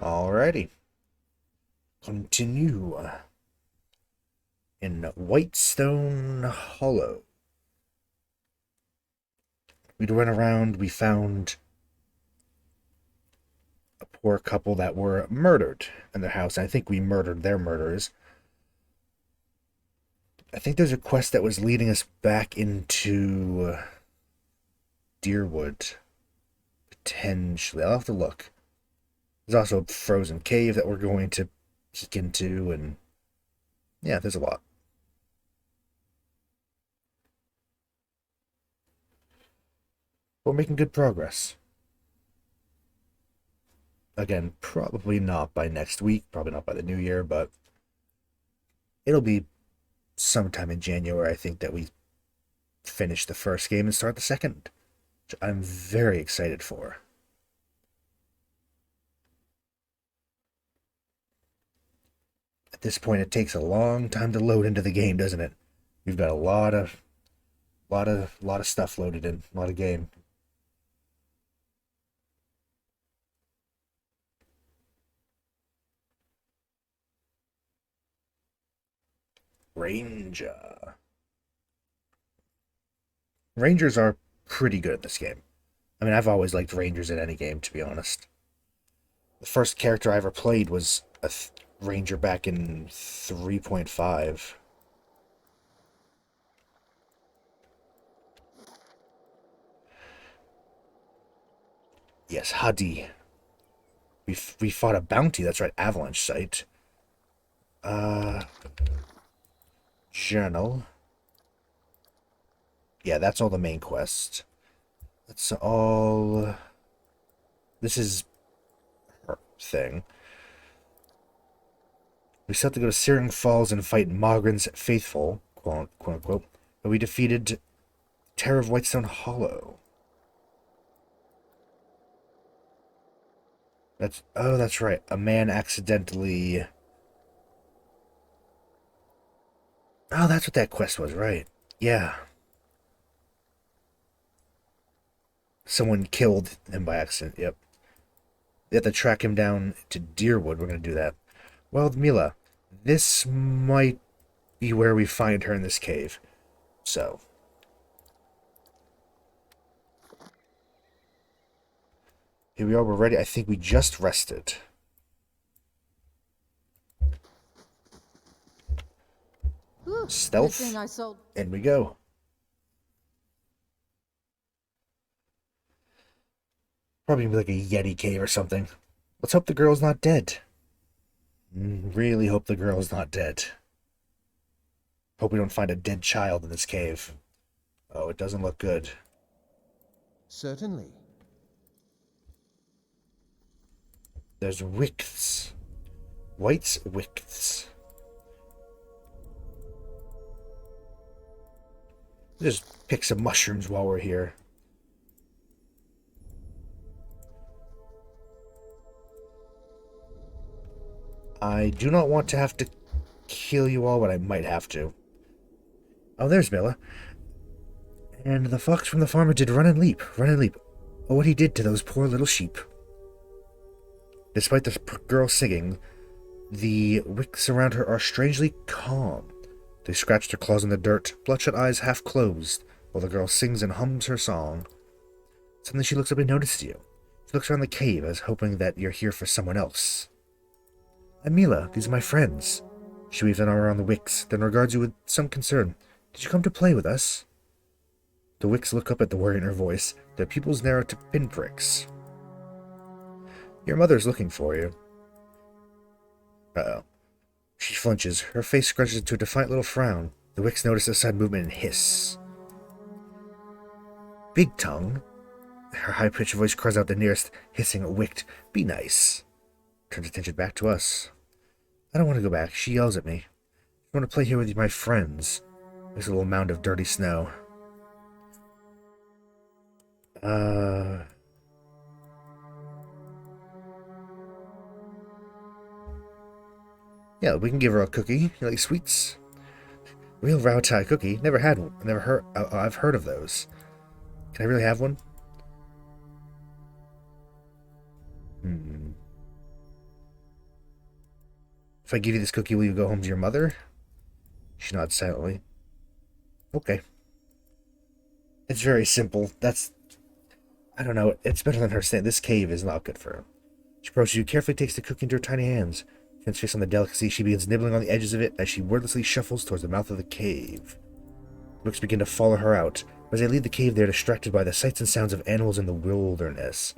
Alrighty. Continue. In Whitestone Hollow. We went around, we found a poor couple that were murdered in their house. I think we murdered their murderers. I think there's a quest that was leading us back into Deerwood. Potentially. I'll have to look. There's also a frozen cave that we're going to peek into, and yeah, there's a lot. We're making good progress. Again, probably not by next week, probably not by the new year, but it'll be sometime in January, I think, that we finish the first game and start the second, which I'm very excited for. At this point, it takes a long time to load into the game, doesn't it? We've got a lot of stuff loaded in, a lot of game. Ranger. Rangers are pretty good at this game. I mean, I've always liked Rangers in any game, to be honest. The first character I ever played was a Ranger back in 3.5. Yes, Hadi. We fought a bounty, that's right, Avalanche site. Uh, Journal. Yeah, that's all the main quest. That's all... This is her thing. We still have to go to Searing Falls and fight Mogren's faithful, quote unquote, but we defeated Terror of Whitestone Hollow. That's right. A man accidentally... Oh, that's what that quest was, right. Yeah. Someone killed him by accident, yep. They have to track him down to Deerwood. We're going to do that. Well, Mila, this might be where we find her in this cave. So. Here we are, we're ready. I think we just rested. Stealth. In we go. Probably like a Yeti cave or something. Let's hope the girl's not dead. Really hope the girl's not dead. Hope we don't find a dead child in this cave. Oh, it doesn't look good. Certainly. There's wicks. White's wicks. Just pick some mushrooms while we're here. I do not want to have to kill you all, but I might have to. Oh, there's Mila. And the fox from the farmer did run and leap, run and leap. Oh, what he did to those poor little sheep. Despite the girl singing, the wicks around her are strangely calm. They scratch their claws in the dirt, bloodshot eyes half closed, while the girl sings and hums her song. Suddenly she looks up and notices you. She looks around the cave as hoping that you're here for someone else. I'm Mila, these are my friends. She weaves an arm around the wicks, then regards you with some concern. Did you come to play with us? The wicks look up at the worry in her voice, their pupils narrow to pinpricks. Your mother's looking for you. Uh-oh. She flinches, her face scrunches into a defiant little frown. The wicks notice a sudden movement and hiss. Big Tongue. Her high-pitched voice cries out the nearest hissing wicked, be nice. Turns attention back to us. I don't want to go back, she yells at me. I want to play here with my friends. There's a little mound of dirty snow. Yeah, we can give her a cookie. You like sweets? Real Rao-Tai cookie? Never had one. Never heard. I've heard of those. Can I really have one? If I give you this cookie, will you go home to your mother? She nods silently. Okay. It's very simple. I don't know, it's better than her saying this cave is not good for her. She approaches you, carefully takes the cookie into her tiny hands. Tense face on the delicacy, she begins nibbling on the edges of it as she wordlessly shuffles towards the mouth of the cave. Rooks begin to follow her out. As they leave the cave, they are distracted by the sights and sounds of animals in the wilderness.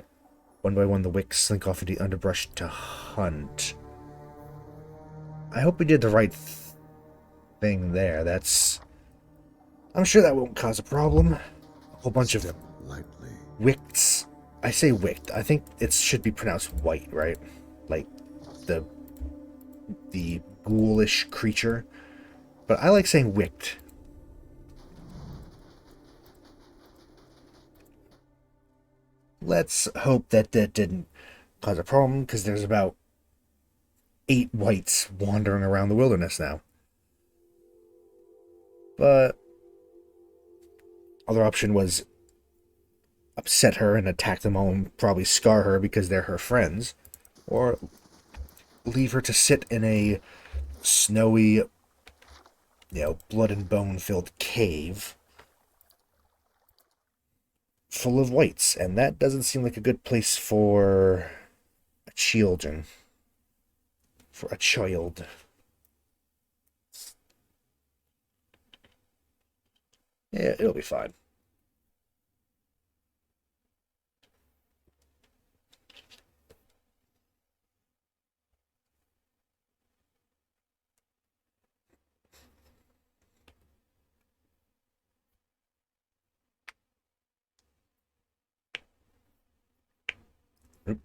One by one, the wicks slink off into the underbrush to hunt. I hope we did the right thing there. I'm sure that won't cause a problem. A whole bunch of lightly. wicks. I say wicked. I think it should be pronounced white, right? Like the ghoulish creature. But I like saying wicked. Let's hope that didn't cause a problem, because there's about 8 whites wandering around the wilderness now. But other option was upset her and attack them all and probably scar her because they're her friends, or leave her to sit in a snowy, blood and bone filled cave full of whites, and that doesn't seem like a good place for a children. For a child. Yeah, it'll be fine. Oop.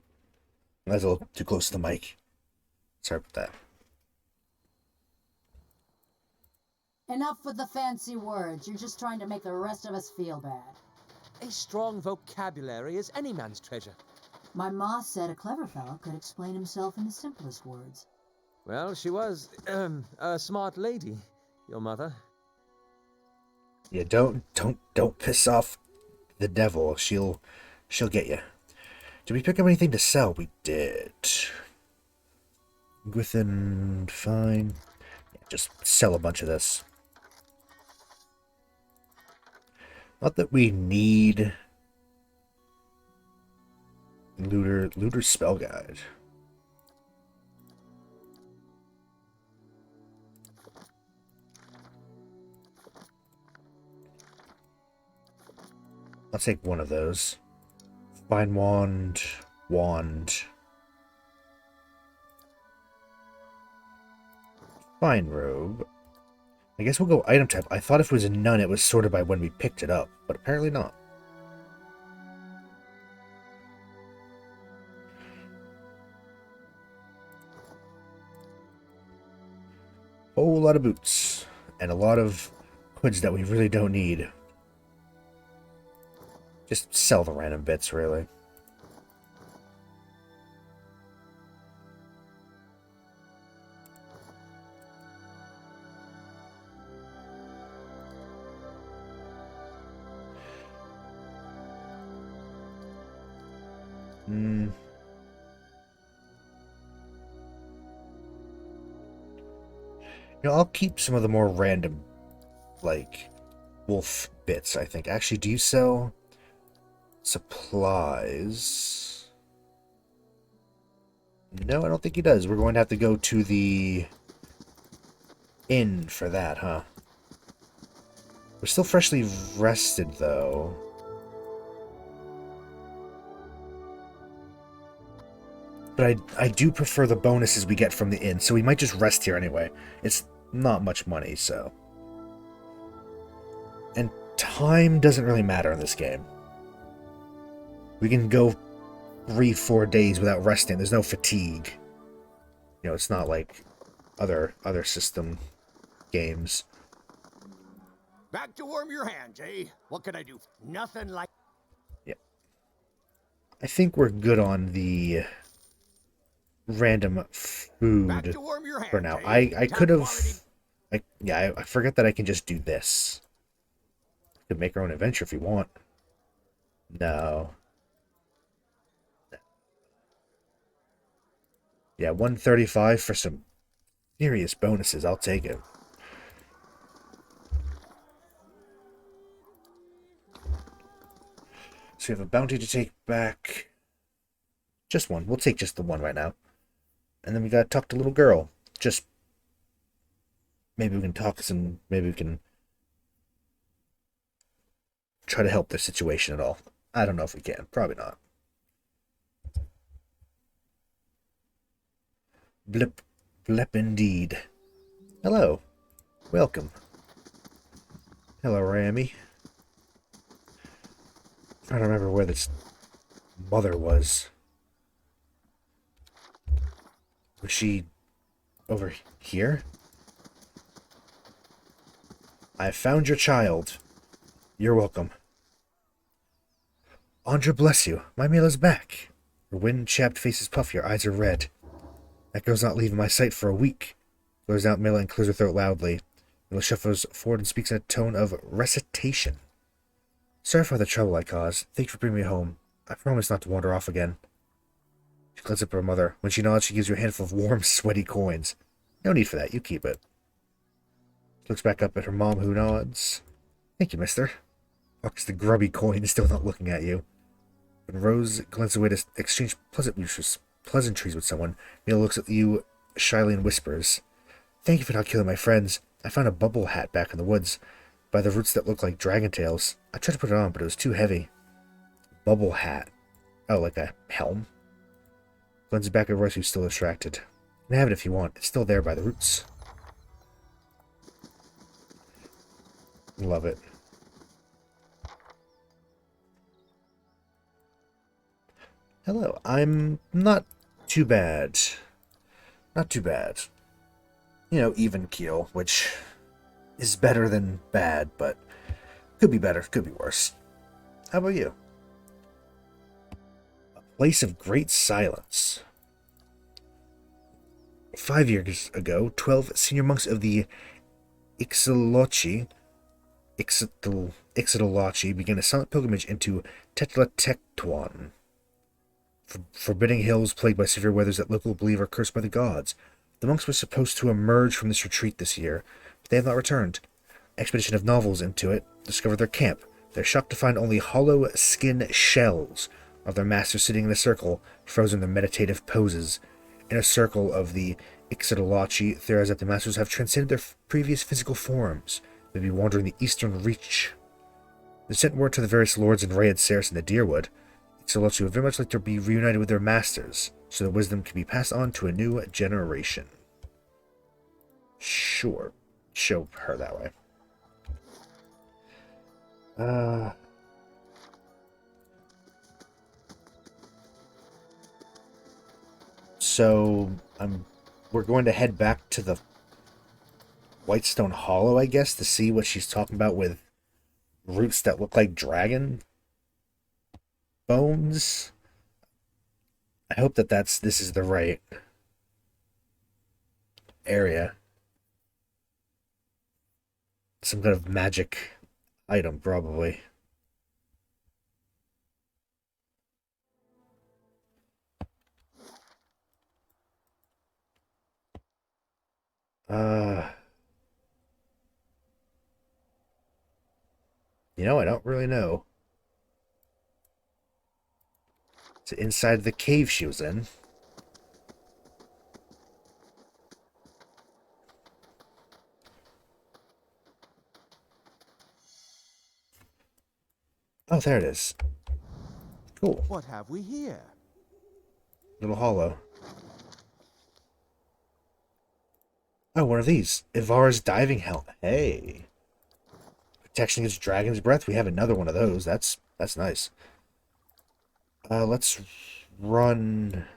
That's a little too close to the mic. Sorry about that. Enough with the fancy words. You're just trying to make the rest of us feel bad. A strong vocabulary is any man's treasure. My ma said a clever fellow could explain himself in the simplest words. Well, she was, a smart lady, your mother. Yeah, don't piss off the devil. She'll get you. Did we pick up anything to sell? We did. Gwithin, fine. Yeah, just sell a bunch of this. Not that we need Looter spell guide. I'll take one of those. Fine wand. Fine robe. I guess we'll go item type. I thought if it was a none, it was sorted by when we picked it up, but apparently not. Whole lot of boots, and a lot of hoods that we really don't need. Just sell the random bits, really. I'll keep some of the more random, like, wolf bits, I think. Actually, do you sell supplies? No, I don't think he does. We're going to have to go to the inn for that, huh? We're still freshly rested, though. But I do prefer the bonuses we get from the inn, so we might just rest here anyway. It's not much money, so. And time doesn't really matter in this game. We can go 3-4 days without resting. There's no fatigue. It's not like other system games. Back to warm your hands, eh? What can I do? Nothing like... Yep. I think we're good on the random food for now. I could have... I forget that I can just do this. We could make our own adventure if we want. No. Yeah, 135 for some Serious bonuses, I'll take it. So we have a bounty to take back. Just one. We'll take just the one right now. And then we gotta talk to little girl. Just maybe we can talk some. Maybe we can try to help their situation at all. I don't know if we can. Probably not. Blip, blip indeed. Hello. Welcome. Hello, Rami. I don't remember where this mother was. Was she over here? I found your child. You're welcome. Andra, bless you. My meal is back. Her wind-chapped face is puffy, her eyes are red. That girl's not leaving my sight for a week. Blurs out Mila and clears her throat loudly. Mila shuffles forward and speaks in a tone of recitation. Sorry for the trouble I caused. Thank you for bringing me home. I promise not to wander off again. She glances up at her mother. When she nods, she gives you a handful of warm, sweaty coins. No need for that. You keep it. She looks back up at her mom, who nods. Thank you, mister. Walks the grubby coin, still not looking at you. When Rose glances away to exchange pleasantries with someone, Mila looks at you shyly and whispers, Thank you for not killing my friends. I found a bubble hat back in the woods, by the roots that look like dragon tails. I tried to put it on, but it was too heavy. Bubble hat. Oh, like a helm? Glances back at Royce, who's still distracted. You can have it if you want. It's still there by the roots. Love it. Hello. I'm not too bad. Not too bad. You know, even keel, which is better than bad, but could be better, could be worse. How about you? A place of great silence. 5 years ago, 12 senior monks of the Ixtalochi began a silent pilgrimage into Tetlatektuan, forbidding hills plagued by severe weathers that local believe are cursed by the gods. The monks were supposed to emerge from this retreat this year, but they have not returned. Expedition of novels into it discovered their camp. They're shocked to find only hollow skin shells of their masters sitting in a circle, frozen in their meditative poses. In a circle of the Ixtalochi, theorize that the masters have transcended their previous physical forms, maybe wandering the eastern reach. They sent word to the various lords in Rayed Ceres and the Deerwood. Ixtalochi would very much like to be reunited with their masters, so their wisdom can be passed on to a new generation. Sure. Show her that way. So we're going to head back to the Whitestone Hollow, I guess, to see what she's talking about with roots that look like dragon bones. I hope that this is the right area. Some kind of magic item, probably. You know, I don't really know. It's inside the cave she was in. Oh, there it is. Cool. What have we here? Little hollow. Oh, one of these. Ivar's diving helmet. Hey. Protection against dragon's breath. We have another one of those. That's nice. Let's run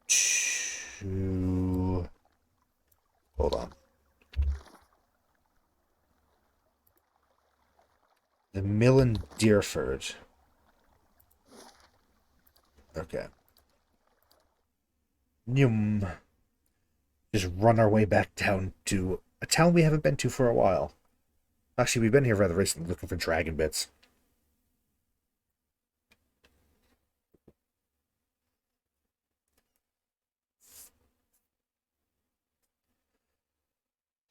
to... Hold on. The mill in Deerford. Okay. Just run our way back down to a town we haven't been to for a while. Actually, we've been here rather recently looking for dragon bits.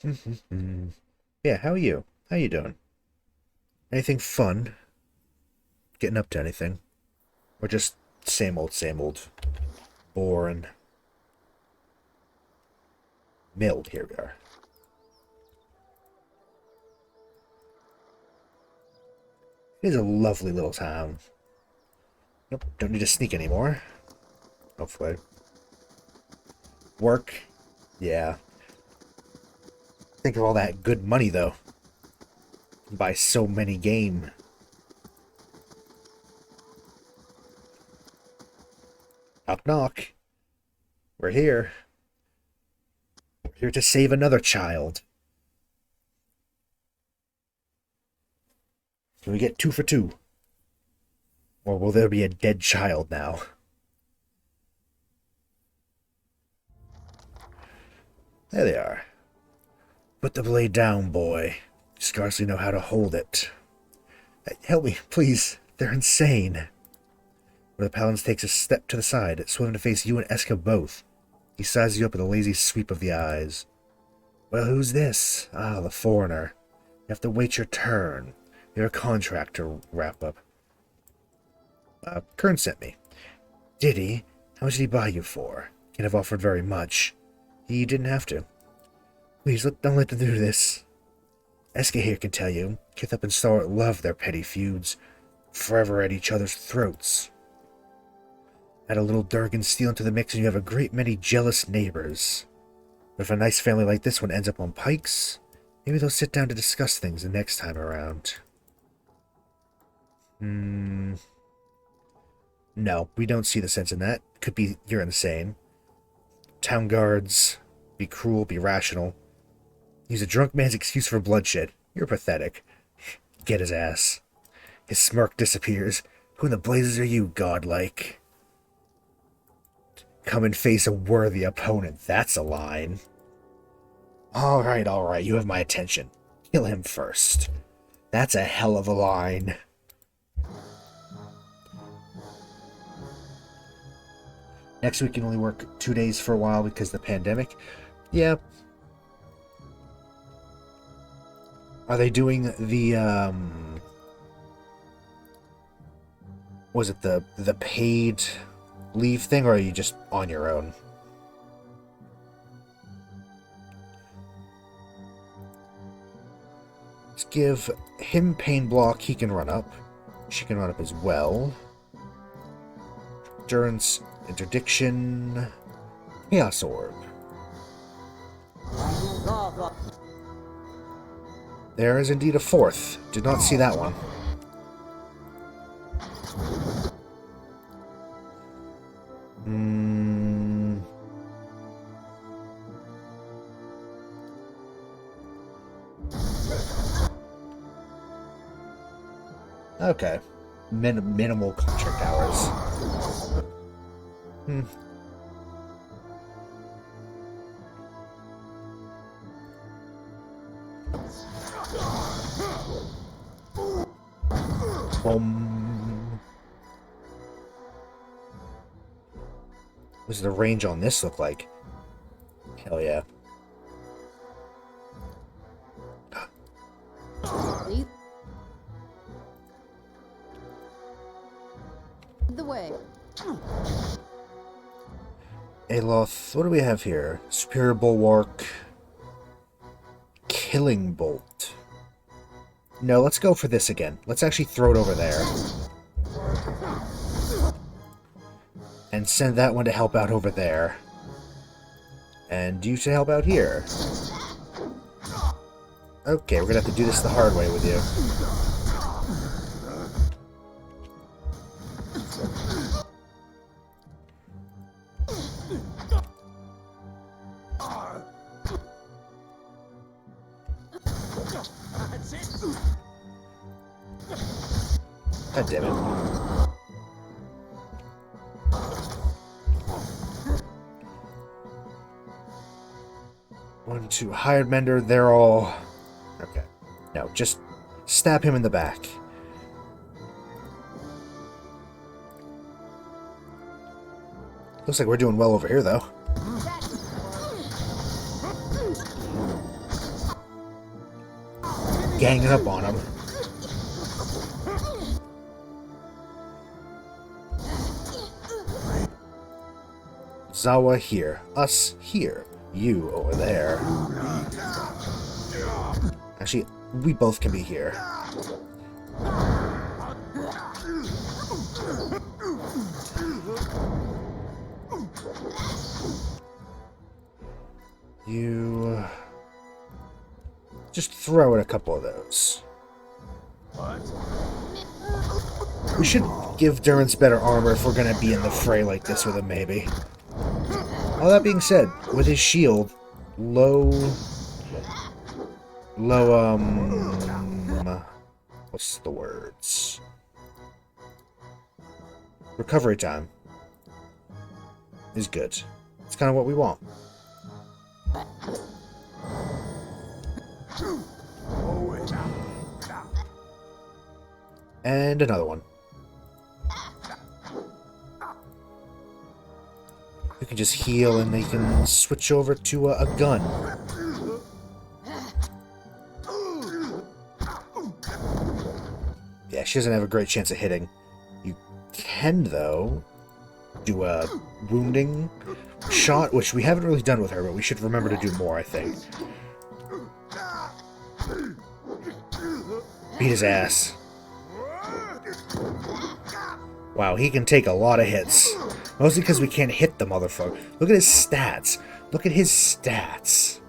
Yeah, how are you? How you doing? Anything fun? Getting up to anything? Or just same old, boring? Milled, here we are. It is a lovely little town. Nope, don't need to sneak anymore. Hopefully. Work? Yeah. Think of all that good money, though. Buy so many game. Knock knock. We're here. We're here to save another child. Can we get 2 for 2? Or will there be a dead child now? There they are. Put the blade down, boy. You scarcely know how to hold it. Help me, please. They're insane. Where the paladin takes a step to the side, swimming to face you and Eska both. He sizes you up with a lazy sweep of the eyes. Well, who's this? Ah, the foreigner. You have to wait your turn. You're a contract to wrap up. Kern sent me. Did he? How much did he buy you for? Can't have offered very much. He didn't have to. Please, don't let them do this. Eska here can tell you. Kithup and Stalwart love their petty feuds. Forever at each other's throats. Add a little Durgan steel into the mix and you have a great many jealous neighbors. But if a nice family like this one ends up on pikes, maybe they'll sit down to discuss things the next time around. No, we don't see the sense in that. Could be you're insane. Town guards, be cruel, be rational. Use a drunk man's excuse for bloodshed. You're pathetic. Get his ass. His smirk disappears. Who in the blazes are you, godlike? Come and face a worthy opponent. That's a line. Alright, you have my attention. Kill him first. That's a hell of a line. Next week can only work 2 days for a while because of the pandemic. Yeah. Are they doing the, was it the paid leave thing, or are you just on your own? Let's give him pain block. He can run up. She can run up as well. Endurance, interdiction, chaos orb. There is indeed a fourth. Did not see that one. Okay. Minimal contract hours. What does the range on this look like? Hell yeah. The way. Aloth, what do we have here? Superior Bulwark. Killing Bolt. No, let's go for this again. Let's actually throw it over there. And send that one to help out over there. And you to help out here. Okay, we're gonna have to do this the hard way with you. God damn it. One, two, hired mender, they're all... Okay. No, just stab him in the back. Looks like we're doing well over here, though. ganging up on him. Zawa here. Us here. You over there. Actually, we both can be here. You... just throw in a couple of those. We should give Durance better armor if we're gonna be in the fray like this with him, maybe. All that being said, with his shield, what's the words? Recovery time is good. It's kind of what we want. And another one. You can just heal and they can switch over to a gun. Yeah, she doesn't have a great chance of hitting. You can, though, do a wounding shot, which we haven't really done with her, but we should remember to do more, I think. Beat his ass. Wow, he can take a lot of hits. Mostly because we can't hit the motherfucker. Look at his stats. Look at his stats.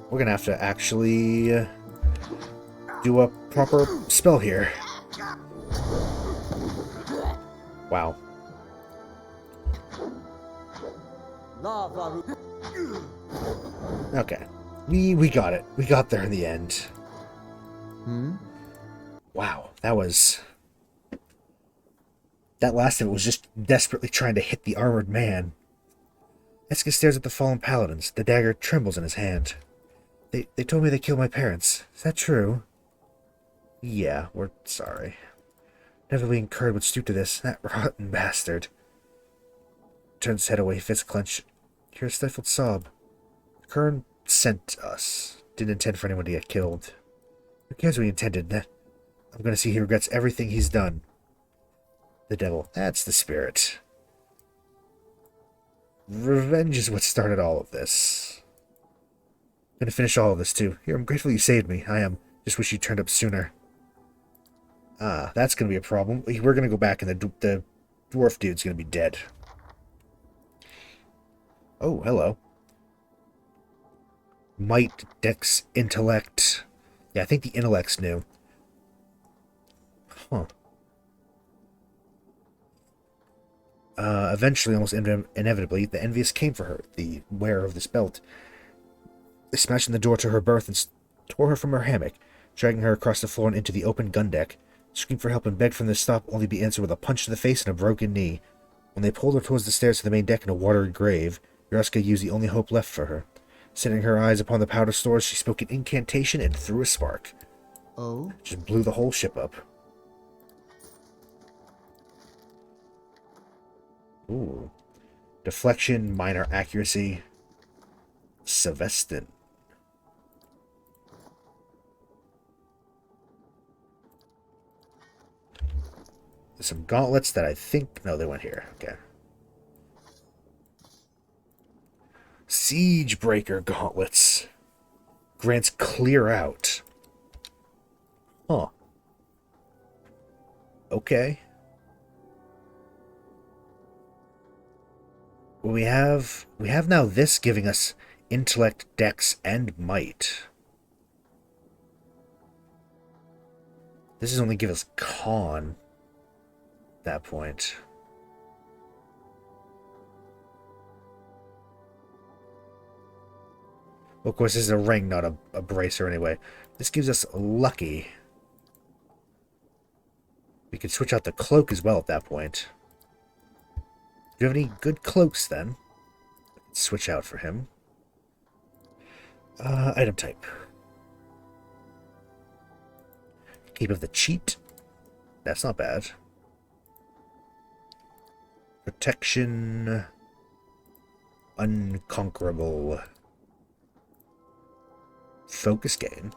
We're gonna have to actually do a proper spell here. Wow. Okay. We got it. We got there in the end. Wow, that last of it was just desperately trying to hit the armored man. Eska stares at the fallen paladins. The dagger trembles in his hand. They told me they killed my parents. Is that true? Yeah, we're sorry. Never we incurred would stoop to this. That rotten bastard. Turns his head away, fist clenched. Hear a stifled sob. Kern sent us. Didn't intend for anyone to get killed. Who cares what he intended? That I'm gonna see he regrets everything he's done. The devil. That's the spirit. Revenge is what started all of this. I'm gonna finish all of this too. Here, I'm grateful you saved me. I am. Just wish you turned up sooner. Ah, that's gonna be a problem. We're gonna go back and the dwarf dude's gonna be dead. Oh, hello. Might, Dex, Intellect. Yeah, I think the Intellect's new. Huh. Eventually, almost inevitably, the Envious came for her, the wearer of this belt. They smashed in the door to her berth and tore her from her hammock, dragging her across the floor and into the open gun deck. Screamed for help and begged from them to stop, only to be answered with a punch to the face and a broken knee. When they pulled her towards the stairs to the main deck in a watery grave, Yuraska used the only hope left for her. Setting her eyes upon the powder stores, she spoke an incantation and threw a spark. Oh? Just blew the whole ship up. Ooh. Deflection, minor accuracy. Sevestin. There's some gauntlets that I think... No, they went here. Okay. Siege Breaker gauntlets. Grants clear out. Huh. Okay. Well, we have now this giving us intellect, dex, and might. This is only give us con at that point. Well, of course, this is a ring, not a bracer anyway. This gives us lucky. We could switch out the cloak as well at that point. Do you have any good cloaks, then? Switch out for him. Item type. Keep of the cheat. That's not bad. Protection. Unconquerable. focus gain.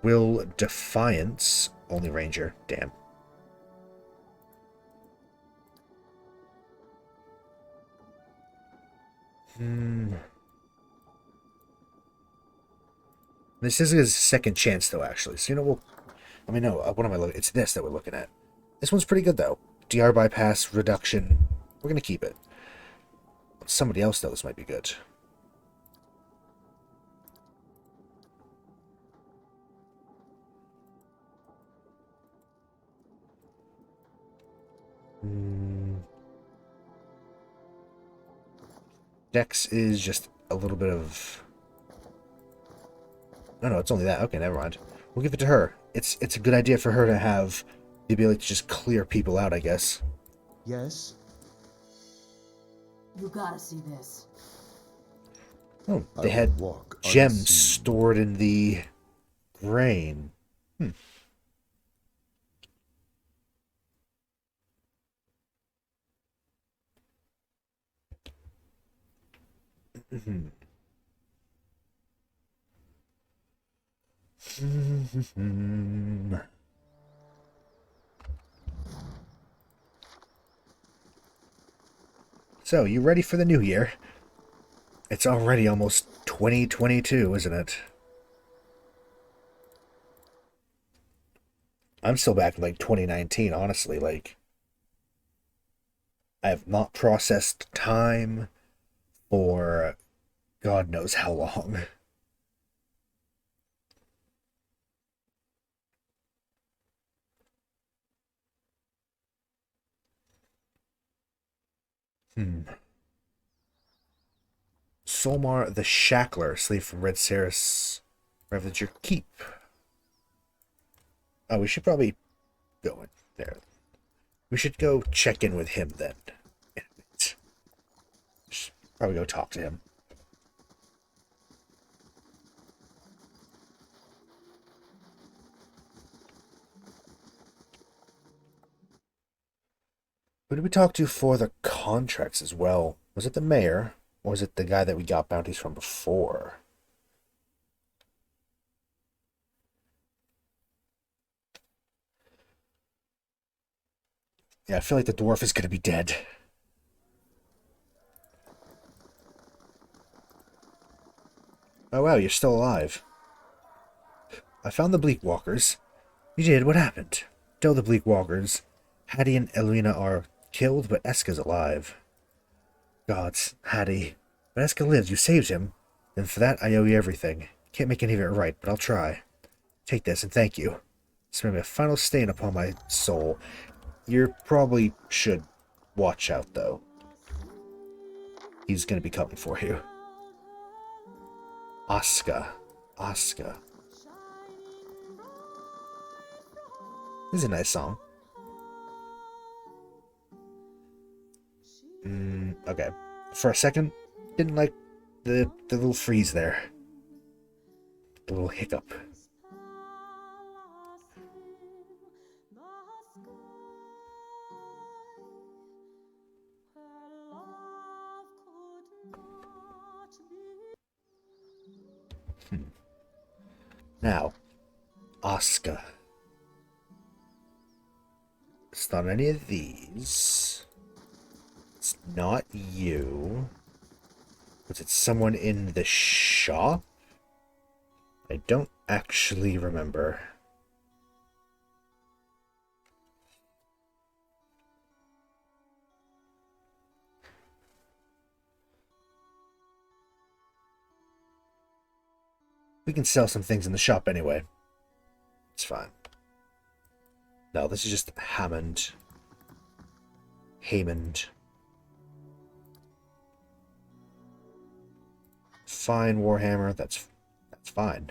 Will Defiance, only Ranger. Damn. This is his second chance, though, actually. So, you know, what am I looking at? It's this that we're looking at. This one's pretty good, though. DR bypass, reduction. We're going to keep it. Somebody else, though, this might be good. Dex is just a little bit of... No, it's only that. Okay, never mind. We'll give it to her. It's a good idea for her to have the ability to just clear people out, I guess. Yes? You gotta see this. Oh, I they will had walk gems unseen. stored in the brain. So, you ready for the new year? It's already almost 2022, isn't it? I'm still back in, like, 2019, honestly. Like, I have not processed time for God knows how long. Solmar the Shackler, slave from Red Saris, Ravager Keep. Oh, we should probably go in there. We should go check in with him then. Should probably go talk to him. Who did we talk to for the contracts as well? Was it the mayor? Or was it the guy that we got bounties from before? Yeah, I feel like the dwarf is going to be dead. Oh wow, you're still alive. I found the Bleak Walkers. You did? What happened? Tell the Bleak Walkers. Hattie and Elena are killed, but Eska's alive. Gods, Hattie. But Eska lives. You saved him. And for that, I owe you everything. Can't make any of it right, but I'll try. Take this, and thank you. It's made a final stain upon my soul. You probably should watch out, though. He's gonna be coming for you. Aska. This is a nice song. Okay. For a second, didn't like the little freeze there. The little hiccup. Now, Aska. It's not any of these. It's not you. Was it someone in the shop? I don't actually remember. We can sell some things in the shop anyway. It's fine. No, this is just Hammond. Fine, Warhammer. That's fine.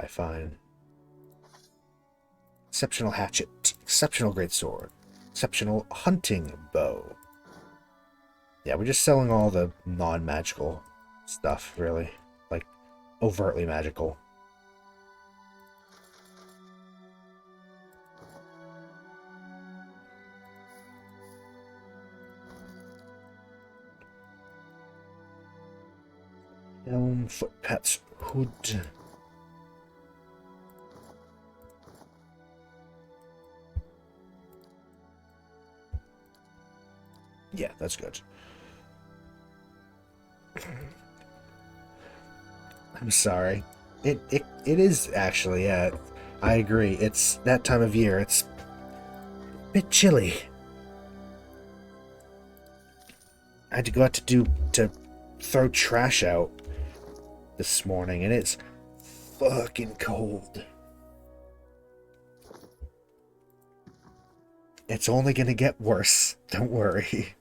Fine. Exceptional hatchet. Exceptional greatsword. Exceptional hunting bow. Yeah, we're just selling all the non-magical stuff, really. Like, overtly magical. Helm, footpaths, hood. Yeah, that's good. I'm sorry. It is actually, yeah. I agree. It's that time of year. It's a bit chilly. I had to go out to throw trash out this morning, and it's fucking cold. It's only gonna get worse. Don't worry.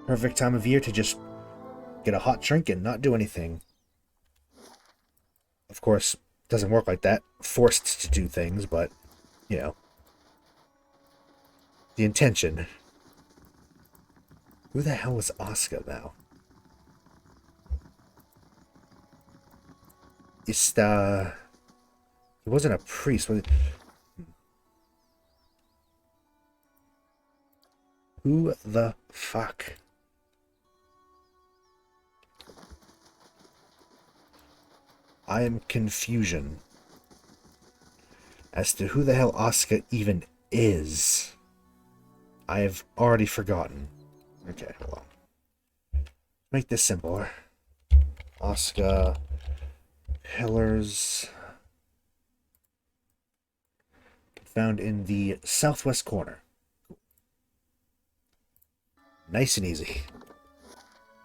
Perfect time of year to just get a hot drink and not do anything. Of course, doesn't work like that. Forced to do things, but, you know. The intention. Who the hell is Oscar now? He wasn't a priest, was it? Who the fuck? I am confusion as to who the hell Oscar even is. I have already forgotten. Okay, hold on. Make this simpler. Oscar pillars found in the southwest corner. Nice and easy.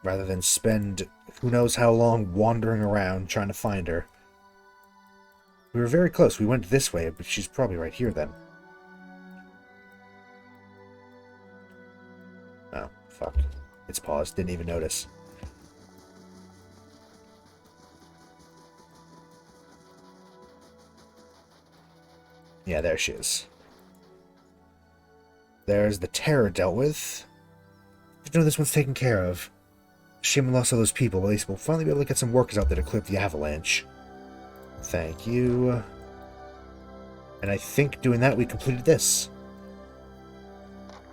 Rather than spend who knows how long wandering around trying to find her. We were very close. We went this way, but she's probably right here then. Oh, fuck. It's paused. Didn't even notice. Yeah, there she is. There's the terror dealt with. You know this one's taken care of. Shame we lost all those people. At least we'll finally be able to get some workers out there to clear up the avalanche. Thank you. And I think doing that, we completed this.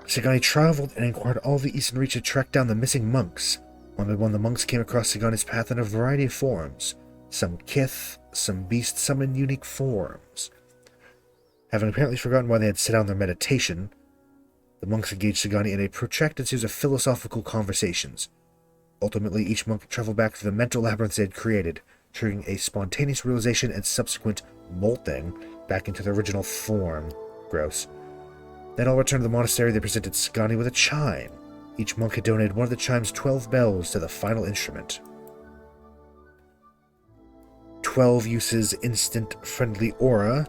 Sagani traveled and inquired all the eastern reach to track down the missing monks. One by one, the monks came across Sagani's path in a variety of forms. Some kith, some beasts, some in unique forms. Having apparently forgotten why they had set out on their meditation, the monks engaged Sagani in a protracted series of philosophical conversations. Ultimately, each monk traveled back to the mental labyrinth they had created, triggering a spontaneous realization and subsequent molting back into their original form. Gross. Then all returned to the monastery. They presented Sagani with a chime. Each monk had donated one of the chime's 12 bells to the final instrument. 12 uses instant friendly aura.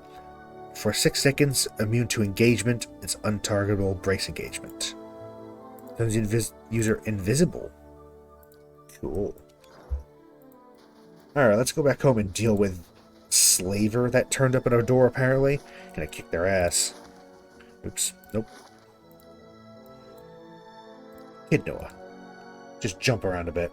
For 6 seconds, immune to engagement. It's untargetable brace engagement. Turns the user invisible. Cool. Alright, let's go back home and deal with Slaver that turned up at our door, apparently. Gonna kick their ass. Oops. Nope. Kid Noah. Just jump around a bit.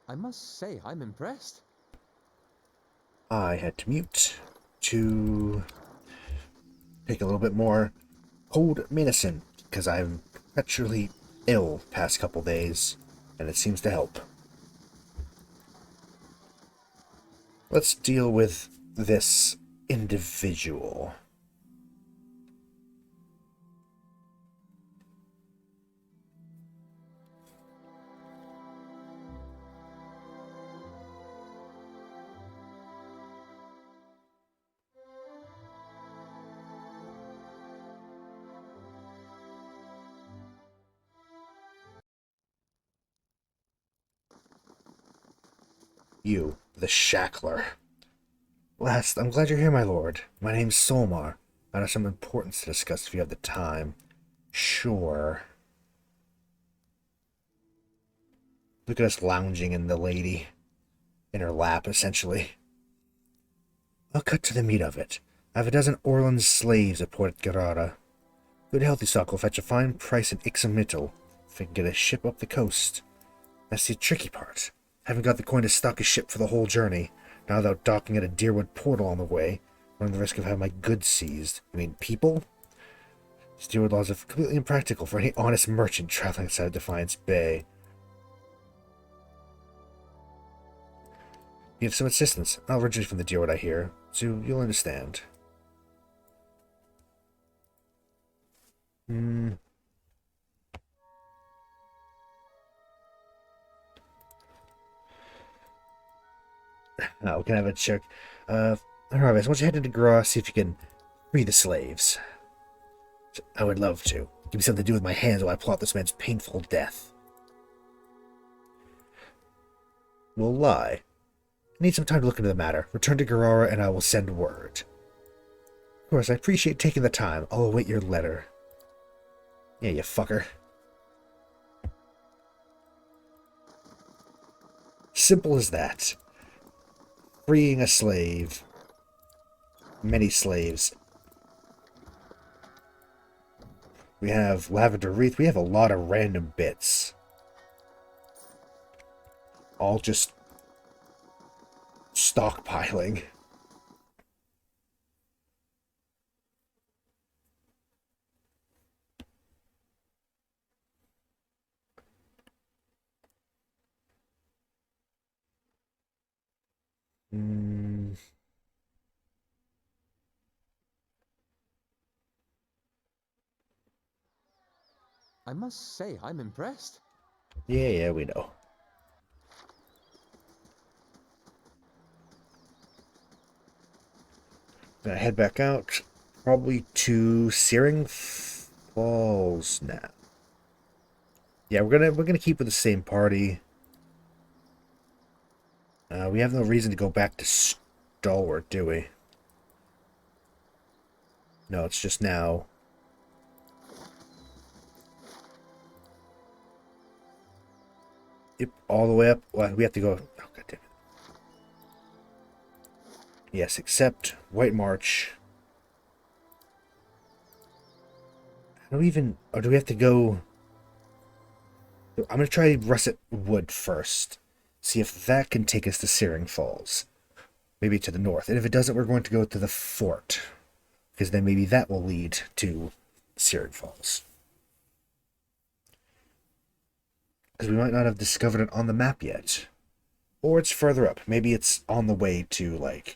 I must say, I'm impressed. I had to mute to take a little bit more cold medicine because I'm perpetually ill past couple days, and it seems to help. Let's deal with this individual. You, the shackler. Last, I'm glad you're here, my lord. My name's Solmar. I have some importance to discuss if you have the time. Sure. Look at us lounging in the lady. In her lap, essentially. I'll cut to the meat of it. I have a dozen Orland's slaves at Port Gerara. Good healthy stock will fetch a fine price in Ixamital if I can get a ship up the coast. That's the tricky part. Haven't got the coin to stock a ship for the whole journey. Now without docking at a Deerwood portal on the way, running the risk of having my goods seized. I mean, people? These Deerwood laws are completely impractical for any honest merchant traveling outside of Defiance Bay. You have some assistance, not originally from the Deerwood, I hear, so you'll understand. Oh, we can have a check. Harvest, why don't you head into Gra, see if you can free the slaves. I would love to. Give me something to do with my hands while I plot this man's painful death. We'll lie. I need some time to look into the matter. Return to Gerara and I will send word. Of course, I appreciate taking the time. I'll await your letter. Yeah, you fucker. Simple as that. Freeing a slave. Many slaves. We have Lavender Wreath. We have a lot of random bits. All just stockpiling. I must say, I'm impressed. Yeah, we know. Gonna head back out, probably to Searing Falls now. Yeah, we're gonna keep with the same party. We have no reason to go back to Stalwart, do we? No, it's just now. Yep, all the way up. Well, we have to go. Oh, God damn it. Yes, except White March. I don't even. Or do we have to go? I'm gonna try Russet Wood first. See if that can take us to Searing Falls. Maybe to the north. And if it doesn't, we're going to go to the fort. Because then maybe that will lead to Searing Falls. Because we might not have discovered it on the map yet. Or it's further up. Maybe it's on the way to, like,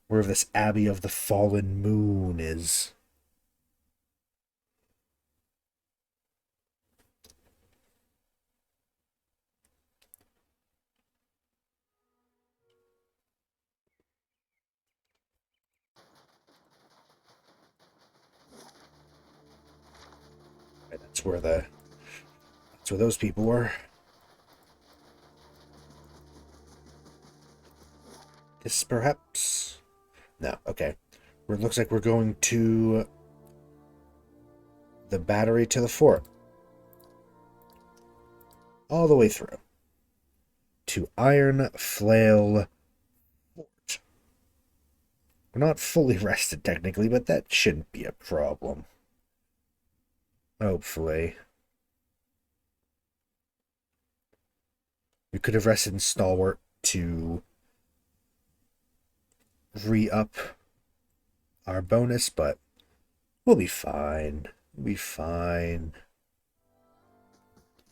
where this Abbey of the Fallen Moon is. Right, that's where those people were. This perhaps? No, okay. It looks like we're going to the battery to the fort. All the way through. To Iron Flail Fort. We're not fully rested technically, but that shouldn't be a problem. Hopefully. We could have rested in Stalwart to re-up our bonus, but we'll be fine. We'll be fine.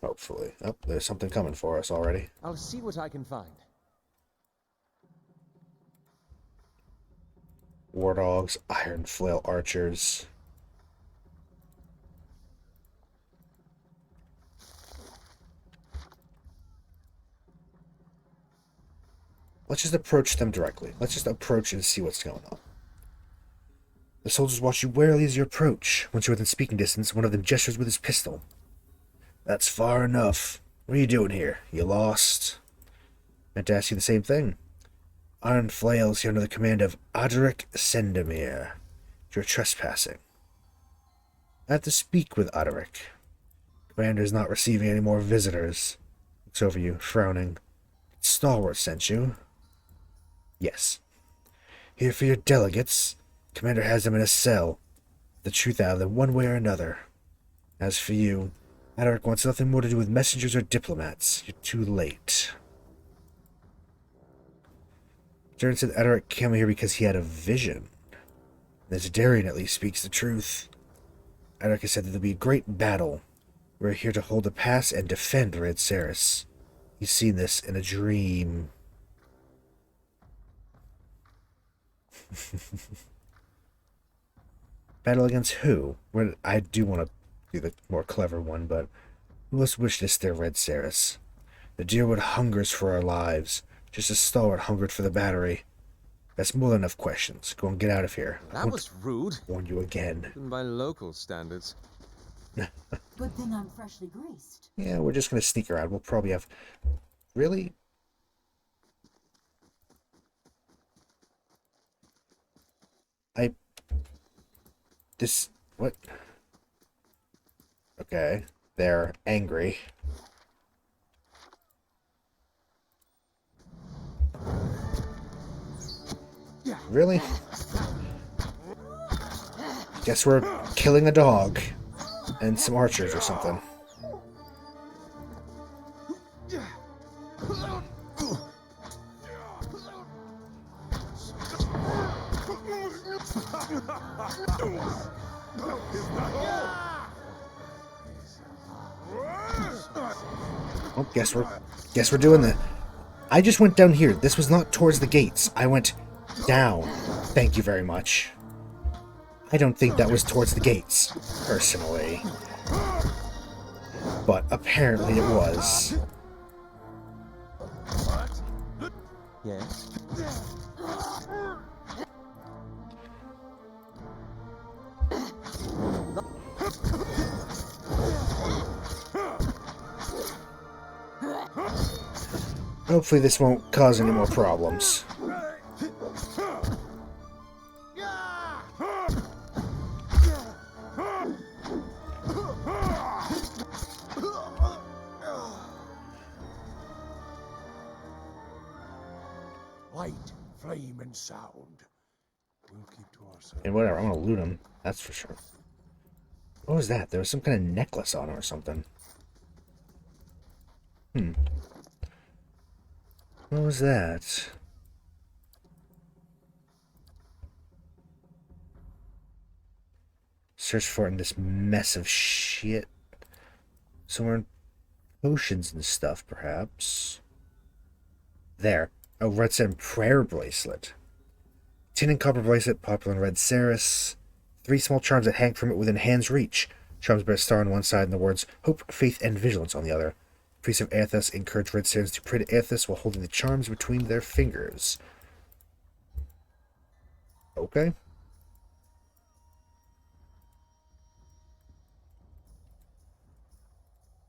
Hopefully. Oh, there's something coming for us already. I'll see what I can find. War Dogs, Iron Flail Archers. Let's just approach them directly. Let's just approach and see what's going on. The soldiers watch you warily as you approach. Once you're within speaking distance, one of them gestures with his pistol. That's far enough. What are you doing here? You lost? Meant to ask you the same thing. Iron Flail is here under the command of Adric Sendemir. You're trespassing. I have to speak with Adric. Commander is not receiving any more visitors. Looks over you, frowning. Stalwart sent you? Yes. Here for your delegates. Commander has them in a cell. The truth out of them one way or another. As for you, Adric wants nothing more to do with messengers or diplomats. You're too late. Jern said Adric came here because he had a vision. This Darien at least speaks the truth. Adric has said that there'll be a great battle. We're here to hold the pass and defend Red Saris. He's seen this in a dream. Battle against who? Well, I do want to do the more clever one, but who else wished this their Red Saris? The Deerwood hungers for our lives, just as Stalwart hungered for the battery. That's more than enough questions. Go and get out of here. That was rude. Warn you again. Even by local standards. Good thing I'm freshly greased. Yeah, we're just going to sneak around. We'll probably have... Really? What? Okay. They're angry. Really? Guess we're killing a dog. And some archers or something. Oh, guess we're doing the... I just went down here. This was not towards the gates. I went down. Thank you very much. I don't think that was towards the gates, personally. But apparently it was. Yes. Hopefully this won't cause any more problems. Light, flame, and sound. We'll keep to ourselves. And whatever, I'm gonna loot him. That's for sure. What was that? There was some kind of necklace on him or something. What was that? Search for it in this mess of shit. Somewhere in potions and stuff, perhaps. There. A Red Sun prayer bracelet. Tin and copper bracelet, popular in Red Saris. 3 small charms that hang from it within hand's reach. Charms bear a star on one side and the words Hope, Faith, and Vigilance on the other. Priests of Athos encourage Red Sarins to pray to Athos while holding the charms between their fingers. Okay.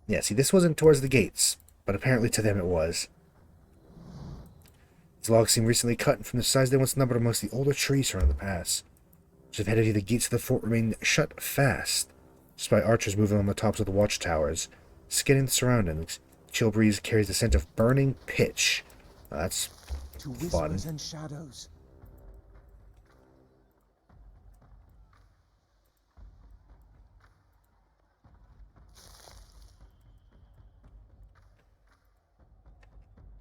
Yeah, see, this wasn't towards the gates, but apparently to them it was. These logs seem recently cut, and from the size they once numbered amongst the older trees surrounding the pass. Which have headed to the gates of the fort remain shut fast, just by archers moving on the tops of the watchtowers, scanning the surroundings. Chill breeze carries the scent of burning pitch. That's To fun. whispers and shadows.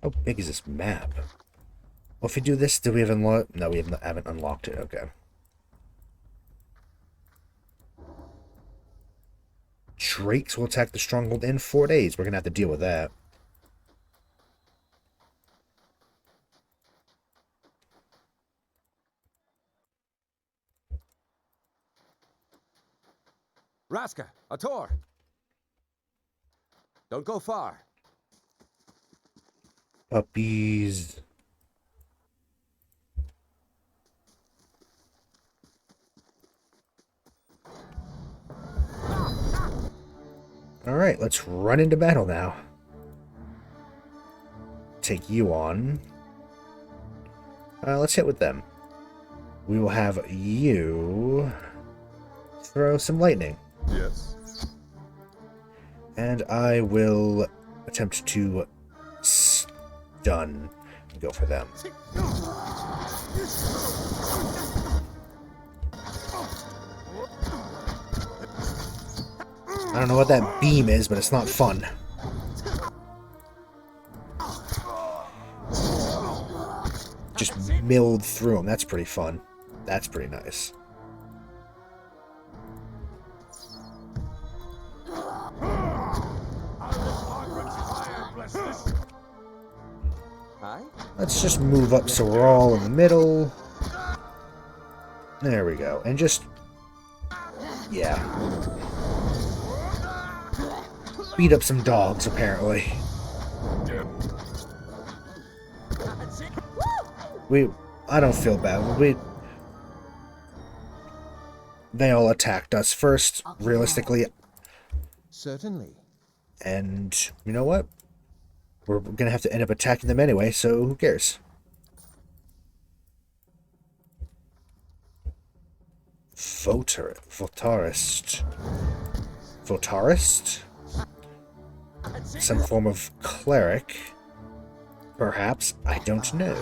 How big is this map? Well, if we do this, do we have unlocked? No, we haven't unlocked it. Okay. Drakes will attack the stronghold in 4 days. We're gonna have to deal with that. Raska, Ator! Don't go far. Puppies. Alright, let's run into battle now. take you on. Let's hit with them. We will have you throw some lightning. Yes. And I will attempt to stun and go for them. I don't know what that beam is, but it's not fun. Just milled through them. That's pretty fun. That's pretty nice. Aye? Let's just move up so we're all in the middle. There we go. And just... yeah. Beat up some dogs, apparently. I don't feel bad. They all attacked us first, realistically. Certainly. And you know what? We're gonna have to end up attacking them anyway, so who cares? Votarist. Votarist? Some form of cleric? Perhaps? I don't know.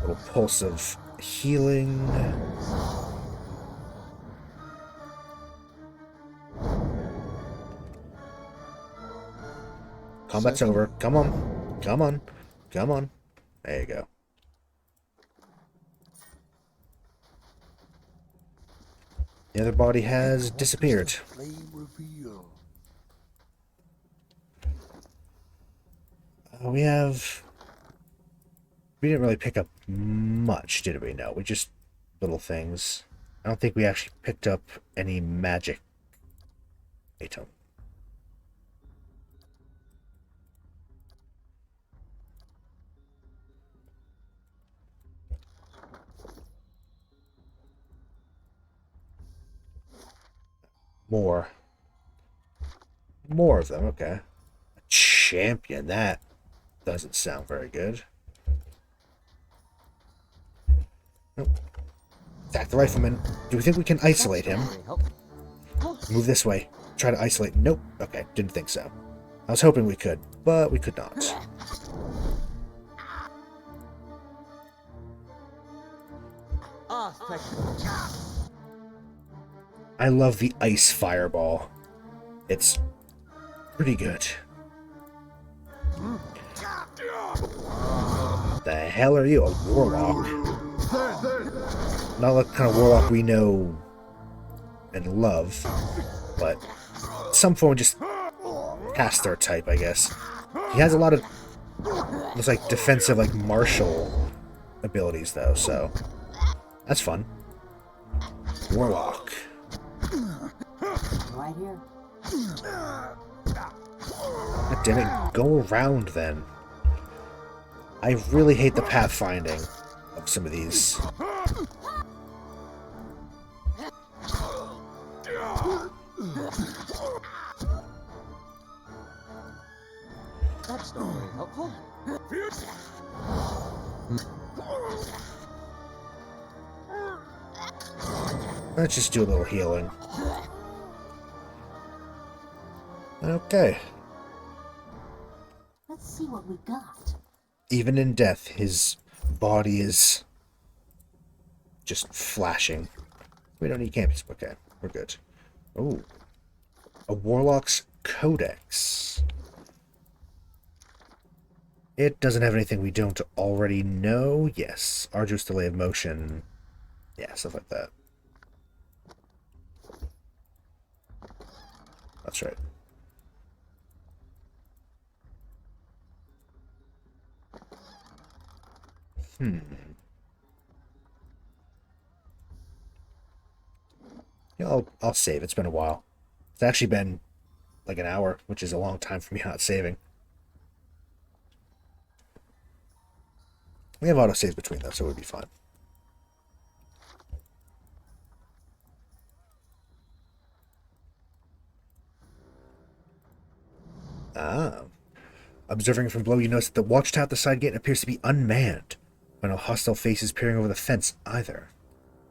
Little pulse of healing. Combat's over. Come on. Come on. Come on. There you go. The other body has disappeared. We didn't really pick up much, did we? No, we just little things. I don't think we actually picked up any magic item. More of them, okay. A champion, that doesn't sound very good. Nope. Attack the rifleman. Do we think we can isolate him? Move this way. Try to isolate. Nope. Okay, didn't think so. I was hoping we could, but we could not. I love the ice fireball. It's pretty good. The hell are you? A warlock? Not the kind of warlock we know and love, but some form of just caster type, I guess. He has a lot of looks like defensive, like martial abilities though, so that's fun. Warlock. Right here. God damn it, go around then. I really hate the pathfinding of some of these. That's not very helpful. Let's just do a little healing. Okay. Let's see what we got. Even in death, his body is just flashing. We don't need campus. Okay, we're good. Oh, a Warlocks Codex. It doesn't have anything we don't already know. Yes, arduous delay of motion. Yeah, stuff like that. That's right. Yeah, I'll save. It's been a while. It's actually been like an hour, which is a long time for me not saving. We have autosaves between them, so it would be fine. Observing from below, you notice that the watchtower at the side gate appears to be unmanned, with no hostile faces peering over the fence either.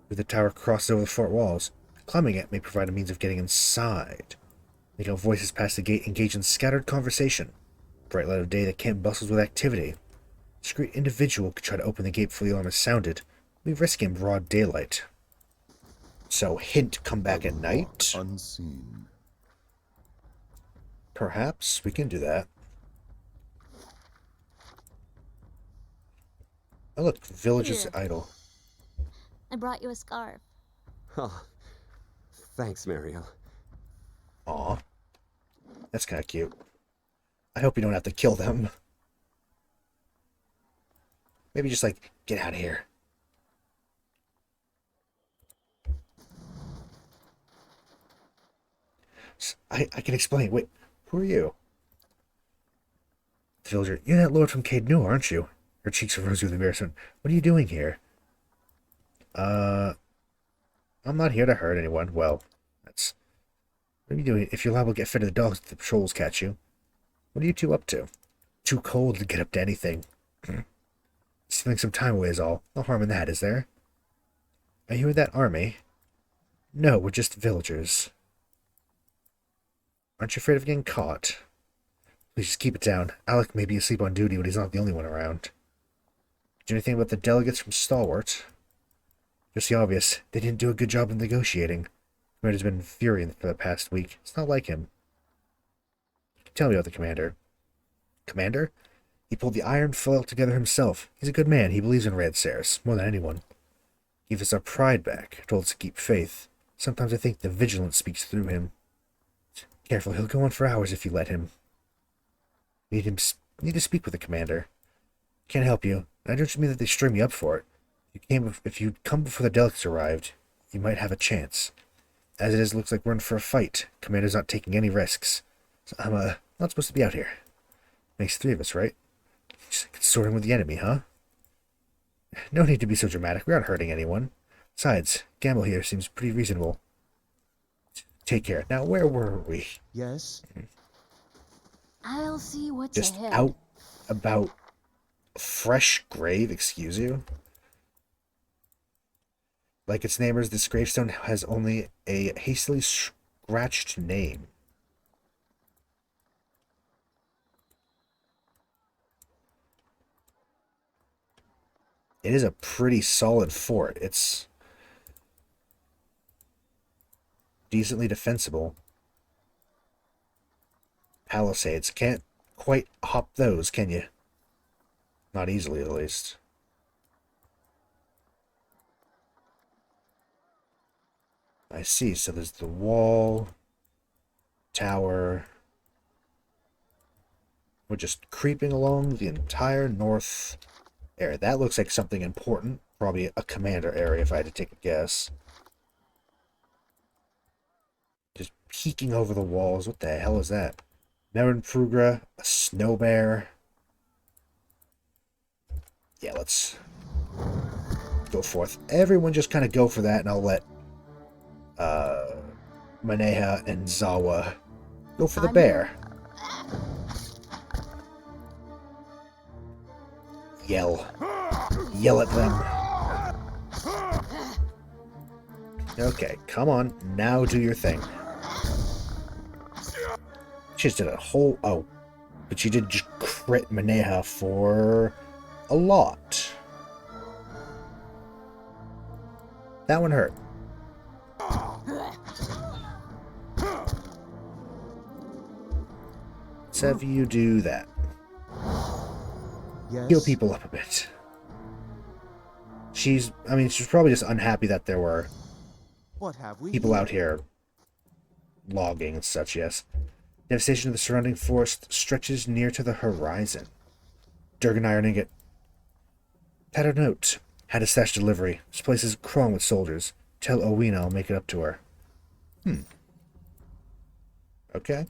With the tower crosses over the fort walls, climbing it may provide a means of getting inside. Making out voices past the gate engage in scattered conversation. Bright light of day, the camp bustles with activity. A discreet individual could try to open the gate before the alarm is sounded. We risk in broad daylight. So, hint, come back at night? Unseen. Perhaps we can do that. Oh look, Villager's Here. Idol. I brought you a scarf. Oh, thanks, Mariel. Aw. That's kinda cute. I hope you don't have to kill them. Maybe just like, get out of here. I can explain. Wait, who are you? The villager, you're that lord from Cade New, aren't you? Her cheeks are rosy with embarrassment. What are you doing here? I'm not here to hurt anyone. Well, that's... What are you doing? If you're liable to get fed to the dogs if the patrols catch you. What are you two up to? Too cold to get up to anything. Stealing some time away is all. No harm in that, is there? Are you with that army? No, we're just villagers. Aren't you afraid of getting caught? Please just keep it down. Alec may be asleep on duty, but he's not the only one around. Do you know anything about the delegates from Stalwart? Just the obvious. They didn't do a good job of negotiating. Commander's been furious for the past week. It's not like him. Tell me about the commander. Commander? He pulled the Iron Flail together himself. He's a good man. He believes in Red Sares, more than anyone. He gives us our pride back, told us to keep faith. Sometimes I think the vigilance speaks through him. Careful, he'll go on for hours if you let him. Need to speak with the commander. Can't help you. I don't just mean that they string me up for it. If you'd come before the delegates arrived, you might have a chance. As it is, looks like we're in for a fight. Commander's not taking any risks. So I'm not supposed to be out here. Makes three of us, right? Just consorting with the enemy, huh? No need to be so dramatic. We aren't hurting anyone. Besides, Gamble here seems pretty reasonable. Take care. Now, where were we? Yes? I'll see what's Just ahead. out about fresh grave, excuse you? Like its neighbors, this gravestone has only a hastily scratched name. It is a pretty solid fort. It's decently defensible. Palisades. Can't quite hop those, can you? Not easily, at least. I see. So there's the wall, tower. We're just creeping along the entire north area. That looks like something important. Probably a commander area, if I had to take a guess. Just peeking over the walls. What the hell is that? Merin Prugra, a snow bear. Yeah, let's go forth. Everyone just kind of go for that, and I'll let Maneha and Zawa go for the bear. Yell. Yell at them. Okay, come on. Now do your thing. She just did a whole... Oh. But she did just crit Maneha for a lot. That one hurt. Let's have you do that. Yes? Heal people up a bit. She's probably just unhappy that there were What have we people here? out here logging and such, yes. Devastation of the surrounding forest stretches near to the horizon. Durgan ironing it. Had a note. Had a stash delivery. This place is crawling with soldiers. Tell Owena I'll make it up to her. Okay.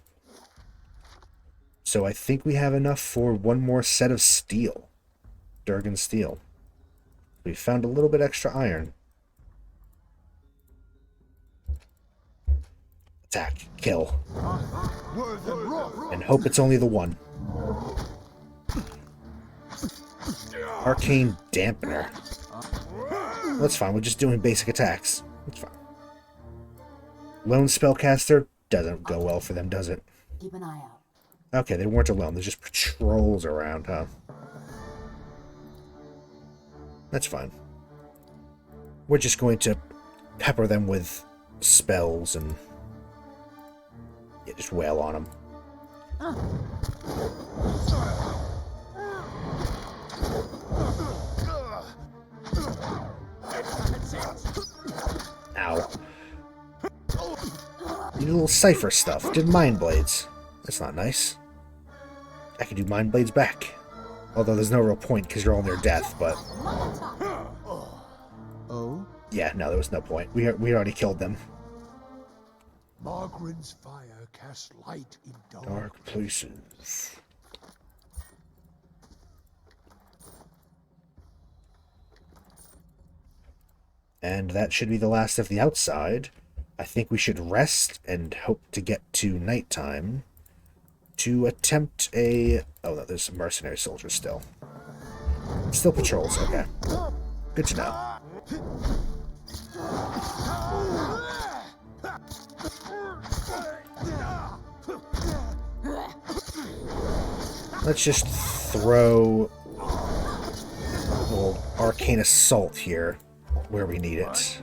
So I think we have enough for one more set of steel. Durgan steel. We found a little bit extra iron. Attack. Kill. And hope it's only the one. Arcane Dampener. That's fine, we're just doing basic attacks. That's fine. Lone Spellcaster doesn't go well for them, does it? Keep an eye out. Okay, they weren't alone. There's just patrols around, huh? That's fine. We're just going to pepper them with spells and just wail on them. Ow. You little cipher stuff. Did Mind Blades. That's not nice. I can do Mind Blades back. Although there's no real point because you're all near death, but... Oh? Yeah, no, there was no point. We already killed them. Margaret's fire casts light in Dark places. And that should be the last of the outside. I think we should rest and hope to get to nighttime to attempt a... Oh, no, there's some mercenary soldiers still. Still patrols, okay. Good to know. Let's just throw a little arcane assault here where we need it.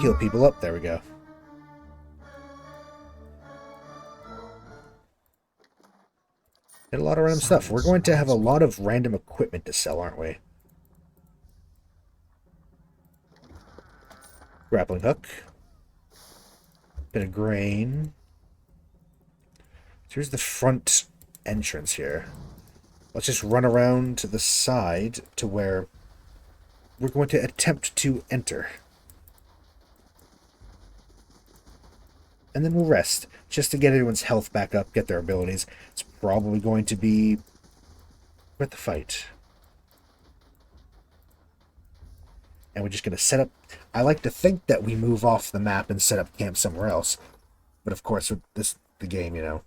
Heal people up, there we go. Did a lot of random stuff. We're going to have a lot of random equipment to sell, aren't we? Grappling hook. Bit of grain. Here's the front entrance here. Let's just run around to the side to where we're going to attempt to enter. And then we'll rest, just to get everyone's health back up, get their abilities. It's probably going to be worth the fight. And we're just going to set up... I like to think that we move off the map and set up camp somewhere else. But of course, with the game, you know,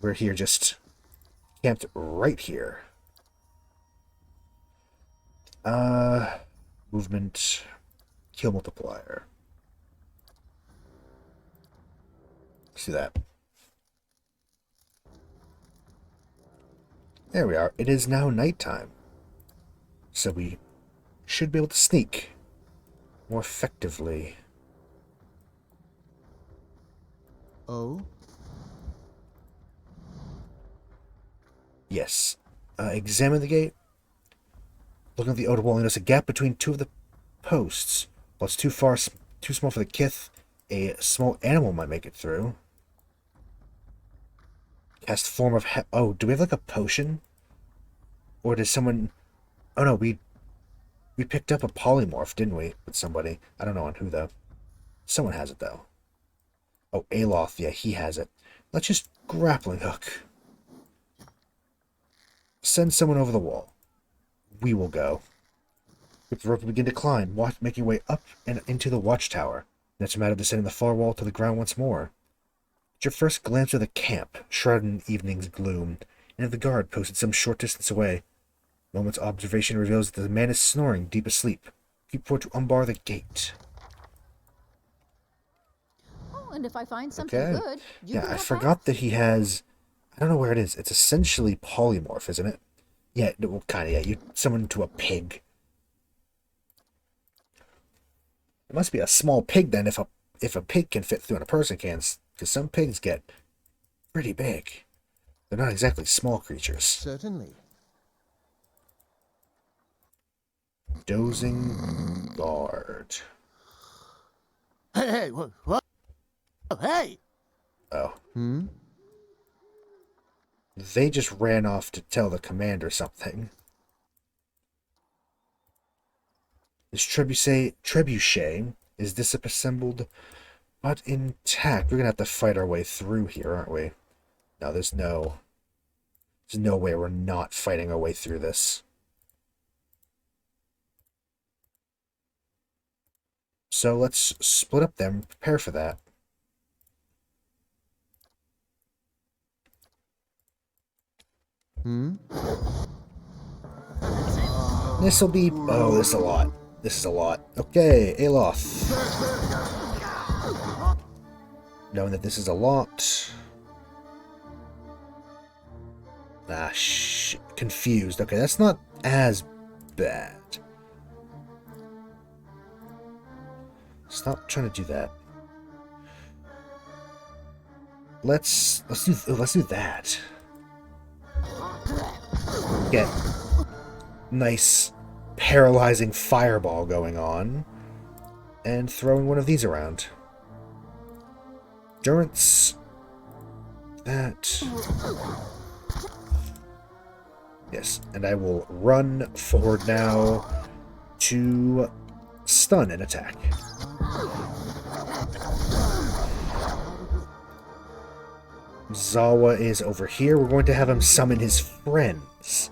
we're here just camped right here. Movement, kill multiplier. See that? There we are. It is now nighttime. So we should be able to sneak more effectively. Oh? Yes. Examine the gate. Looking at the outer wall, you notice a gap between two of the posts. Well, it's too small for the kith. A small animal might make it through. Cast form of... Oh, do we have like a potion? Or does someone... Oh no, we picked up a polymorph, didn't we? With somebody. I don't know on who, though. Someone has it, though. Oh, Aloth. Yeah, he has it. Let's just grappling hook. Send someone over the wall. We will go. With the rope, we begin to climb, making way up and into the watchtower. It's a matter of descending the far wall to the ground once more. At your first glance of the camp, shrouded in evening's gloom, and of the guard posted some short distance away. A moment's observation reveals that the man is snoring deep asleep. Keep forward to unbar the gate. Oh, and if I find something Okay. good, you Yeah, can I have forgot half. that he has... I don't know where it is. It's essentially polymorph, isn't it? Yeah, well, kind of, yeah. You summon to a pig. It must be a small pig, then, if a pig can fit through and a person can, because some pigs get pretty big. They're not exactly small creatures. Certainly. Dozing guard. Hey, what? Oh, hey! Oh. Hmm? They just ran off to tell the commander something. This trebuchet is disassembled, but intact. We're gonna have to fight our way through here, aren't we? No, there's no way we're not fighting our way through this. So let's split up then, prepare for that. Hmm? This'll be... Oh, this is a lot. This is a lot. Okay, Aloth. Knowing that this is a lot... Ah, shit. Confused. Okay, that's not as bad. Stop trying to do that. Let's do that. Get nice paralyzing fireball going on, and throwing one of these around. Endurance. That. Yes, and I will run forward now to stun and attack. Zawa is over here. We're going to have him summon his friends.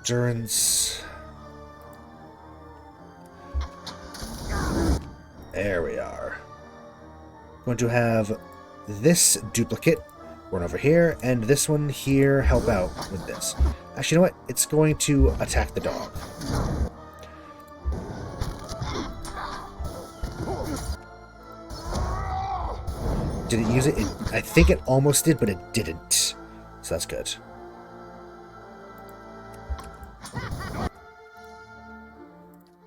Endurance. There we are. Going to have this duplicate run over here, and this one here help out with this. Actually, you know what? It's going to attack the dog. Did it use it? I think it almost did, but it didn't. So that's good.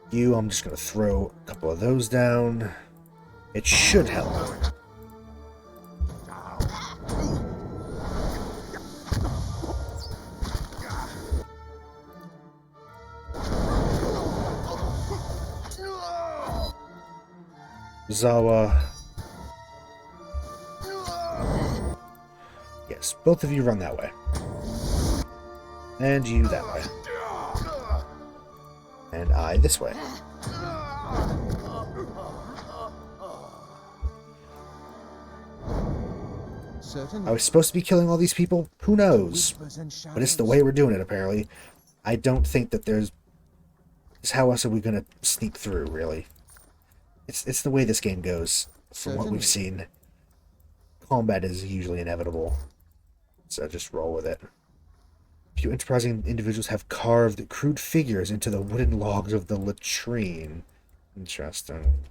You, I'm just going to throw a couple of those down. It should help. Zawa. Yes, both of you run that way. And you that way. And I this way. Certainly. I was supposed to be killing all these people? Who knows? But it's the way we're doing it, apparently. I don't think that there's... How else are we going to sneak through, really? It's the way this game goes, from what we've seen. Combat is usually inevitable. So just roll with it. A few enterprising individuals have carved crude figures into the wooden logs of the latrine. Interesting.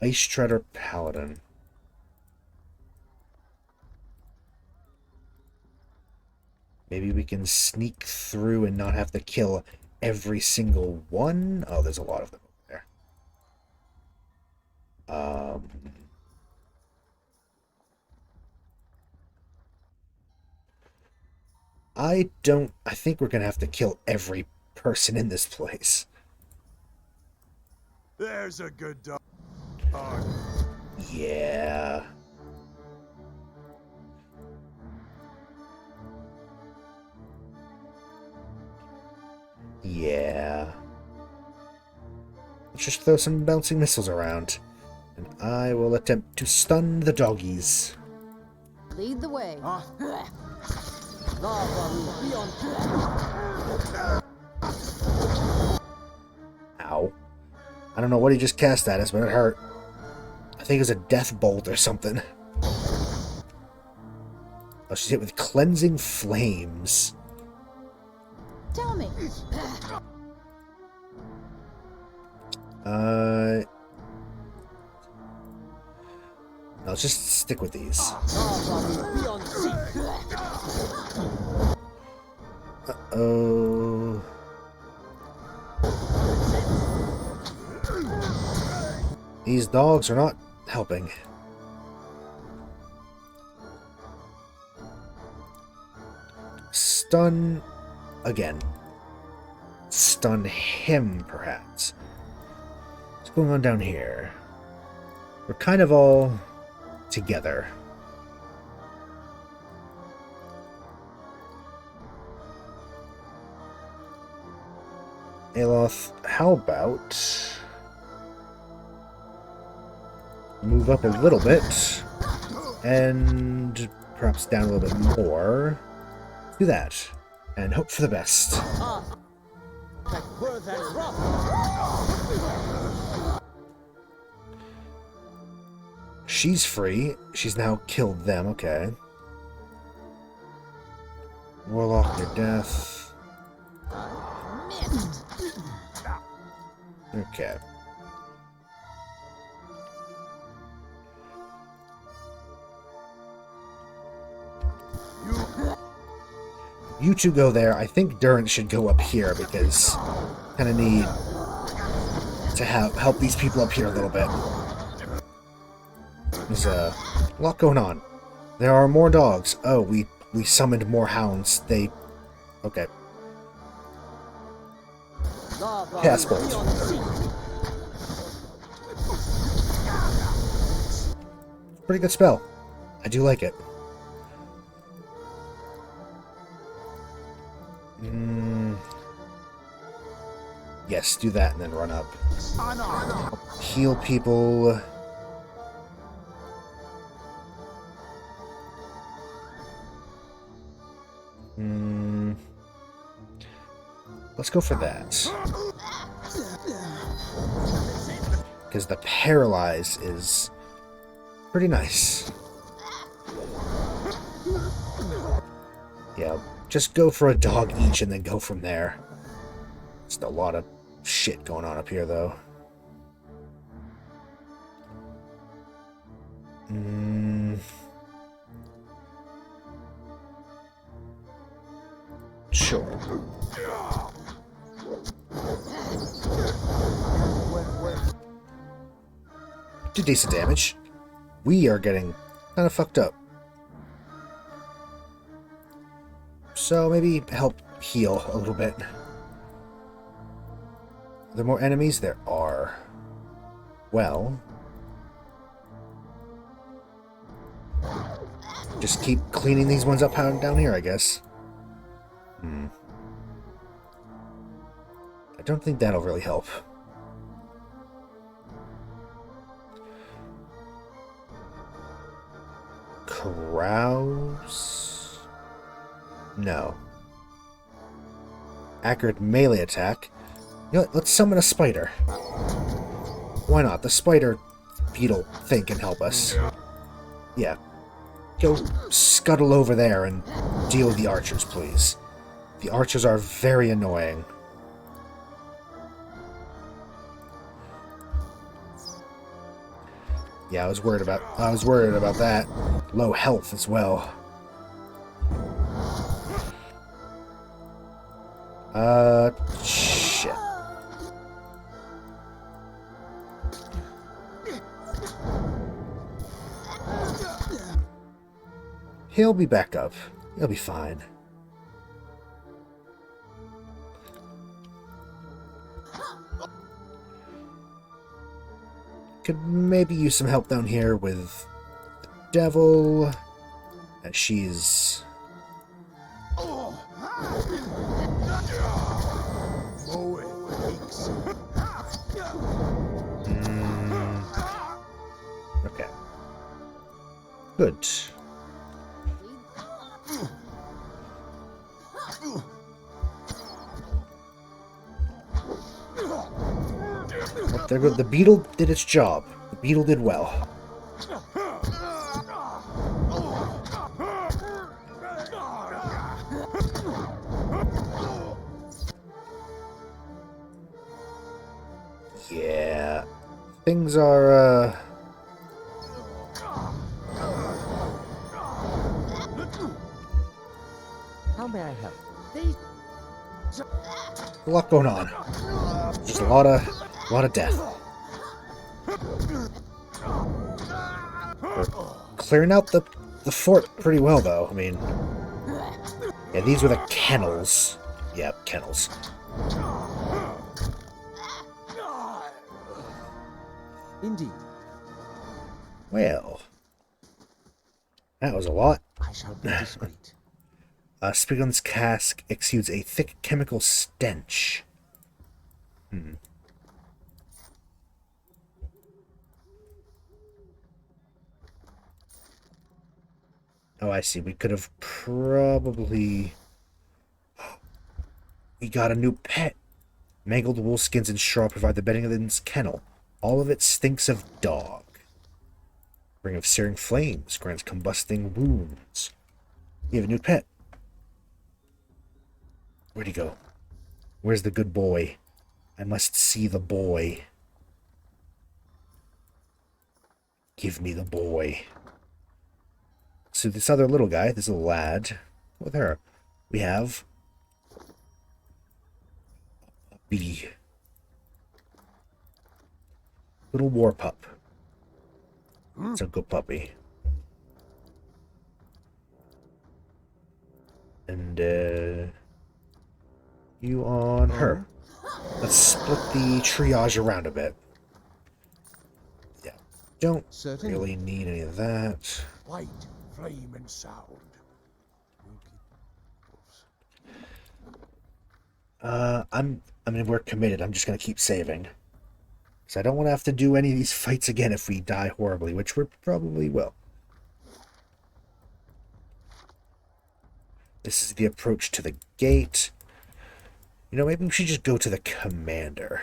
Ice Shredder Paladin. Maybe we can sneak through and not have to kill every single one. Oh, there's a lot of them over there. I think we're gonna have to kill every person in this place. There's a good dog. Yeah. Yeah. Let's just throw some bouncing missiles around. And I will attempt to stun the doggies. Lead the way. Ow. I don't know what he just cast at us, but it hurt. I think it was a death bolt or something. Oh, she's hit with cleansing flames. Tell me. Let's just stick with these. Uh-oh. These dogs are not helping. Stun again. Stun him, perhaps. What's going on down here? We're kind of all together. Aloth, how about move up a little bit and perhaps down a little bit more. Do that and hope for the best. She's free. She's now killed them, okay. Warlock near death. Okay. You two go there. I think Durant should go up here because kind of need to help these people up here a little bit. There's a lot going on. There are more dogs. Oh, we summoned more hounds. They... Okay. Cast bolt. Pretty good spell. I do like it. Yes, do that and then run up. Heal people. Let's go for that. Because the paralyze is pretty nice. Yeah, just go for a dog each and then go from there. Just a lot of shit going on up here, though. Sure. Did decent damage. We are getting kind of fucked up. So maybe help heal a little bit. Are there more enemies? There are. Well, just keep cleaning these ones up down here, I guess. I don't think that'll really help. Crows? No. Accurate melee attack. You know what, let's summon a spider. Why not? The spider beetle thing can help us. Yeah. Go scuttle over there and deal with the archers, please. The archers are very annoying. Yeah, I was worried about that. Low health as well. Shit. He'll be back up. He'll be fine. Could maybe use some help down here with the devil. And she's... Okay. Good. There go. The beetle did its job. The beetle did well. Yeah. Things are, How may I help? a lot going on. Just a lot of death. We're clearing out the fort pretty well, though. I mean, yeah, these were the kennels. Yeah, kennels. Indeed. Well, that was a lot. I shall be discreet. Spiglin's cask exudes a thick chemical stench. Oh, I see. We could have probably... We got a new pet. Mangled wool skins and straw provide the bedding of this kennel. All of it stinks of dog. Ring of Searing Flames grants combusting wounds. You have a new pet. Where'd he go? Where's the good boy? I must see the boy. Give me the boy. So this other little guy, this little lad, with her, we have Abbey. Little war pup. It's a good puppy. And, you on her. Let's split the triage around a bit. Yeah. Don't Certainly. really need any of that. Light, flame, and sound. I mean, we're committed. I'm just gonna keep saving. Because I don't want to have to do any of these fights again if we die horribly, which we probably will. This is the approach to the gate. You know, maybe we should just go to the commander.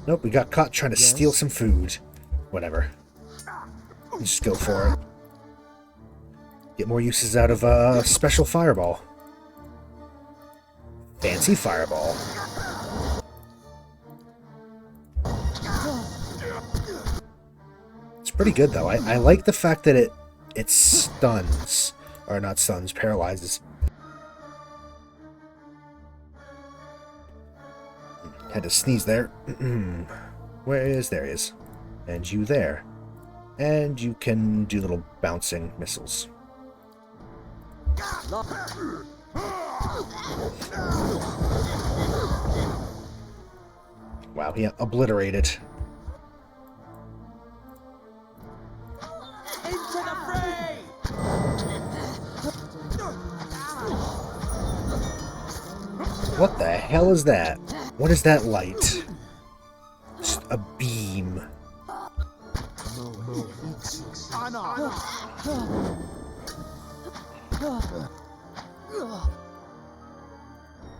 Nope, we got caught trying to steal some food. Whatever. Let's just go for it. Get more uses out of a special fireball. Fancy fireball. It's pretty good though. I like the fact that it stuns, or not stuns, paralyzes. Had to sneeze there. Where is? There he is. And you there. And you can do little bouncing missiles. Wow, he obliterated. Into the fray! What the hell is that? What is that light? Just a beam.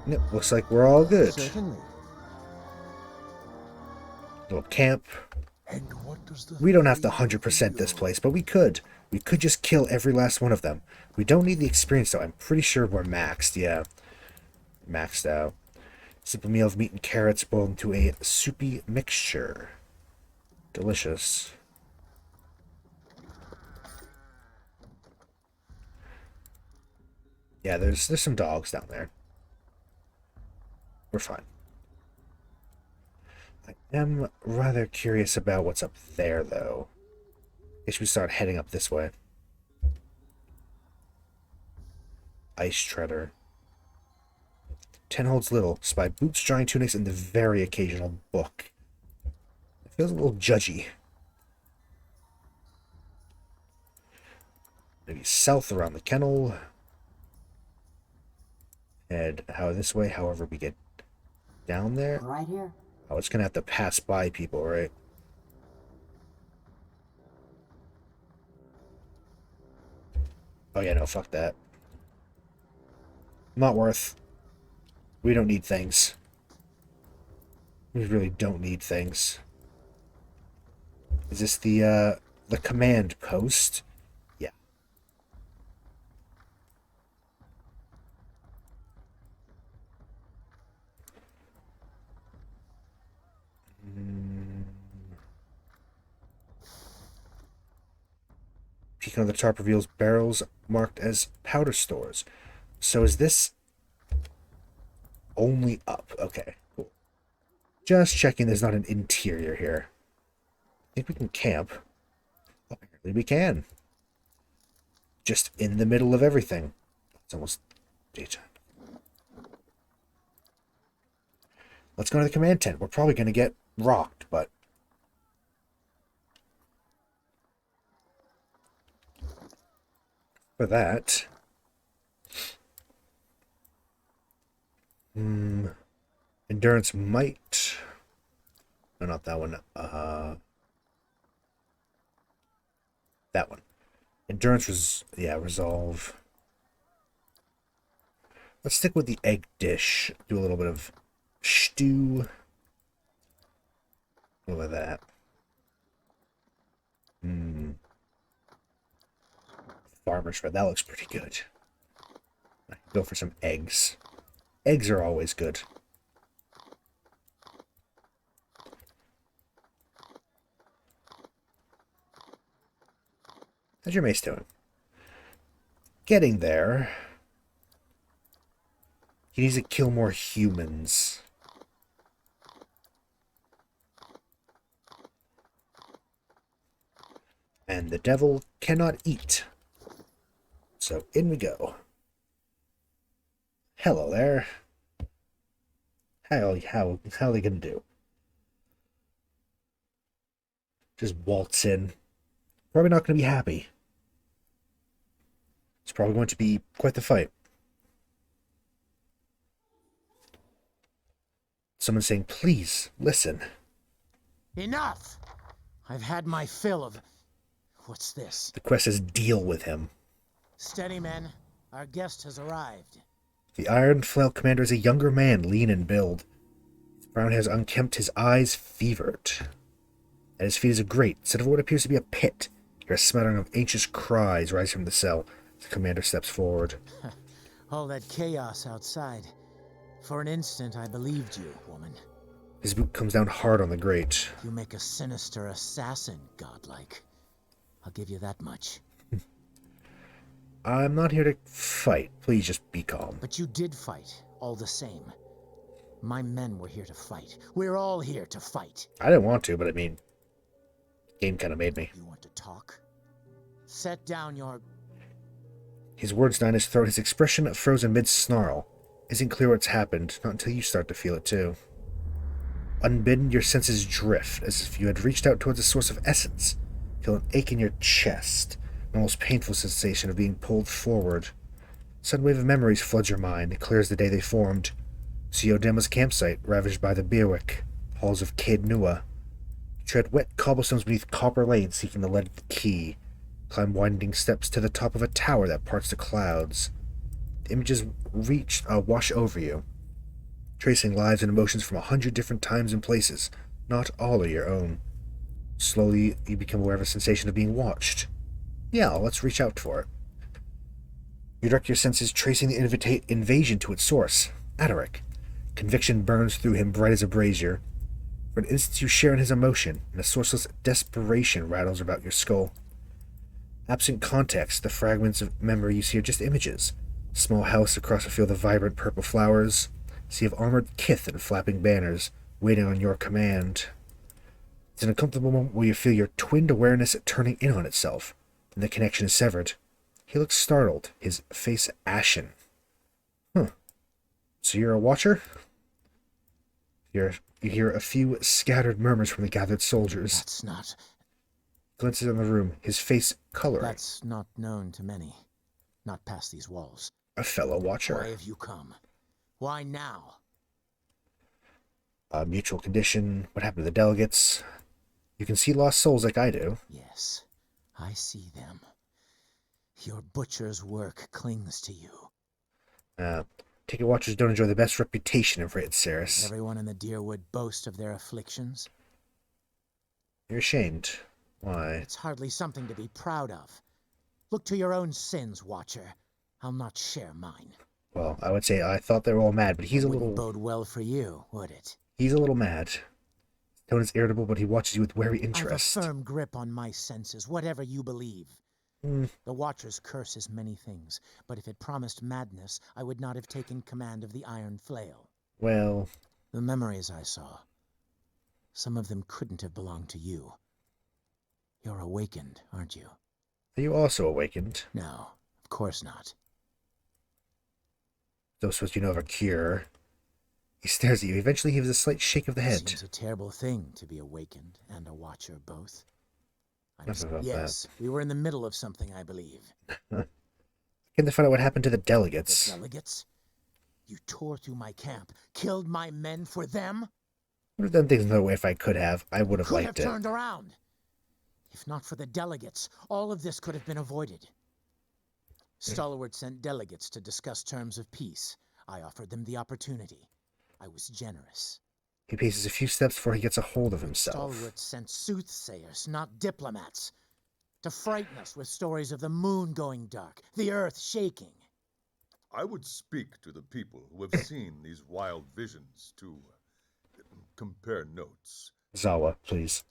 Yep, looks like we're all good. Certainly. Little camp. And what does the We don't have to 100% this place, but we could. We could just kill every last one of them. We don't need the experience, though. I'm pretty sure we're maxed, yeah. Maxed out. Simple meal of meat and carrots boiled into a soupy mixture. Delicious. Yeah, there's some dogs down there. We're fine. I am rather curious about what's up there, though. Guess we start heading up this way. Ice Treader. 10 holds little. Spy boots, drying tunics, and the very occasional book. It feels a little judgy. Maybe south around the kennel. Head this way, however we get down there. Right here. Oh, it's gonna have to pass by people, right? Oh yeah, no, fuck that. Not worth. We don't need things. We really don't need things. Is this the command post? Yeah. Peek on the top reveals barrels marked as powder stores. So is this only up? Okay, cool. Just checking there's not an interior here. I think we can camp. Apparently we can. Just in the middle of everything. It's almost daytime. Let's go to the command tent. We're probably going to get rocked, but... for that... Endurance might... no, not that one. That one. Endurance was... yeah, resolve. Let's stick with the egg dish. Do a little bit of stew. A little of that. Farmer's bread. That looks pretty good. Go for some eggs. Eggs are always good. How's your mace doing? Getting there. He needs to kill more humans. And the devil cannot eat. So in we go. Hello there. How are they gonna do? Just waltz in. Probably not gonna be happy. It's probably going to be quite the fight. Someone saying, please, listen. Enough! I've had my fill of... What's this? The quest says deal with him. Steady, men. Our guest has arrived. The Iron Flail commander is a younger man, lean in build. His brown hair is unkempt, his eyes fevered. At his feet is a grate, set over what appears to be a pit. You hear a smattering of anxious cries rise from the cell. The commander steps forward. All that chaos outside. For an instant, I believed you, woman. His boot comes down hard on the grate. You make a sinister assassin, godlike. I'll give you that much. I'm not here to fight. Please just be calm. But you did fight, all the same. My men were here to fight. We're all here to fight. I didn't want to, but I mean, game kind of made me. You want to talk? Set down your... His words down his throat, his expression frozen mid-snarl. Isn't clear what's happened, not until you start to feel it too. Unbidden, your senses drift, as if you had reached out towards a source of essence. Feel an ache in your chest, an almost painful sensation of being pulled forward. A sudden wave of memories floods your mind, it clears the day they formed. See Odema's campsite, ravaged by the Beerwick, halls of Caed Nua. Tread wet cobblestones beneath copper lanes seeking the lead key. Climb winding steps to the top of a tower that parts the clouds. The images wash over you, tracing lives and emotions from 100 different times and places. Not all are your own. Slowly, you become aware of a sensation of being watched. Yeah, let's reach out for it. You direct your senses, tracing the invasion to its source, Adaric. Conviction burns through him bright as a brazier. For an instant you share in his emotion, and a sourceless desperation rattles about your skull. Absent context, the fragments of memory you see are just images. Small house across a field of vibrant purple flowers. Sea of armored kith and flapping banners, waiting on your command. It's an uncomfortable moment where you feel your twinned awareness turning in on itself, and the connection is severed. He looks startled, his face ashen. So you're a watcher? You hear a few scattered murmurs from the gathered soldiers. That's not... Glances in the room, his face coloring. That's not known to many. Not past these walls. A fellow watcher. Why have you come? Why now? A mutual condition. What happened to the delegates? You can see lost souls like I do. Yes, I see them. Your butcher's work clings to you. Ticket watchers don't enjoy the best reputation of Raid Does Saris. everyone in the Deerwood boast of their afflictions? You're ashamed. Why? It's hardly something to be proud of. Look to your own sins, Watcher. I'll not share mine. Well, I would say I thought they were all mad, but he's a Wouldn't little... bode well for you, would it? He's a little mad. His tone is irritable, but he watches you with wary I've interest. a firm grip on my senses, whatever you believe. The Watcher's curse is many things, but if it promised madness, I would not have taken command of the Iron Flail. Well... The memories I saw, some of them couldn't have belonged to you. You're awakened, aren't you? Are you also awakened? No, of course not. Though suppose you know of a cure. He stares at you. Eventually he gives a slight shake of the head. Seems a terrible thing to be awakened and a Watcher both. Nothing about Yes, we were in the middle of something, I believe. Came to find out what happened to the The delegates. delegates? You tore through my camp, killed my men for them? Would have done things another way if I could have. I would have Could have liked it. turned around. If not for the delegates, all of this could have been avoided. Stalwart sent delegates to discuss terms of peace. I offered them the opportunity. I was generous. He paces a few steps before he gets a hold of But himself. Stalwart sent soothsayers, not diplomats, to frighten us with stories of the moon going dark, the earth shaking. I would speak to the people who have seen these wild visions to compare notes. Zawa, please.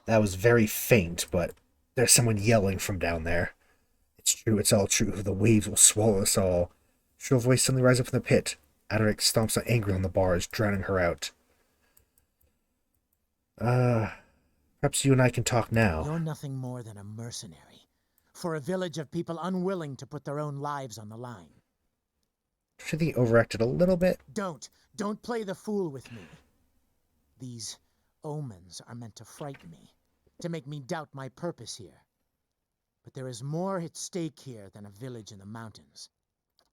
That was very faint, but there's someone yelling from down there. It's true, it's all true. The waves will swallow us all. Shrill voice suddenly rises up from the pit. Adaric stomps angrily on the bars, drowning her out. Perhaps you and I can talk now. You're nothing more than a mercenary for a village of people unwilling to put their own lives on the line. Should he overacted a little bit? Don't play the fool with me. These omens are meant to frighten me, to make me doubt my purpose here. But there is more at stake here than a village in the mountains.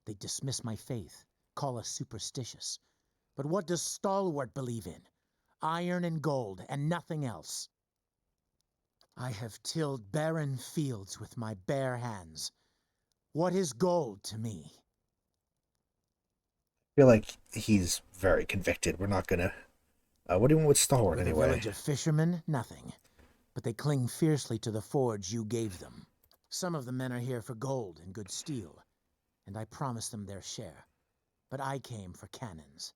They dismiss my faith, call us superstitious. But what does Stalwart believe in? Iron and gold, and nothing else. I have tilled barren fields with my bare hands. What is gold to me? I feel like he's very convicted. We're not gonna... what do you want with Stalwart, With anyway? a village of fishermen, nothing. But they cling fiercely to the forge you gave them. Some of the men are here for gold and good steel, and I promised them their share. But I came for cannons.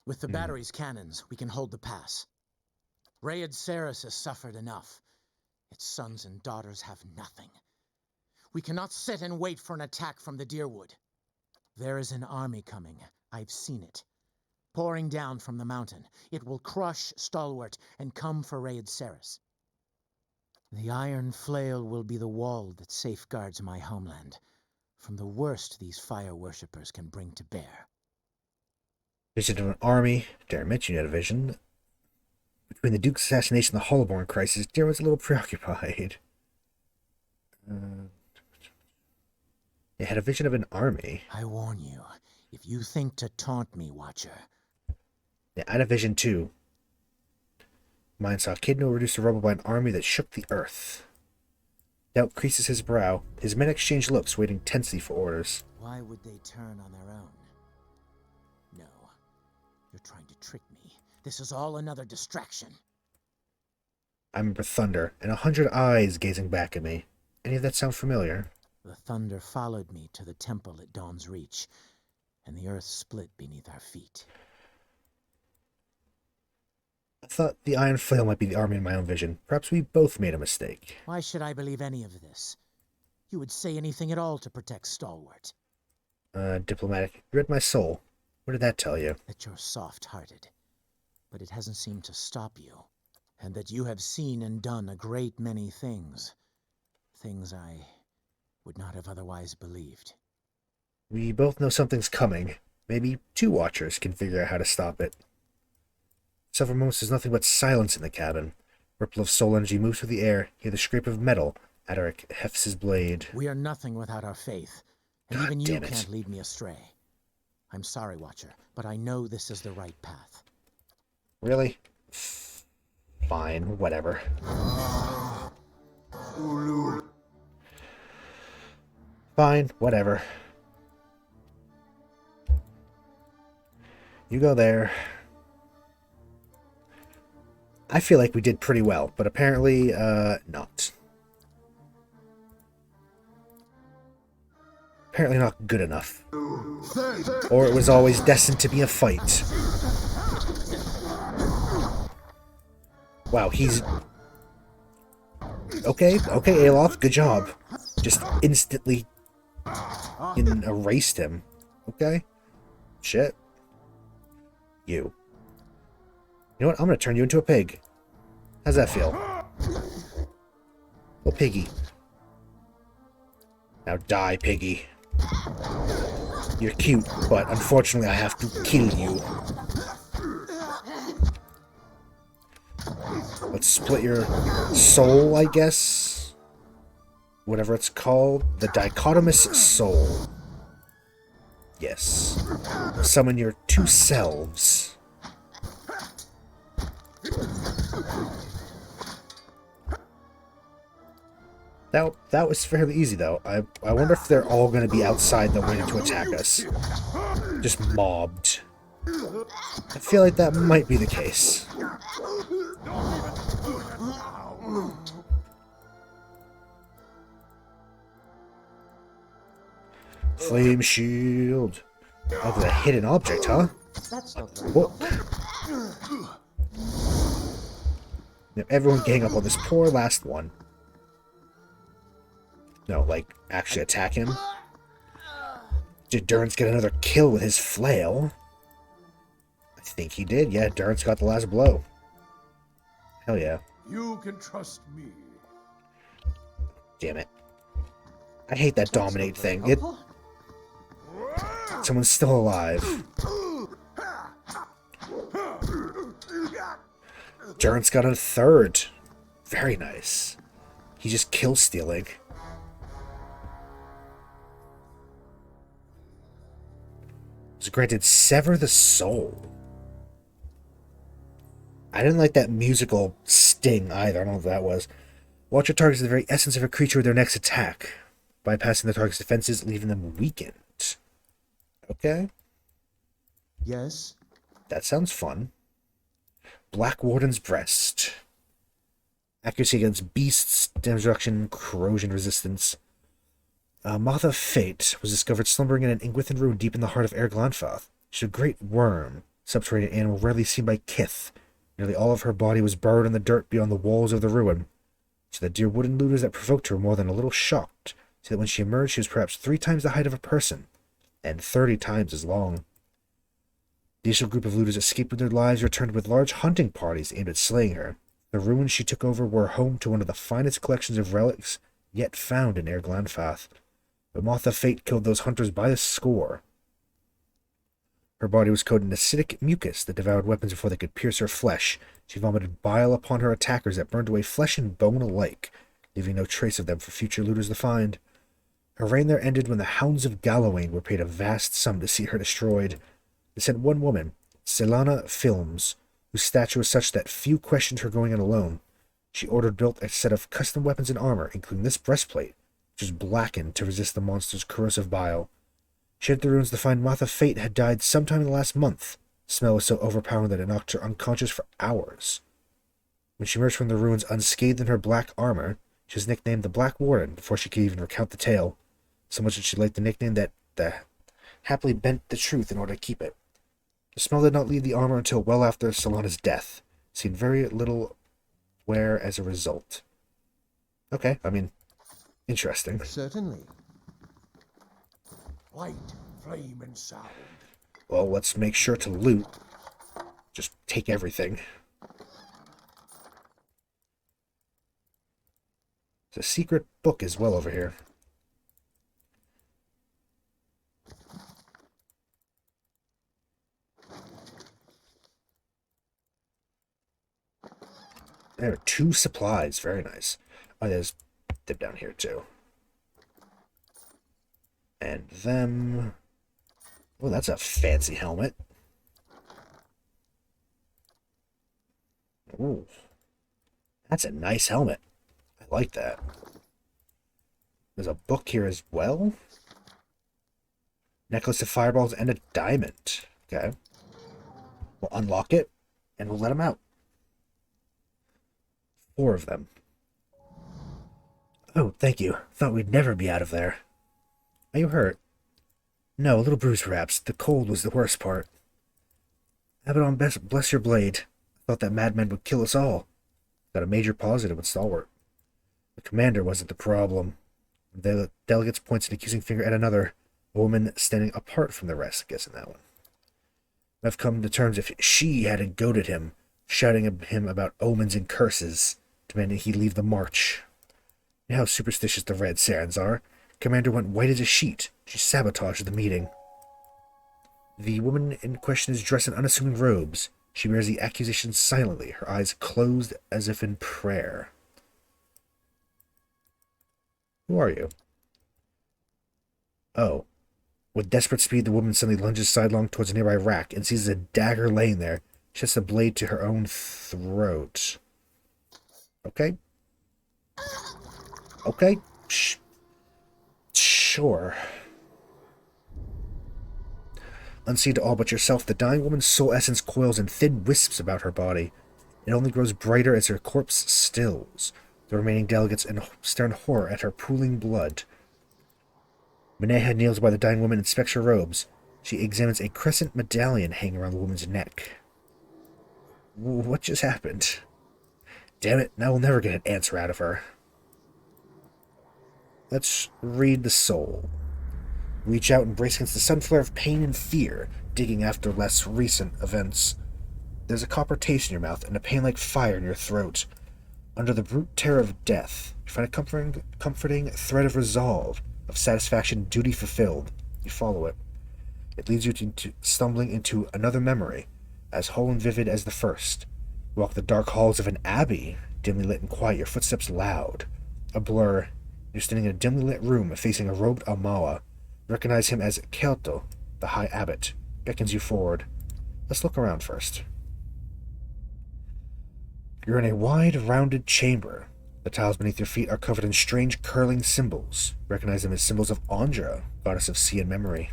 With the battery's cannons, we can hold the pass. Rayed Saris has suffered enough. Its sons and daughters have nothing. We cannot sit and wait for an attack from the Deerwood. There is an army coming. I've seen it. Pouring down from the mountain. It will crush Stalwart and come for Rayed Saris. The Iron Flail will be the wall that safeguards my homeland from the worst these fire worshippers can bring to bear. Vision of an army. Dare mention you had a vision. Between the Duke's assassination and the Hollowborn crisis, Dare was a little preoccupied. They had a vision of an army. I warn you, if you think to taunt me, Watcher. Yeah, I had a vision too. Mine saw Kidno reduced to rubble by an army that shook the earth. Doubt creases his brow. His men exchange looks, waiting tensely for orders. Why would they turn on their own? No, you're trying to trick me. This is all another distraction. I remember thunder, and 100 eyes gazing back at me. Any of that sound familiar? The thunder followed me to the temple at Dawn's Reach, and the earth split beneath our feet. I thought the Iron Flail might be the army in my own vision. Perhaps we both made a mistake. Why should I believe any of this? You would say anything at all to protect Stalwart. Diplomatic. You read my soul. What did that tell you? That you're soft-hearted, but it hasn't seemed to stop you. And that you have seen and done a great many things. Things I would not have otherwise believed. We both know something's coming. Maybe 2 Watchers can figure out how to stop it. Several moments there's nothing but silence in the cabin. Ripple of soul energy moves through the air. Hear the scrape of metal. Adaric hefts his blade. We are nothing without our faith. And God even you damn it. can't lead me astray. I'm sorry, Watcher, but I know this is the right path. Really? Fine, whatever. Fine, whatever. You go there. I feel like we did pretty well, but apparently, not. Apparently not good enough. Or it was always destined to be a fight. Wow, he's... Okay, Aloth, good job. Just instantly erased him. Okay? Shit. You. You know what? I'm gonna turn you into a pig. How's that feel? Little piggy. Now die, piggy. You're cute, but unfortunately I have to kill you. Let's split your soul, I guess? Whatever it's called. The dichotomous soul. Yes. Summon your 2 selves. That was fairly easy, though. I wonder if they're all going to be outside, though, waiting to attack us. Just mobbed. I feel like that might be the case. Flame shield. Oh, there's a hidden object, huh? That's not very Whoa. helpful. Now, everyone gang up on this poor last one. No, like, actually attack him. Did Durrance get another kill with his flail? I think he did. Yeah, Durrance got the last blow. Hell yeah. You can trust me. Damn it. I hate that dominate thing. It. Helpful? Someone's still alive. Durrance got a third. Very nice. He just kill stealing. Was granted Sever the Soul. I didn't like that musical sting either. I don't know what that was. Watch your targets the very essence of a creature with their next attack, bypassing the target's defenses, leaving them weakened. Okay. Yes? That sounds fun. Black Warden's Breast. Accuracy against beasts, damage reduction, corrosion resistance. Moth of Fate was discovered slumbering in an Ingwithan ruin deep in the heart of Erglanfath. She's a great worm, subterranean animal rarely seen by Kith. Nearly all of her body was burrowed in the dirt beyond the walls of the ruin. So the dear wooden looters that provoked her were more than a little shocked, so that when she emerged she was perhaps 3 times the height of a person, and 30 times as long. The initial group of looters escaped with their lives, returned with large hunting parties aimed at slaying her. The ruins she took over were home to one of the finest collections of relics yet found in Erglanfath. The Moth of Fate killed those hunters by the score. Her body was coated in acidic mucus that devoured weapons before they could pierce her flesh. She vomited bile upon her attackers that burned away flesh and bone alike, leaving no trace of them for future looters to find. Her reign there ended when the Hounds of Gallowayne were paid a vast sum to see her destroyed. They sent one woman, Selana Films, whose stature was such that few questioned her going in alone. She ordered built a set of custom weapons and armor, including this breastplate, which was blackened to resist the monster's corrosive bile. She entered the ruins to find Moth of Fate had died sometime in the last month. The smell was so overpowering that it knocked her unconscious for hours. When she emerged from the ruins unscathed in her black armor, she was nicknamed the Black Warden before she could even recount the tale. So much did she like the nickname that happily bent the truth in order to keep it. The smell did not leave the armor until well after Solana's death. Seen very little wear as a result. Okay, I mean, interesting. Certainly. Light, flame, and sound. Well, let's make sure to loot. Just take everything. There's a secret book as well over here. There are 2 supplies. Very nice. Oh, there's them down here too. And them. Oh, that's a fancy helmet. Ooh. That's a nice helmet. I like that. There's a book here as well. Necklace of fireballs and a diamond. Okay. We'll unlock it and we'll let them out. 4 of them. Oh, thank you. Thought we'd never be out of there. Are you hurt? No, a little bruised perhaps. The cold was the worst part. Abaddon, bless your blade. I thought that madman would kill us all. Got a major positive with Stalwart. The commander wasn't the problem. The delegates points an accusing finger at another, a woman standing apart from the rest, guessing that one. I've come to terms if she hadn't goaded him, shouting at him about omens and curses, demanding he leave the march. You know how superstitious the Red Sarens are. Commander went white as a sheet. She sabotaged the meeting. The woman in question is dressed in unassuming robes. She bears the accusation silently, her eyes closed as if in prayer. Who are you? Oh. With desperate speed, the woman suddenly lunges sidelong towards a nearby rack and sees a dagger laying there. She sets the blade to her own throat. Okay. Okay. Sure. Unseen to all but yourself, the dying woman's soul essence coils in thin wisps about her body. It only grows brighter as her corpse stills. The remaining delegates stare in horror at her pooling blood. Maneha kneels by the dying woman and inspects her robes. She examines a crescent medallion hanging around the woman's neck. What just happened? Damn it, now we'll never get an answer out of her. Let's read the soul. Reach out and brace against the sun flare of pain and fear, digging after less recent events. There's a copper taste in your mouth and a pain like fire in your throat. Under the brute terror of death, you find a comforting thread of resolve, of satisfaction, duty fulfilled. You follow it. It leads you to stumbling into another memory, as whole and vivid as the first. You walk the dark halls of an abbey, dimly lit and quiet, your footsteps loud. A blur. You're standing in a dimly lit room facing a robed Amawa. You recognize him as Kelto, the High Abbot. Beckons you forward. Let's look around first. You're in a wide, rounded chamber. The tiles beneath your feet are covered in strange, curling symbols. You recognize them as symbols of Andra, goddess of sea and memory.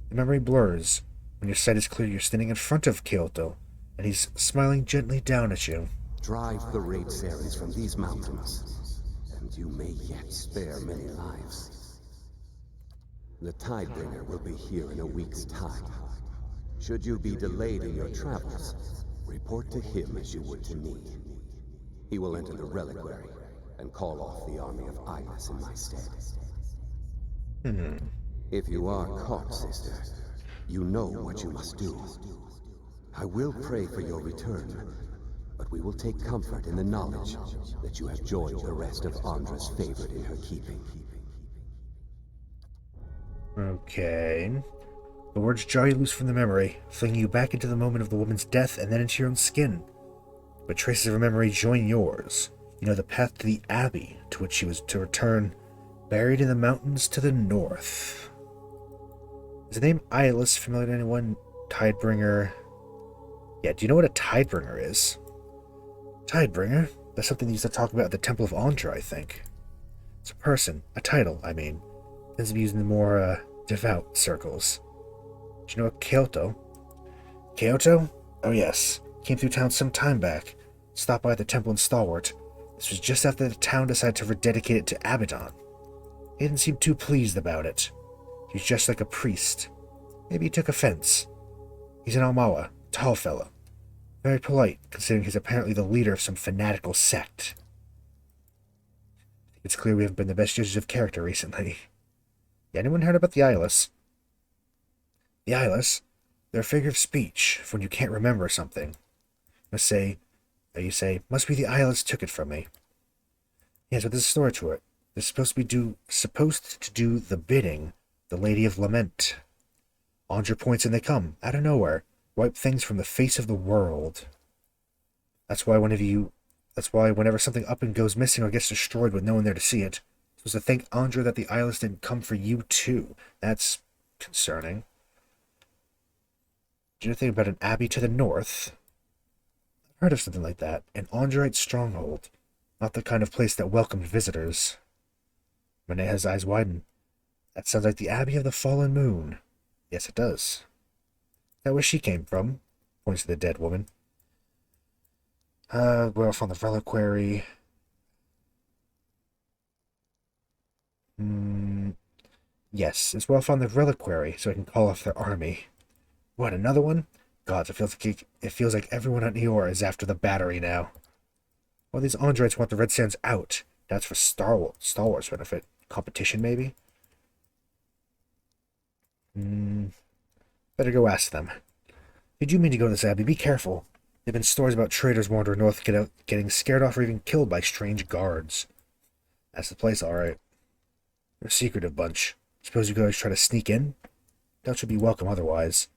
The memory blurs. When your sight is clear, you're standing in front of Kyoto, and he's smiling gently down at you. Drive the raid Saries from these mountains, and you may yet spare many lives. The Tidebringer will be here in a week's time. Should you be delayed in your travels, report to him as you would to me. He will enter the reliquary and call off the army of Iris in my stead. If you are caught, sister, you know what you must do. I will pray for your return, but we will take comfort in the knowledge that you have joined the rest of Andra's favorite in her keeping. Okay. The words jar you loose from the memory, flinging you back into the moment of the woman's death and then into your own skin. But traces of her memory join yours. You know the path to the Abbey, to which she was to return, buried in the mountains to the north. Is the name Eyeless familiar to anyone? Tidebringer. Yeah, do you know what a Tidebringer is? Tidebringer? That's something they used to talk about at the Temple of Andra, I think. It's a person, a title, I mean. Tends to be used in the more, devout circles. Do you know a Kyoto? Kyoto? Oh yes. Came through town some time back. Stopped by the temple in Stalwart. This was just after the town decided to rededicate it to Abaddon. He didn't seem too pleased about it. He was just like a priest. Maybe he took offense. He's an Almawa, tall fellow. Very polite, considering he's apparently the leader of some fanatical sect. It's clear we haven't been the best judges of character recently. Yeah, anyone heard about the Eyeless? The Eyeless? They're a figure of speech for when you can't remember something. You say, must be the Eyeless took it from me. Yes, but there's a story to it. They're supposed to do the bidding, the Lady of Lament. Andra points and they come, out of nowhere, wipe things from the face of the world. That's why whenever something up and goes missing or gets destroyed with no one there to see it, you're supposed to thank Andra that the Eyeless didn't come for you too. That's concerning. Do you know anything about an abbey to the north? I've heard of something like that. An Android stronghold. Not the kind of place that welcomed visitors. Maneha's eyes widen. That sounds like the Abbey of the Fallen Moon. Yes, it does. Is that where she came from? Points to the dead woman. We're off on the reliquary. Yes, it's well off on the reliquary, so I can call off their army. What, another one? God, it feels like everyone at Eora is after the battery now. Well, these androids want the Red Sands out. That's for Star Wars benefit. Competition, maybe? Better go ask them. If you do mean to go to this abbey, be careful. There have been stories about traders wandering north getting scared off or even killed by strange guards. That's the place, alright. They're a secretive bunch. Suppose you guys try to sneak in? Doubt you'll be welcome otherwise.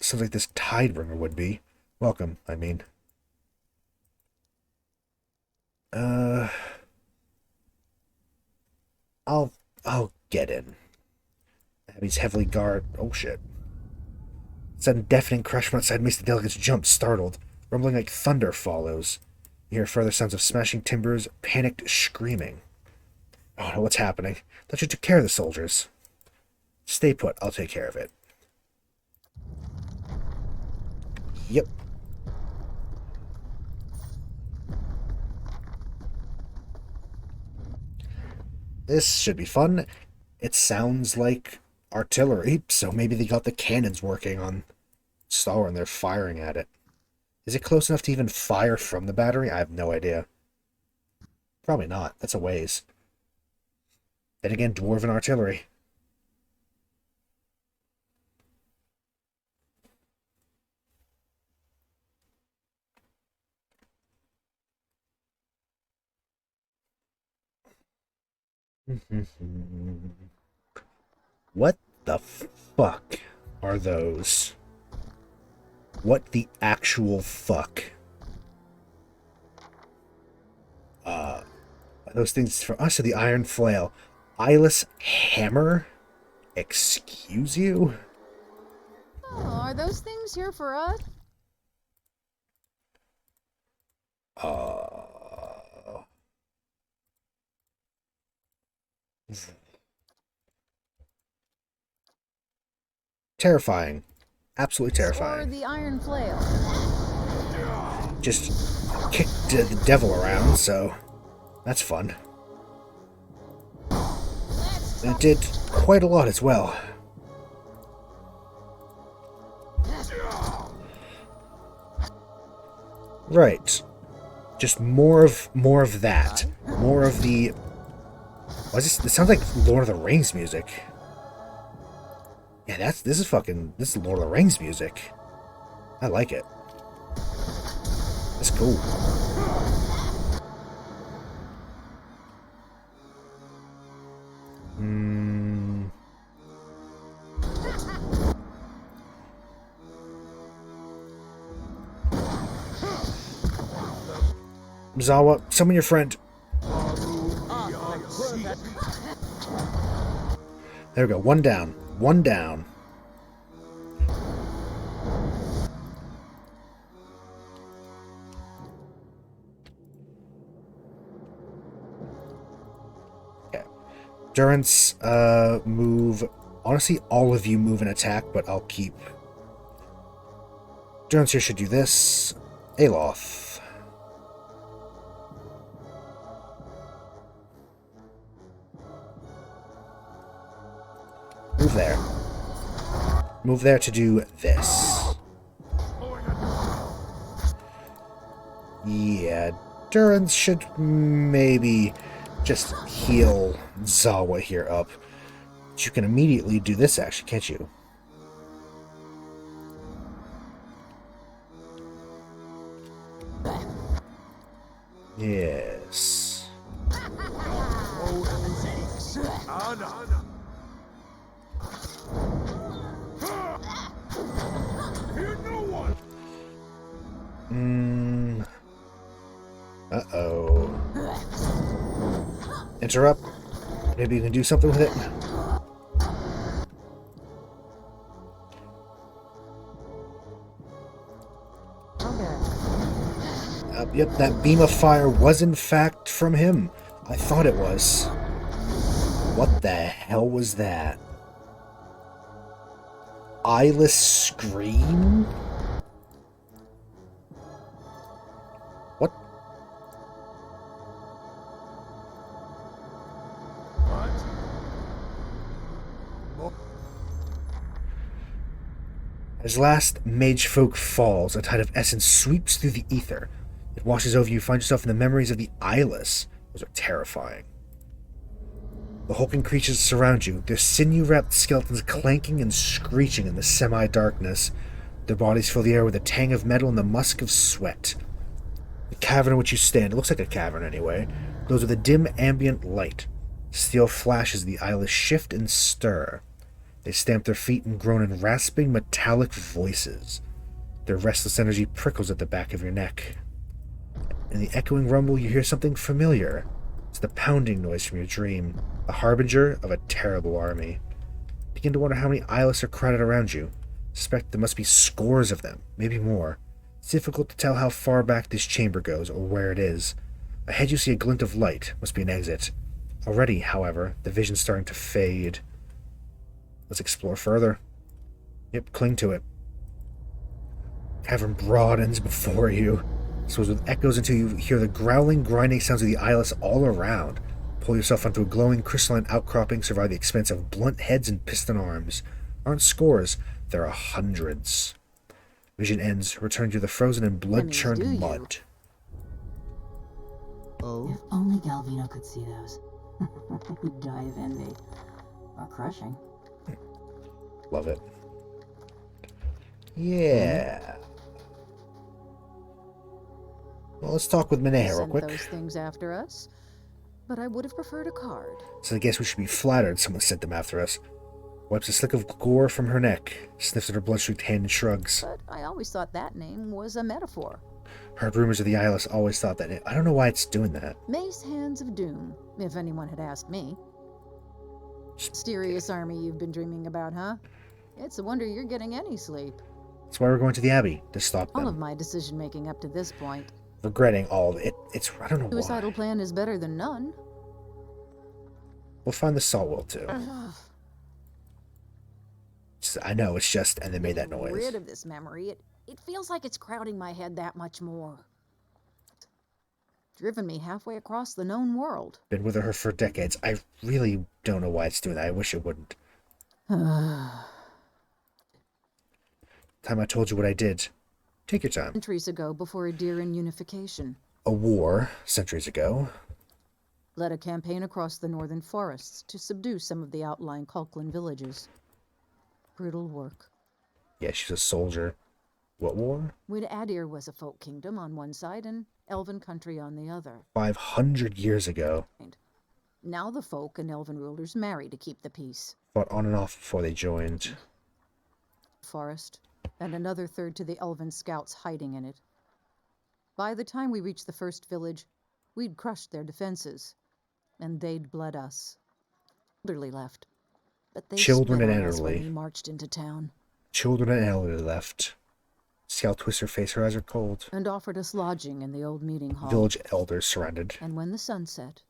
Sounds like this Tidebringer would be. Welcome, I mean. I'll get in. Abbey's heavily guarded. Oh shit. Sudden deafening crash from outside makes the delegates jump, startled. Rumbling like thunder follows. You hear further sounds of smashing timbers, panicked screaming. Oh no, what's happening? Thought you took care of the soldiers. Stay put, I'll take care of it. Yep. This should be fun. It sounds like artillery, so maybe they got the cannons working on Star and they're firing at it. Is it close enough to even fire from the battery? I have no idea. Probably not. That's a ways. Then again, dwarven artillery. What the fuck are those? What the actual fuck? Are those things for us or the Iron Flail? Eyeless Hammer? Excuse you? Oh, are those things here for us? Terrifying. Absolutely Or terrifying. the Iron Flail? Just kicked the devil around, so that's fun. And it did quite a lot as well. Right. Just more of that. More of the... Why is this? It sounds like Lord of the Rings music. Yeah, this is Lord of the Rings music. I like it. It's cool. Zawa, summon your friend. There we go. One down. One down. Okay. Durance, move. Honestly, all of you move and attack, but I'll keep. Durance here should do this. Aloth. Move there. Move there to do this. Yeah, Durance should maybe just heal Zawa here up. But you can immediately do this action, can't you? Yes. Uh-oh. Interrupt. Maybe you can do something with it. Yep, that beam of fire was in fact from him. I thought it was. What the hell was that? Eyeless Scream? What? As last mage folk falls, a tide of essence sweeps through the ether. It washes over you, find yourself in the memories of the eyeless. Those are terrifying. The hulking creatures surround you, their sinew-wrapped skeletons clanking and screeching in the semi-darkness. Their bodies fill the air with a tang of metal and the musk of sweat. The cavern in which you stand, it looks like a cavern anyway, glows with a dim ambient light. Steel flashes the eyeless shift and stir. They stamp their feet and groan in rasping metallic voices. Their restless energy prickles at the back of your neck. In the echoing rumble, you hear something familiar. It's the pounding noise from your dream, the harbinger of a terrible army. Begin to wonder how many eyeless are crowded around you. Suspect there must be scores of them, maybe more. It's difficult to tell how far back this chamber goes or where it is. Ahead you see a glint of light, must be an exit. Already, however, the vision's starting to fade. Let's explore further. Yep, cling to it. Cavern broadens before you, swells with echoes until you hear the growling, grinding sounds of the eyeless all around. Pull yourself onto a glowing crystalline outcropping, survive the expanse of blunt heads and piston arms. Aren't scores, there are hundreds. Vision ends, return to the frozen and blood-churned mud. Oh? If only Galvino could see those. He'd die of envy. Or crushing. Love it. Yeah. Well, let's talk with Minea real Sent quick. those things after us, but I would have preferred a card. So I guess we should be flattered someone sent them after us. Wipes a slick of gore from her neck, sniffs at her blood-streaked hand and shrugs. But I always thought that name was a metaphor. Heard rumors of the eyeless, always thought that. I don't know why it's doing that. Mace Hands of Doom, if anyone had asked me. Mysterious army you've been dreaming about, huh? It's a wonder you're getting any sleep. That's why we're going to the Abbey, to stop All of them. my decision-making up to this point. Regretting all of it. It's, I don't know Suicidal why. plan is better than none. We'll find the salt will too. I know, it's just, and they made that noise. Rid of this memory. It feels like it's crowding my head that much more. Driven me halfway across the known world. Been with her for decades. I really don't know why it's doing that. I wish it wouldn't. Time I told you what I did. Take your time. Centuries ago, before Adiran unification. A war, centuries ago. Led a campaign across the northern forests to subdue some of the outlying Kulklan villages. Brutal work. Yeah, she's a soldier. What war? When Adir was a folk kingdom on one side and elven country on the other. 500 years ago. Now the folk and elven rulers marry to keep the peace. Fought on and off before they joined. Forest, and another third to the elven scouts hiding in it. By the time we reached the first village, we'd crushed their defenses, and they'd bled us. Elderly left, but they Children split and on us when elderly. we marched into town. Children and elderly left. Scout twists her face, her eyes are cold. And offered us lodging in the old meeting hall. Village elders surrounded. And when the sun set,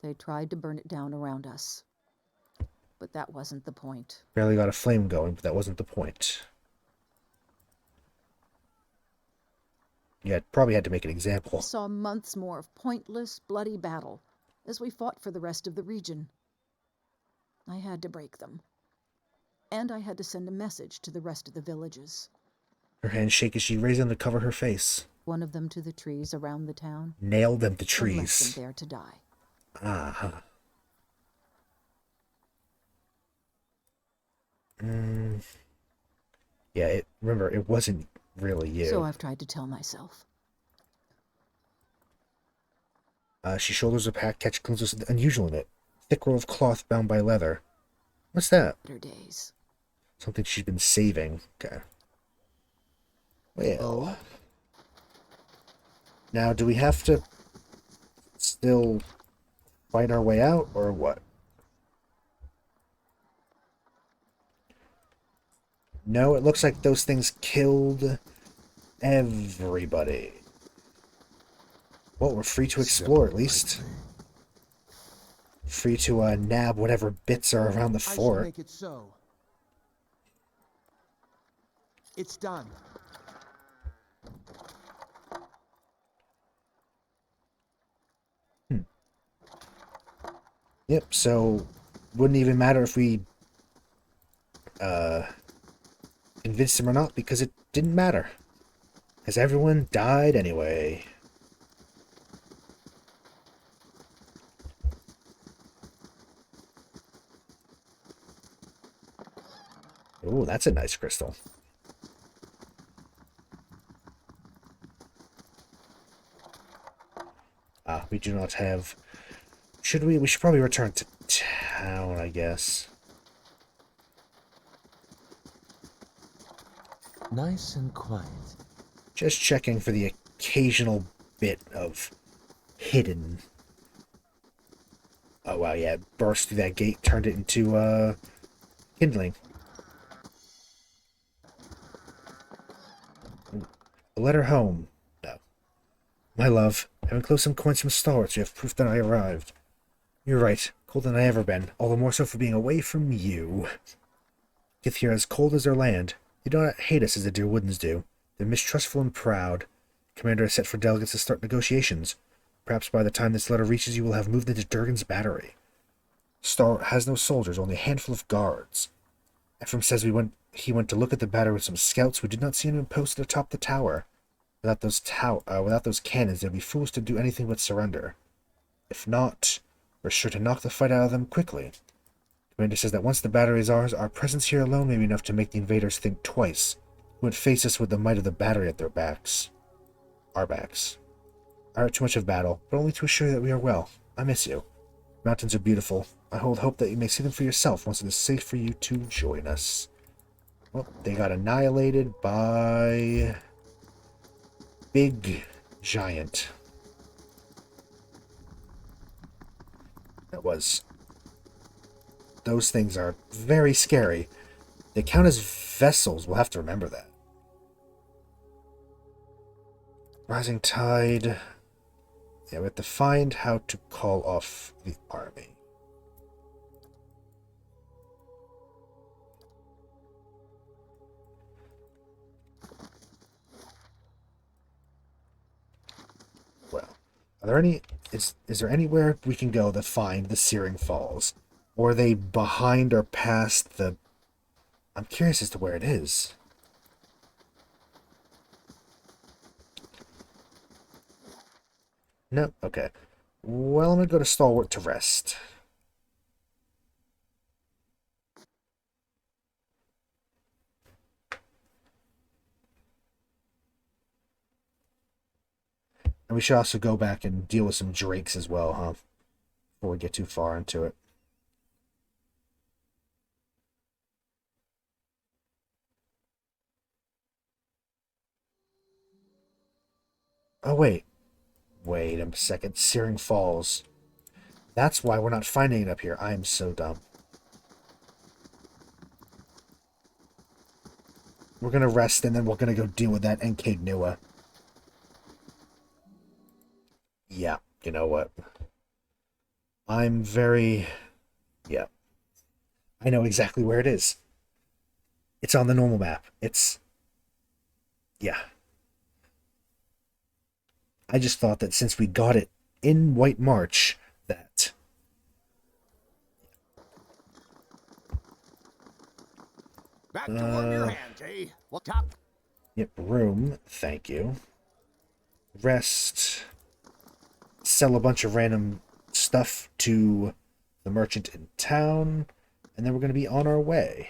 they tried to burn it down around us. But that wasn't the point. Barely got a flame going, but that wasn't the point. Yeah, probably had to make an We example. saw months more of pointless, bloody battle as we fought for the rest of the region. I had to break them. And I had to send a message to the rest of the villages. Her hands shake as she raises them to cover her face. One of them to the trees around the town. Nail them to And left trees. them there to die. Uh-huh. Yeah, remember, it wasn't really you. So I've tried to tell myself. She shoulders a pack, catch glimpses of the unusual in it. Thick roll of cloth bound by leather. What's that? Better days. Something she's been saving. Okay. Well. Now, do we have to still fight our way out, or what? No, it looks like those things killed everybody. Well, we're free to explore, at least. Free to nab whatever bits are around the I shall fort. make it so. It's done. Yep, so wouldn't even matter if we convinced him or not, because it didn't matter. Because everyone died anyway. Ooh, that's a nice crystal. We do not have... Should we? We should probably return to town, I guess. Nice and quiet. Just checking for the occasional bit of hidden... Oh, wow, yeah. Burst through that gate, turned it into, kindling. A letter home. No. My love, I enclosed some coins from Star, so you have proof that I arrived. You're right. Colder than I ever been. All the more so for being away from you. Get here as cold as their land. They do not hate us as the dear Woodens do. They're mistrustful and proud. Commander has set for delegates to start negotiations. Perhaps by the time this letter reaches you, we'll have moved into Durgan's battery. Star has no soldiers, only a handful of guards. Ephraim says he went to look at the battery with some scouts. We did not see anyone posted atop the tower. Without those cannons, they'd be foolish to do anything but surrender. If not, we're sure to knock the fight out of them quickly. Commander says that once the battery is ours, our presence here alone may be enough to make the invaders think twice, who would face us with the might of the battery at their backs. Our backs. I heard too much of battle, but only to assure you that we are well. I miss you. Mountains are beautiful. I hold hope that you may see them for yourself once it is safe for you to join us. Well, they got annihilated by... Big Giant. That was... Those things are very scary. They count as vessels. We'll have to remember that. Rising tide. Yeah, we have to find how to call off the army. Well, are there any... Is there anywhere we can go to find the Searing Falls? Or are they behind or past the... I'm curious as to where it is. No? Okay. Well, I'm going to go to Stalwart to rest. And we should also go back and deal with some drakes as well, huh? Before we get too far into it. Oh, wait. Wait a second. Searing Falls. That's why we're not finding it up here. I am so dumb. We're going to rest, and then we're going to go deal with that Encagnua. Yeah, you know what? I'm very... Yeah. I know exactly where it is. It's on the normal map. It's... Yeah. I just thought that since we got it in White March, that... Back to warm your hands, eh? What up? Yep, room. Thank you. Rest. Sell a bunch of random stuff to the merchant in town, and then we're going to be on our way.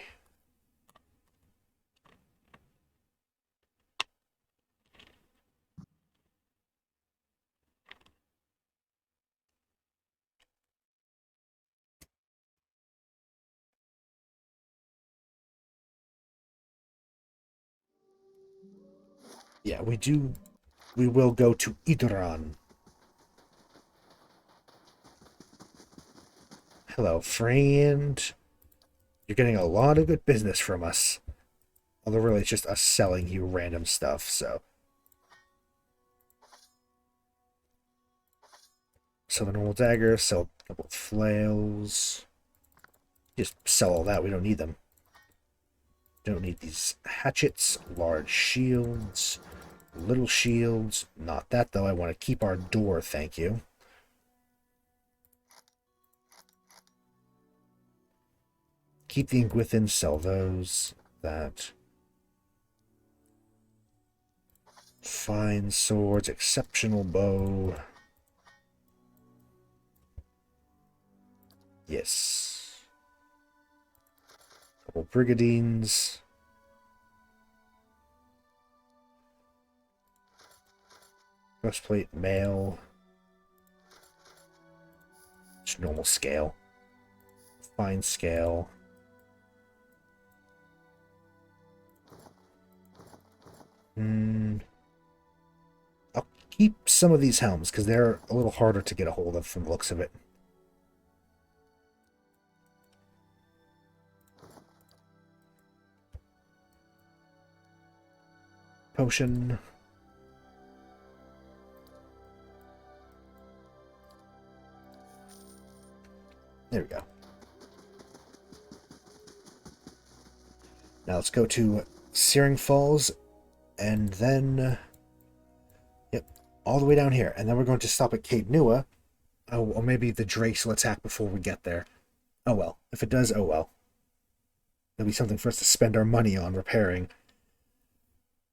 Yeah, we will go to Idran. Hello, friend. You're getting a lot of good business from us. Although really it's just us selling you random stuff, so. Sell the normal dagger, sell a couple of flails. Just sell all that, we don't need them. Don't need these hatchets, large shields, little shields. Not that though, I want to keep our door, thank you. Keep the ink within, sell those. That. Fine swords, exceptional bow. Yes. Couple brigadines. Breastplate, mail. Just normal scale. Fine scale. I'll keep some of these helms because they're a little harder to get a hold of from the looks of it. Potion. There we go. Now let's go to Searing Falls, and then... Yep, all the way down here. And then we're going to stop at Cape Nua. Oh, or maybe the Drakes will attack before we get there. Oh well. If it does, oh well. There'll be something for us to spend our money on repairing.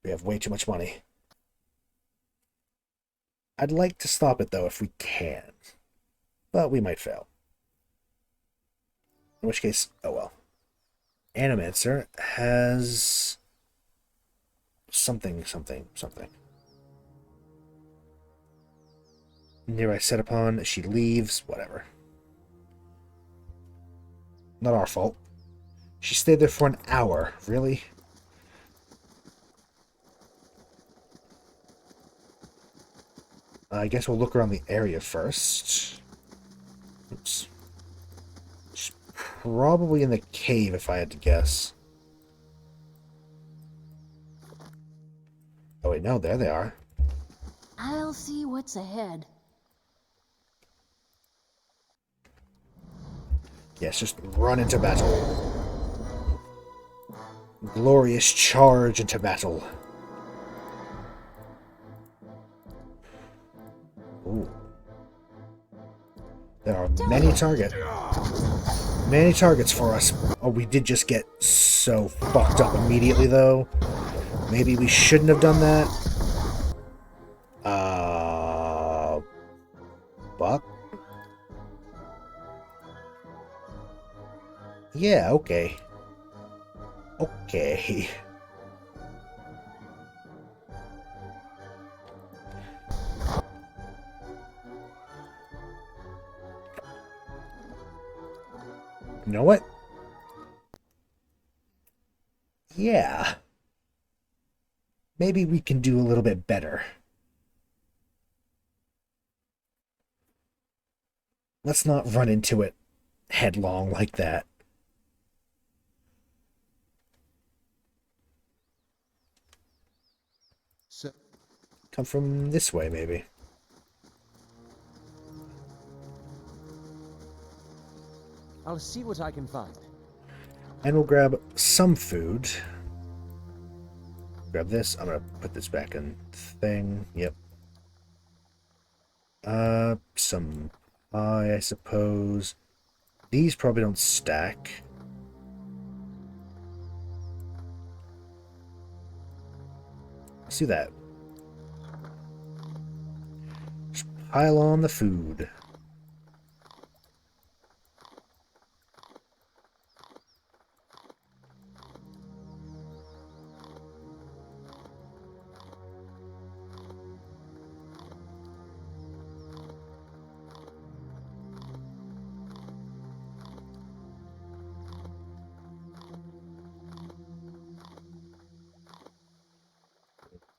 We have way too much money. I'd like to stop it, though, if we can. But we might fail. In which case, oh well. Animancer has... something. Nearby set upon, she leaves, whatever. Not our fault. She stayed there for an hour, really? I guess we'll look around the area first. Oops. She's probably in the cave, if I had to guess. Oh wait, no, there they are. I'll see what's ahead. Yes, just run into battle. Glorious charge into battle. Ooh. There are many targets for us. Oh, we did just get so fucked up immediately, though. Maybe we shouldn't have done that. Buck? Yeah, okay. Okay. You know what? Yeah. Maybe we can do a little bit better. Let's not run into it headlong like that. So, Come from this way, maybe. I'll see what I can find. And we'll grab some food. Grab this. I'm gonna put this back in thing. Yep. Some pie, I suppose. These probably don't stack. Let's do that. Just pile on the food.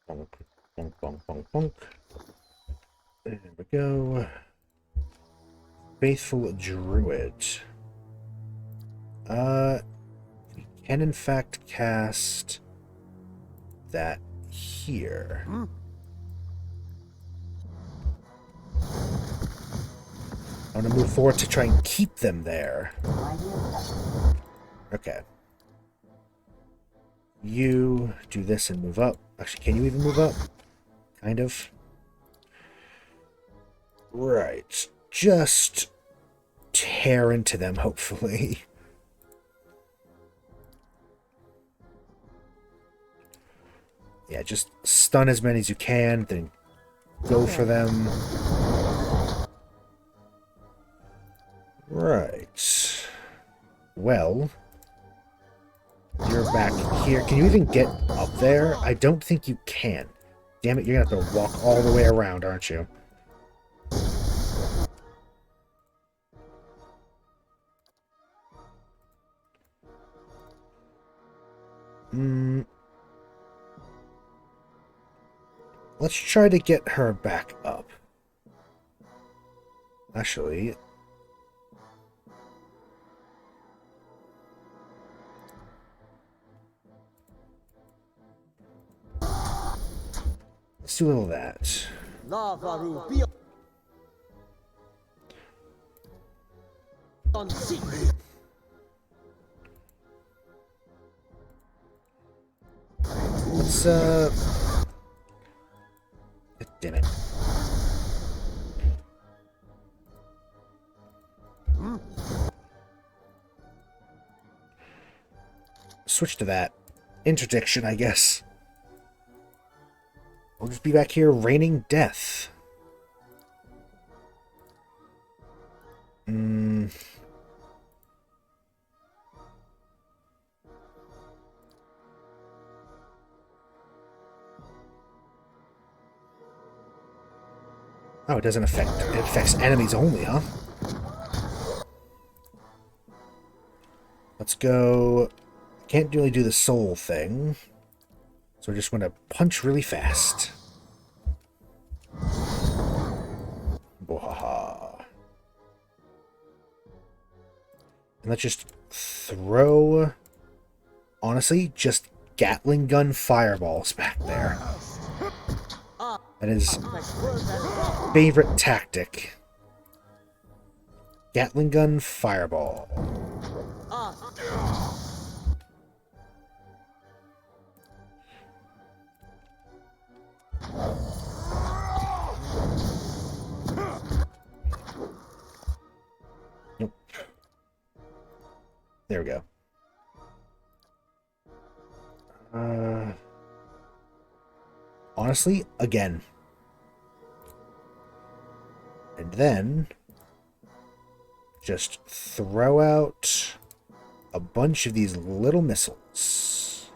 Bonk, bonk, bonk, bonk, bonk. There we go. Faithful Druid. We can in fact cast that here. I want to move forward to try and keep them there. Okay. You do this and move up. Actually, can you even move up? Kind of. Right. Just tear into them, hopefully. Yeah, just stun as many as you can, then go for them. Right. Well, you're back here. Can you even get up there? I don't think you can. Damn it, you're gonna have to walk all the way around, aren't you? Let's try to get her back up. Actually... let's do a little of that. let's, damn it. Switch to that. Interdiction, I guess. We'll just be back here raining death. Oh, it doesn't affect... It affects enemies only, huh? Let's go... Can't really do the soul thing. So we're just going to punch really fast. Bohaha. And let's just throw... Honestly, just Gatling gun fireballs back there. That is favorite tactic. Gatling gun fireball. Nope. There we go. Honestly, again. And then just throw out a bunch of these little missiles.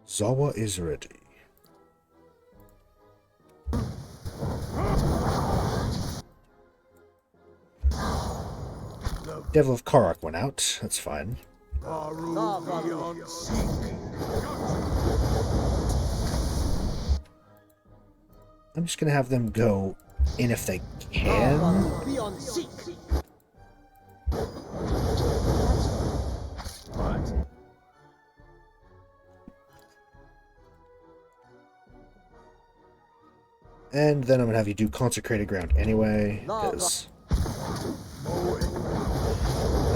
Zawa is ready. Devil of Karak went out. That's fine. I'm just gonna have them go in if they can. And then I'm gonna have you do Consecrated Ground anyway, because...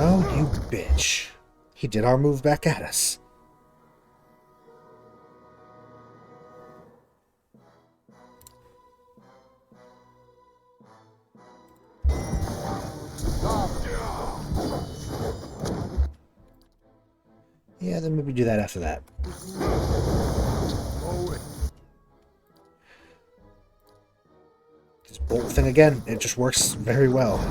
Oh, you bitch. He did our move back at us. Yeah, then maybe do that after that. This bolt thing again, it just works very well.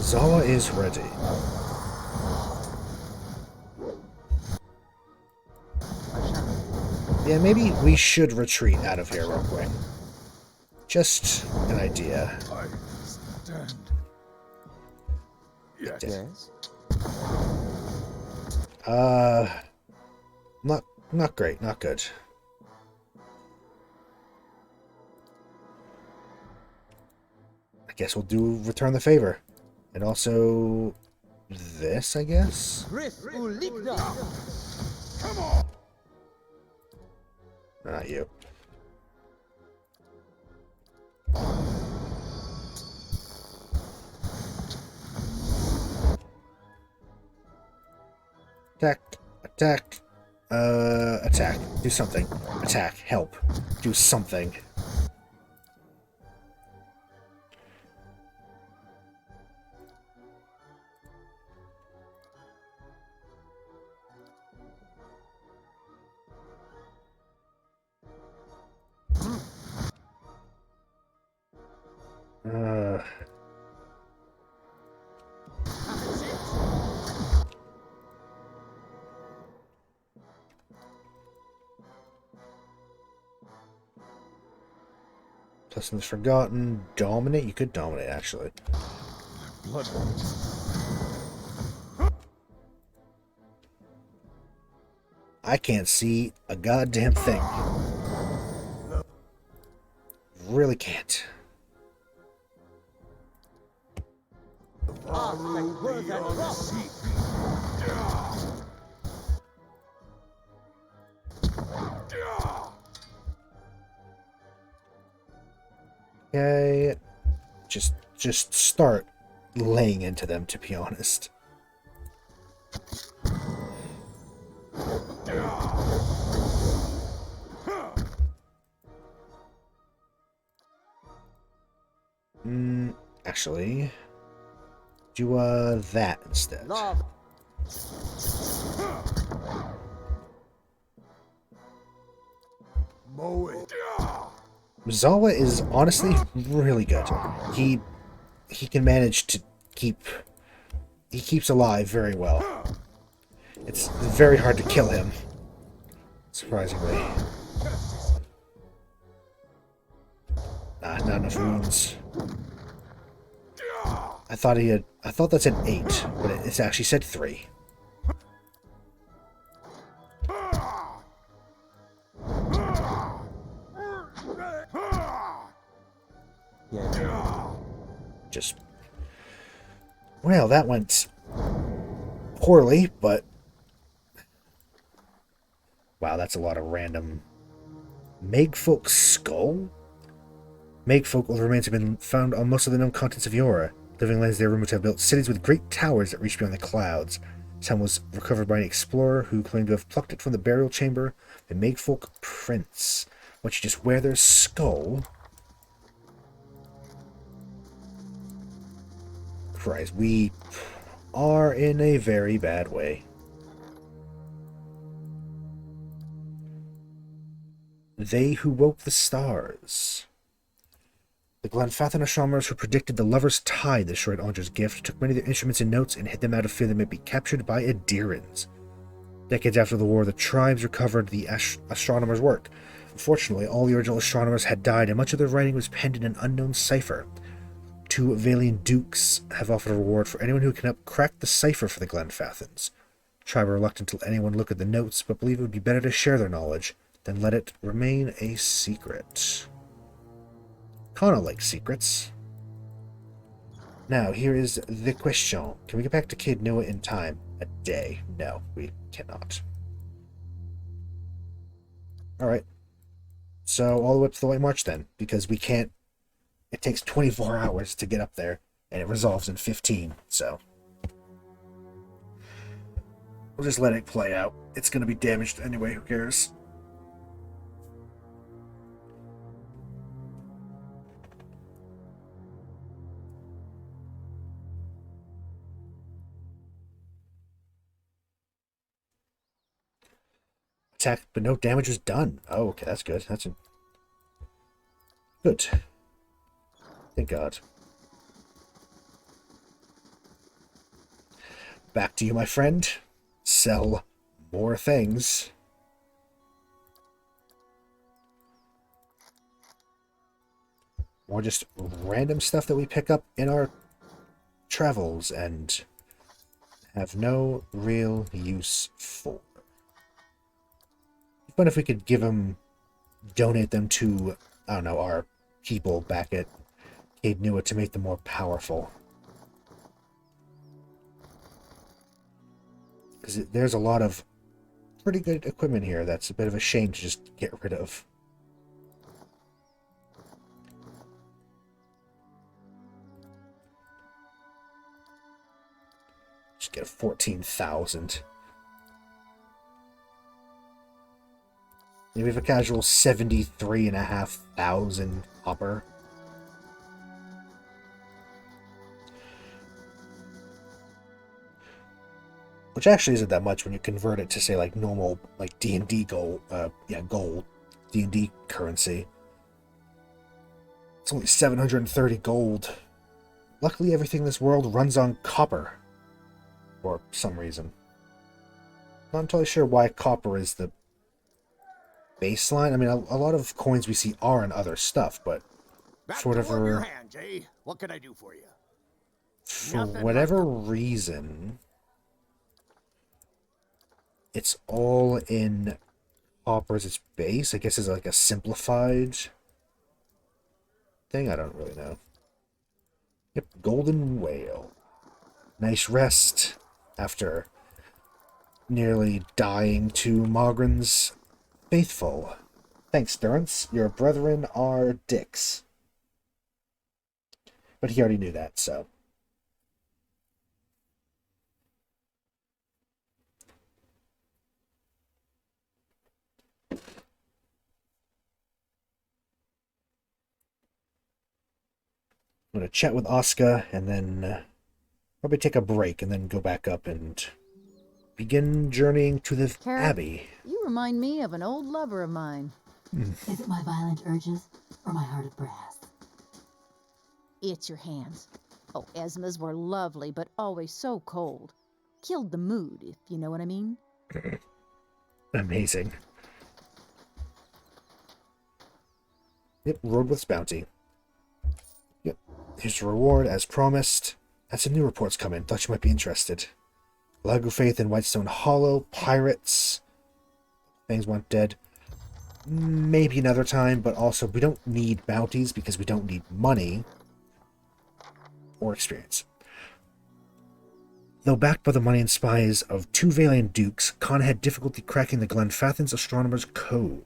Zawa is ready. Yeah, maybe we should retreat out of here real quick. Just an idea. I stand. Yes. Not great, not good. I guess we'll do Return the Favor. And also this, I guess? Come on! Not you. Attack. Attack. Attack. Do something. Attack. Help. Do something. Lessons forgotten. Dominate? You could dominate, actually. Blood. I can't see a goddamn thing. Really really can't. Okay, just start laying into them, to be honest. Actually, do that instead. Mow it. Zawa is honestly really good. He can manage to he keeps alive very well. It's very hard to kill him, surprisingly. Not enough wounds. I thought that said 8, but it's actually said 3. Yeah. Just, well, that went poorly, but wow, that's a lot of random. Megfolk skull? Megfolk remains have been found on most of the known continents of Yora. Living lands they are rumored to have built cities with great towers that reach beyond the clouds. Some was recovered by an explorer who claimed to have plucked it from the burial chamber. The Megfolk prince. What, you just wear their skull? Christ, we are in a very bad way. They who woke the stars. The Glenfathan astronomers who predicted the Lover's Tide that destroyed Andra's gift took many of their instruments and notes and hid them out of fear they might be captured by Adirans. Decades after the war, the tribes recovered the astronomers' work. Unfortunately, all the original astronomers had died, and much of their writing was penned in an unknown cipher. 2 Valian dukes have offered a reward for anyone who can help crack the cipher for the Glenfathans. The tribe are reluctant to let anyone look at the notes, but believe it would be better to share their knowledge than let it remain a secret. Kinda like secrets. Now, here is the question. Can we get back to Caed Nua in time? A day. No, we cannot. Alright. So, all the way up to the White March then, because we can't... It takes 24 hours to get up there, and it resolves in 15, so... We'll just let it play out. It's gonna be damaged anyway, who cares? Attack, but no damage was done. Oh, okay, that's good. That's good. Thank God. Back to you, my friend. Sell more things. More just random stuff that we pick up in our travels and have no real use for. But if we could give them, donate them to, I don't know, our people back at Caed Nua to make them more powerful. Because there's a lot of pretty good equipment here that's a bit of a shame to just get rid of. Just get a 14,000. Maybe we have a casual 73,500 copper. Which actually isn't that much when you convert it to, say, like normal, like D&D gold, gold, D&D currency. It's only 730 gold. Luckily, everything in this world runs on copper. For some reason. Not entirely sure why copper is the baseline. I mean, a lot of coins we see are in other stuff, but for whatever... What can I do for you? For whatever reason... It's all in copper as its base. I guess it's like a simplified thing? I don't really know. Yep, golden whale. Nice rest after nearly dying to Mogren's faithful. Thanks, Durance. Your brethren are dicks. But he already knew that, so. I'm going to chat with Oscar and then probably take a break and then go back up and begin journeying to the Carrot, Abbey. you remind me of an old lover of mine. Is it my violent urges or my heart of brass? It's your hands. Oh, Esma's were lovely, but always so cold. Killed the mood, if you know what I mean. Amazing. Yep, Roadwith's bounty. Yep, here's your reward as promised. Had some new reports come in. Thought you might be interested. Lago Faith in Whitestone Hollow, pirates. Things went dead. Maybe another time, but also we don't need bounties because we don't need money or experience. Though backed by the money and spies of 2 Valiant Dukes, Khan had difficulty cracking the Glenfathan's astronomer's code.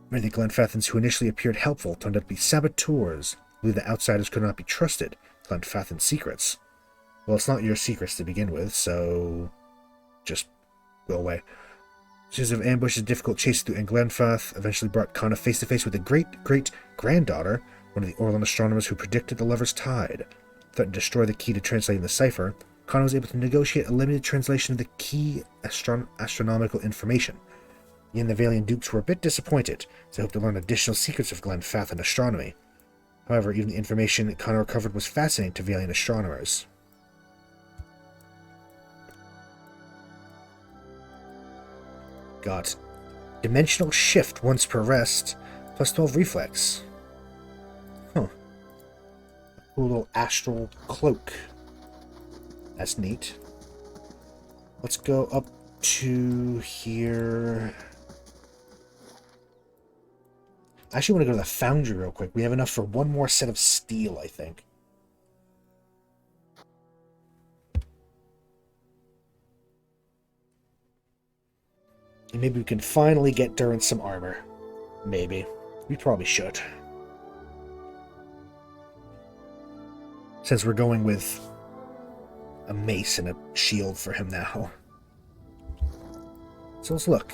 Many of the Glenfathans who initially appeared helpful turned out to be saboteurs, who believed that outsiders could not be trusted. Glenfathan's secrets. Well, it's not your secrets to begin with, so just go away. Series of ambushes, difficult chase through Glenfath eventually brought Kana face to face with the great-great-granddaughter, one of the Orlan astronomers who predicted the Lover's Tide. Threatened to destroy the key to translating the cipher, Kana was able to negotiate a limited translation of the key astronomical information. He and the Valiant Dukes were a bit disappointed, as they hoped to learn additional secrets of Glenfathan astronomy. However, even the information Kana recovered was fascinating to Valiant astronomers. Got dimensional shift once per rest, plus 12 reflex. Huh. A cool little astral cloak. That's neat. Let's go up to here. I actually want to go to the foundry real quick. We have enough for one more set of steel, I think. And maybe we can finally get Durance some armor. Maybe. We probably should. Since we're going with a mace and a shield for him now. So let's look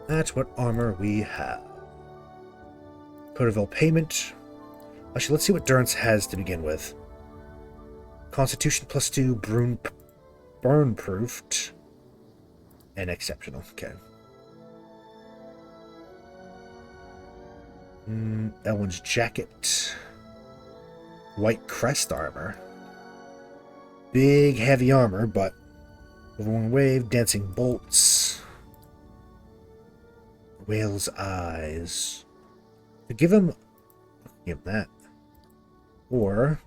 at what armor we have. Codeville payment. Actually, let's see what Durance has to begin with. Constitution +2, burn proofed. And exceptional. Okay. Elwyn's jacket. White crest armor. Big heavy armor, but overwhelming wave, dancing bolts. Whale's eyes. Give him that. Or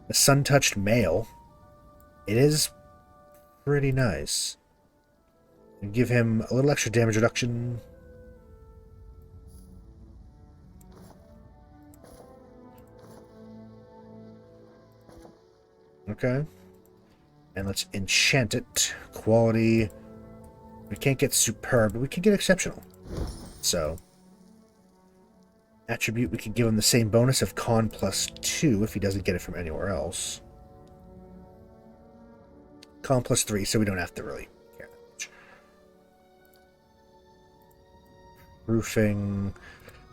the sun-touched mail. It is pretty nice. And give him a little extra damage reduction. Okay. And let's enchant it. Quality. We can't get superb, but we can get exceptional. So. Attribute, we can give him the same bonus of con +2 if he doesn't get it from anywhere else. Con +3, so we don't have to really care that much. Roofing.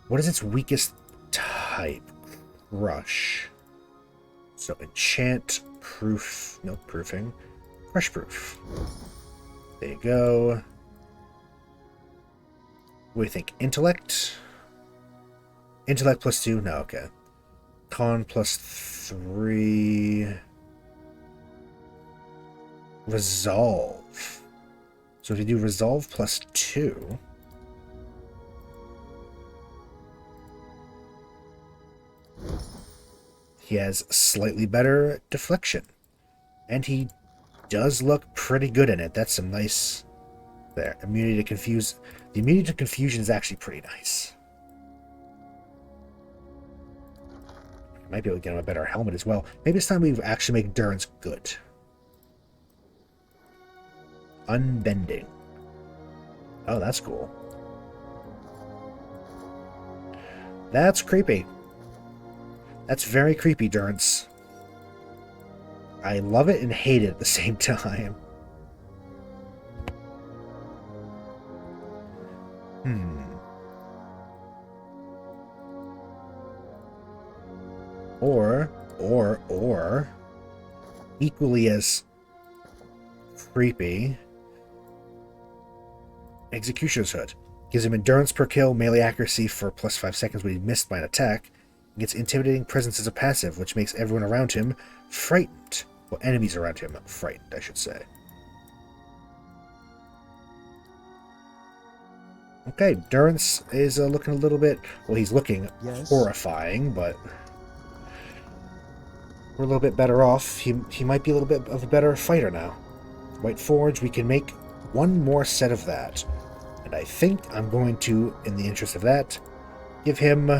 What is its weakest type? Crush. So enchant, proof, no proofing. Crush proof. There you go. What do you think? Intellect? Intellect +2? No, okay. Con +3. Resolve. So if you do resolve +2. He has slightly better deflection. And he does look pretty good in it. That's some nice. There. Immunity to confuse. The immunity to confusion is actually pretty nice. might be able to get him a better helmet as well. Maybe it's time we actually make Durance good. Unbending. Oh, that's cool. That's creepy. That's very creepy, Durance. I love it and hate it at the same time. Or, equally as creepy, Executioner's Hood. Gives him endurance per kill, melee accuracy for plus 5 seconds when he's missed by an attack. He gets intimidating presence as a passive, which makes everyone around him frightened. Well, enemies around him frightened, I should say. Okay, Durance is looking a little bit... Well, he's looking horrifying, but... We're a little bit better off. He might be a little bit of a better fighter now. White Forge, we can make one more set of that. And I think I'm going to, in the interest of that, give him...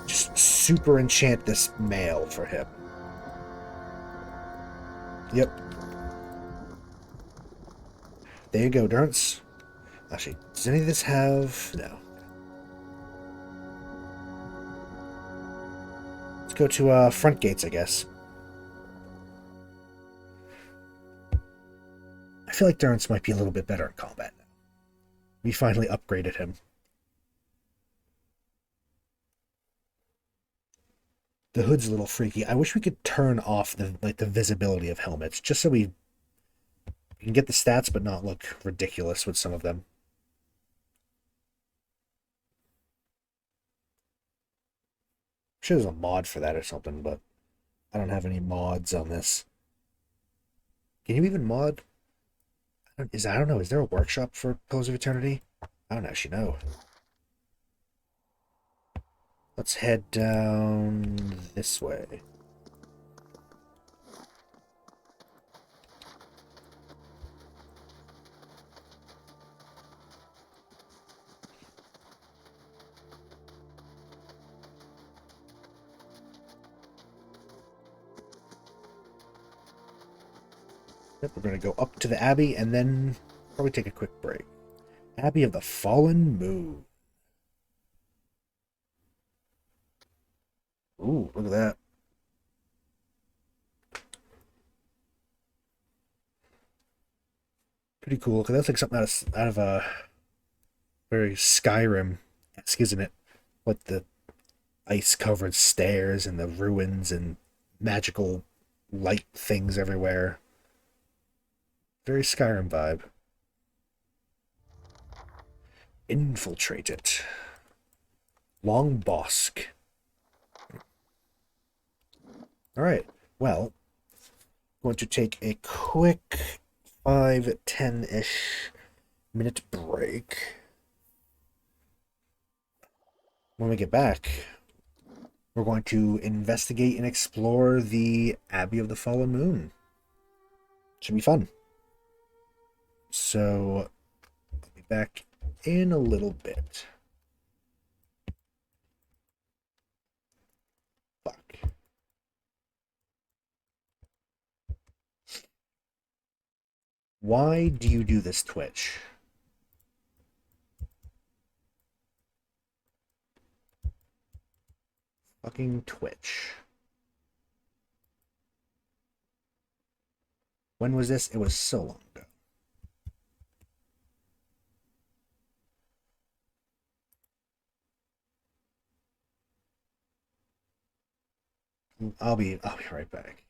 just super enchant this mail for him. Yep. There you go, Durance. Actually, does any of this have... No. Let's go to front gates, I guess. I feel like Durance might be a little bit better in combat now. We finally upgraded him. The hood's a little freaky. I wish we could turn off the visibility of helmets, just so we can get the stats but not look ridiculous with some of them. I'm sure there's a mod for that or something, but I don't have any mods on this. Can you even mod? I don't know. Is there a workshop for Pillars of Eternity? I don't actually know. Let's head down this way. Yep, we're going to go up to the Abbey and then probably take a quick break. Abbey of the Fallen Moon. Ooh, look at that. Pretty cool, because that's like something out of a very Skyrim-esque, isn't it? What the ice-covered stairs and the ruins and magical light things everywhere. Very Skyrim vibe. Infiltrate it. Long Bosk. Alright, well, going to take a quick 5-10-ish minute break. When we get back, we're going to investigate and explore the Abbey of the Fallen Moon. Should be fun. So, I'll be back in a little bit. Fuck. Why do you do this, Twitch? Fucking Twitch. When was this? It was so long ago. I'll be right back.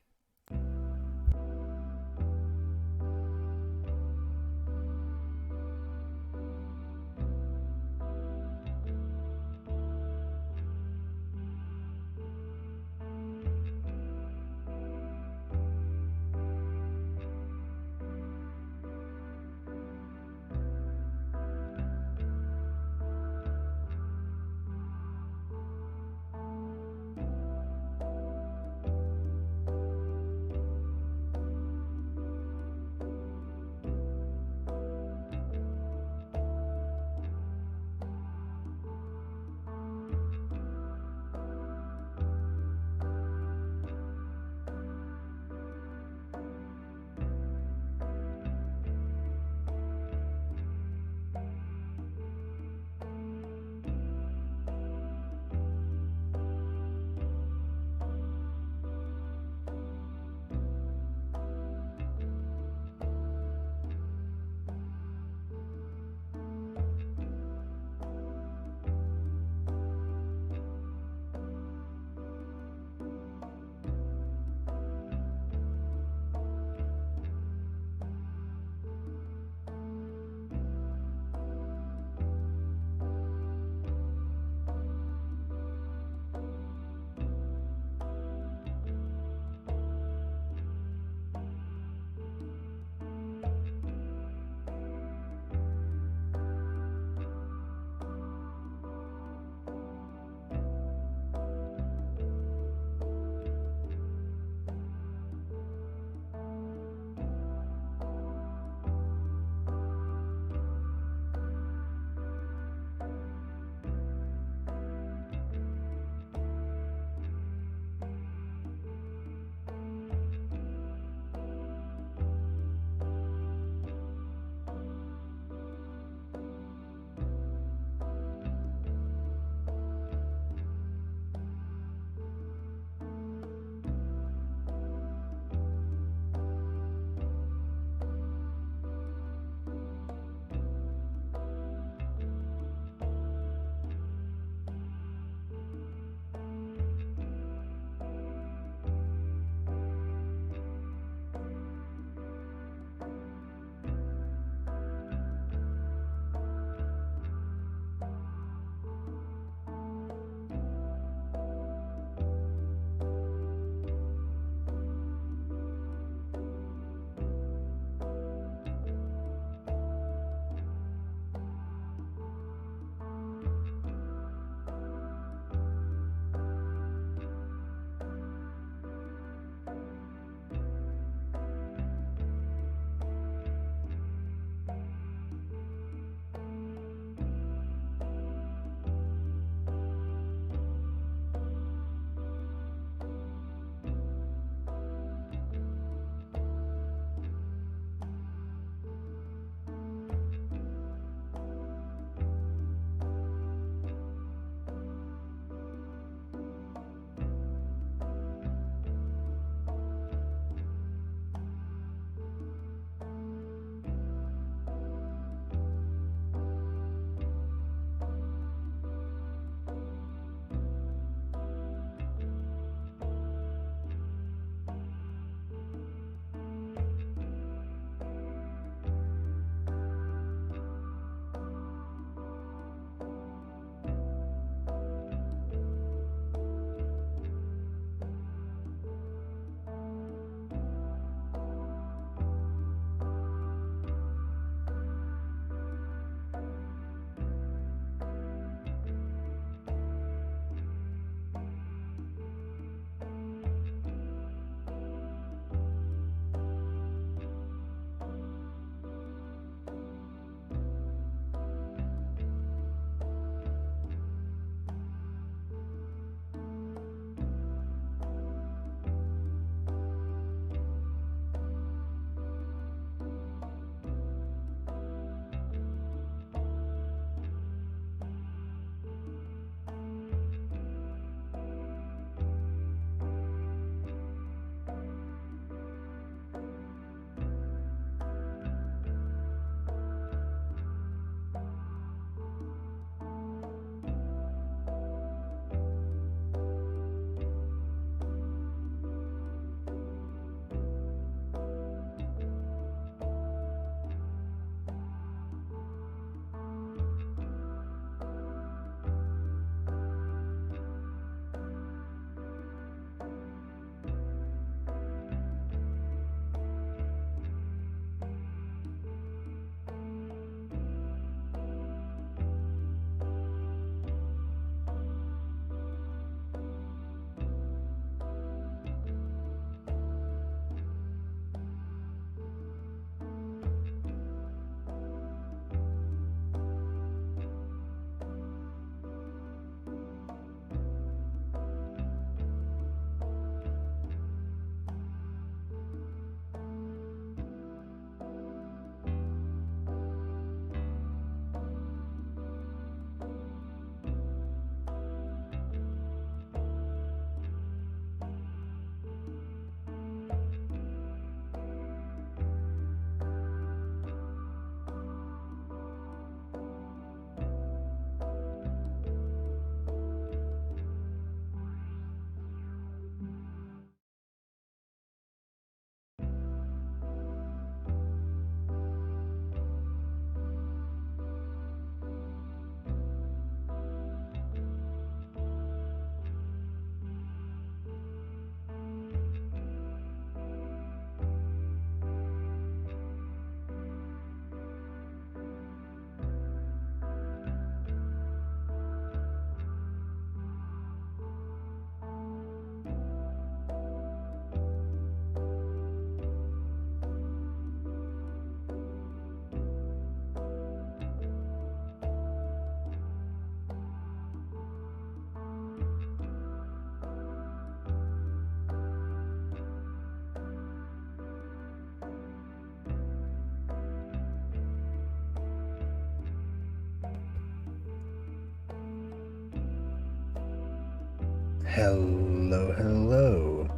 Hello, hello.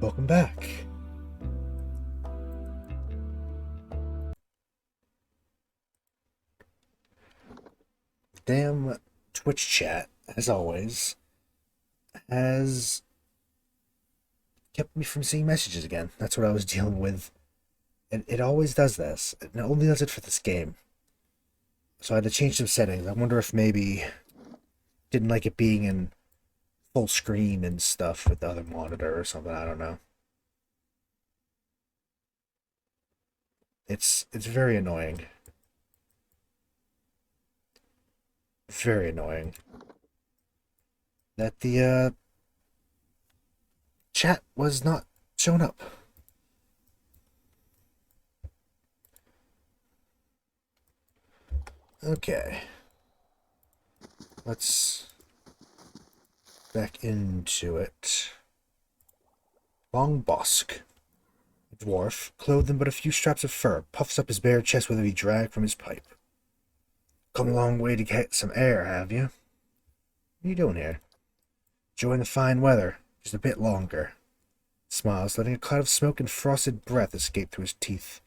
Welcome back. Damn Twitch chat, as always, has kept me from seeing messages again. That's what I was dealing with. And it always does this. It only does it for this game. So I had to change some settings. I wonder if maybe didn't like it being in full screen and stuff with the other monitor or something. I don't know. It's very annoying. Very annoying that the chat was not showing up. Okay. Let's back into it. Long Bosk, a dwarf, clothed in but a few straps of fur, puffs up his bare chest with a heavy drag from his pipe. Come a long way to get some air, have you? What are you doing here? Enjoying the fine weather, just a bit longer. Smiles, letting a cloud of smoke and frosted breath escape through his teeth.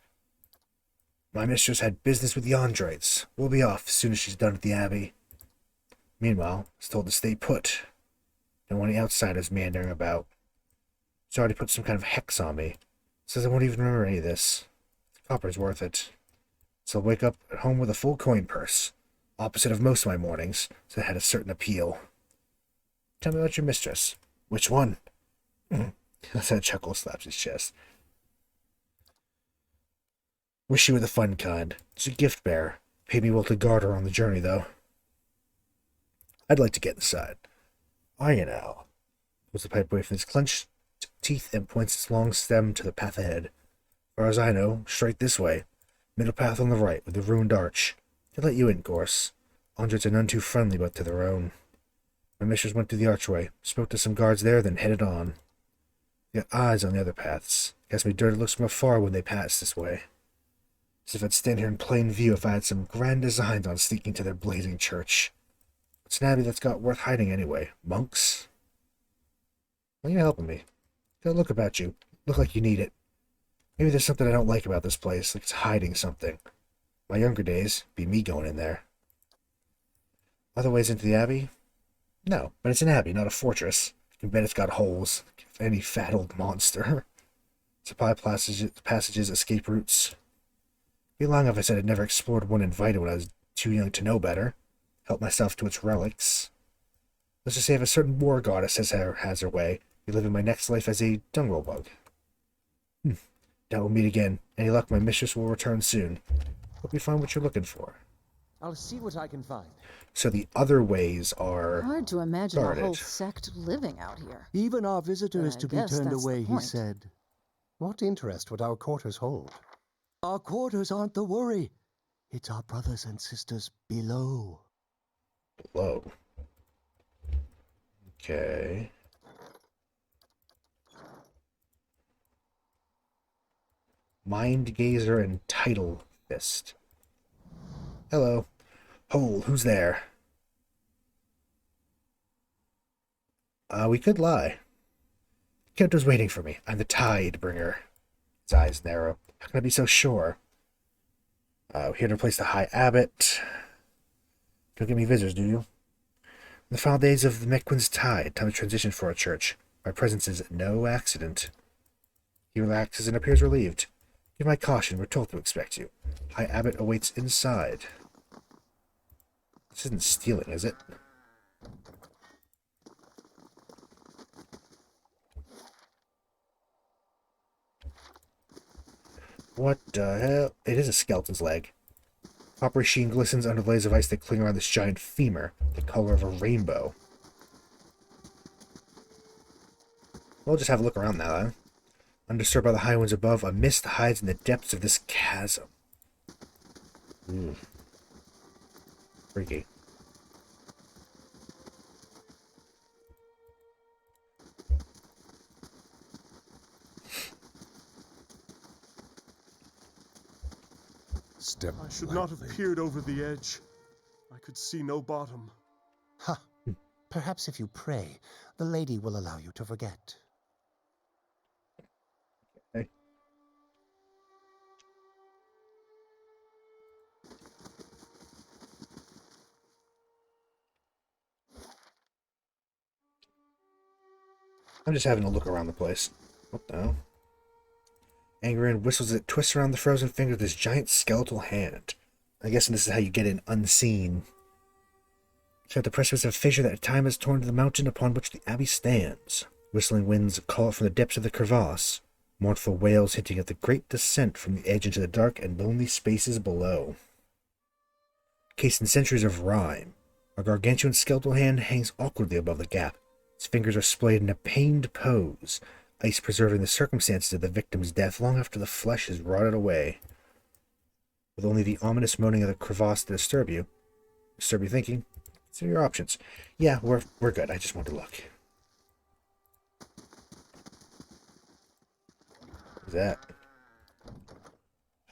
My mistress had business with the Andrites. We'll be off as soon as she's done at the Abbey. Meanwhile, he's told to stay put. Don't want any outsiders meandering about. He's already put some kind of hex on me. Says I won't even remember any of this. The copper's worth it. So I'll wake up at home with a full coin purse. Opposite of most of my mornings, so it had a certain appeal. Tell me about your mistress. Which one? That's how Chuckle slaps his chest. Wish you were the fun kind. She's a gift bearer. Paid me well to guard her on the journey, though. I'd like to get inside. You know. Pulls the pipe away from his clenched teeth and points its long stem to the path ahead. As far as I know, straight this way. Middle path on the right, with the ruined arch. They let you in, Gorse. Andrites are none too friendly but to their own. My mistress went through the archway, spoke to some guards there, then headed on. They got eyes on the other paths. Cast me dirty looks from afar when they passed this way. As if I'd stand here in plain view if I had some grand designs on sneaking to their blazing church. It's an abbey that's got worth hiding anyway. Monks? Why are you helping me? Got a look about you. Look like you need it. Maybe there's something I don't like about this place, like it's hiding something. My younger days, be me going in there. Other ways into the Abbey? No, but it's an abbey, not a fortress. You can bet it's got holes. Any fat old monster. Supply passages, escape routes. Be long if I said I'd never explored one invited when I was too young to know better. Help myself to its relics. Let's just say if a certain war goddess has her way, you live in my next life as a dungle bug. Doubt we'll meet again. Any luck, my mistress will return soon. Hope you find what you're looking for. I'll see what I can find. So the other ways are Hard to imagine guarded. a whole sect living out here. Even our visitor But is I to be guess turned that's the away, he point. said. What interest would our quarters hold? Our quarters aren't the worry. It's our brothers and sisters below. Below. Okay. Mind Gazer and Tidal Fist. Hello. Hole, who's there? We could lie. Kento's waiting for me. I'm the Tide Bringer. His eyes narrow. How can I be so sure? We're here to replace the High Abbot. Don't get me visitors, do you? In the final days of the Mequin's tide, time to transition for our church. My presence is no accident. He relaxes and appears relieved. Give my caution, we're told to expect you. High Abbot awaits inside. This isn't stealing, is it? What the hell? It is a skeleton's leg. Coppery sheen glistens under the layers of ice that cling around this giant femur, the color of a rainbow. We'll just have a look around now, then. Undisturbed by the high winds above, a mist hides in the depths of this chasm. Freaky. Step I should not have lightly. peered over the edge. I could see no bottom. Ha! Perhaps if you pray, the lady will allow you to forget. Okay. I'm just having a look around the place. What the hell? Angry whistles as it twists around the frozen finger of this giant skeletal hand. I'm guessing this is how you get in unseen. So at the precipice of a fissure that at time has torn to the mountain upon which the Abbey stands. Whistling winds call it from the depths of the crevasse. Mournful wails hinting at the great descent from the edge into the dark and lonely spaces below. Cased in centuries of rime, a gargantuan skeletal hand hangs awkwardly above the gap. Its fingers are splayed in a pained pose, ice preserving the circumstances of the victim's death long after the flesh is rotted away. With only the ominous moaning of the crevasse to disturb you thinking, consider your options. Yeah, we're good. I just want to look. What's that?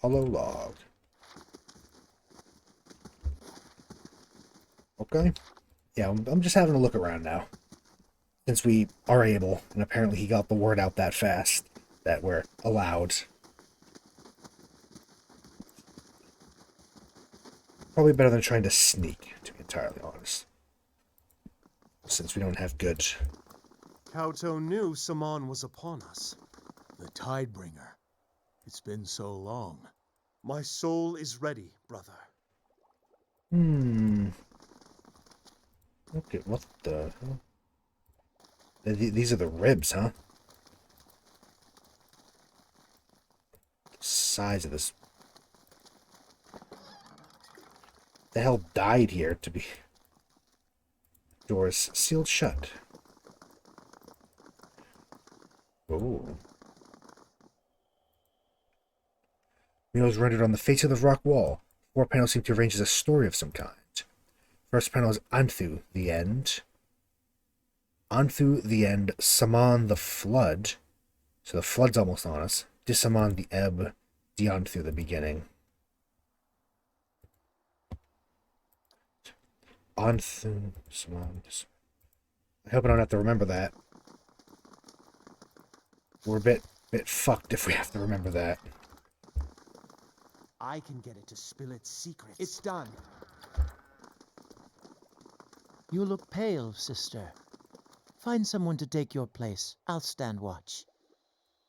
Hollow log. Okay. Yeah, I'm just having a look around now. Since we are able, and apparently he got the word out that fast, that we're allowed. Probably better than trying to sneak, to be entirely honest. Since we don't have good... Kauto knew Saman was upon us. The Tidebringer. It's been so long. My soul is ready, brother. Okay, what the hell? These are the ribs, huh? Size of this. The hell died here to be. Doors sealed shut. Oh. Murals rendered on the face of the rock wall. 4 panels seem to arrange as a story of some kind. First panel is Anthu, the end. Anthu, the end. Saman, the flood. So the flood's almost on us. Disaman, the ebb. Dianthu, the beginning. Anthu, Saman. I hope I don't have to remember that. We're a bit fucked if we have to remember that. I can get it to spill its secrets. It's done. You look pale, sister. Find someone to take your place. I'll stand watch.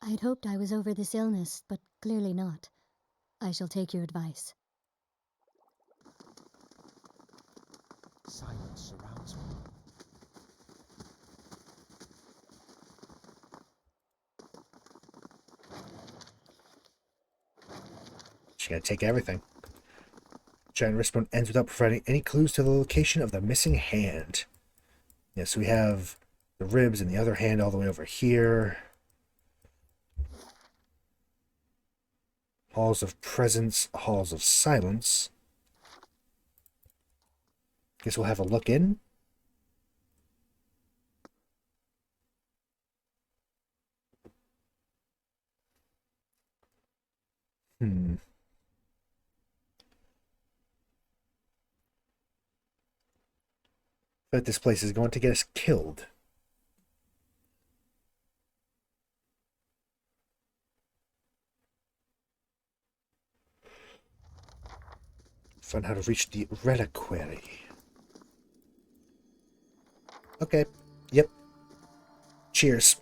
I'd hoped I was over this illness, but clearly not. I shall take your advice. Silence surrounds me. She's gonna take everything. Giant wristbone ends without providing any clues to the location of the missing hand. Yes, we have the ribs and the other hand all the way over here. Halls of presence, halls of silence. Guess we'll have a look in. But this place is going to get us killed. Find how to reach the reliquary. Okay. Yep. Cheers.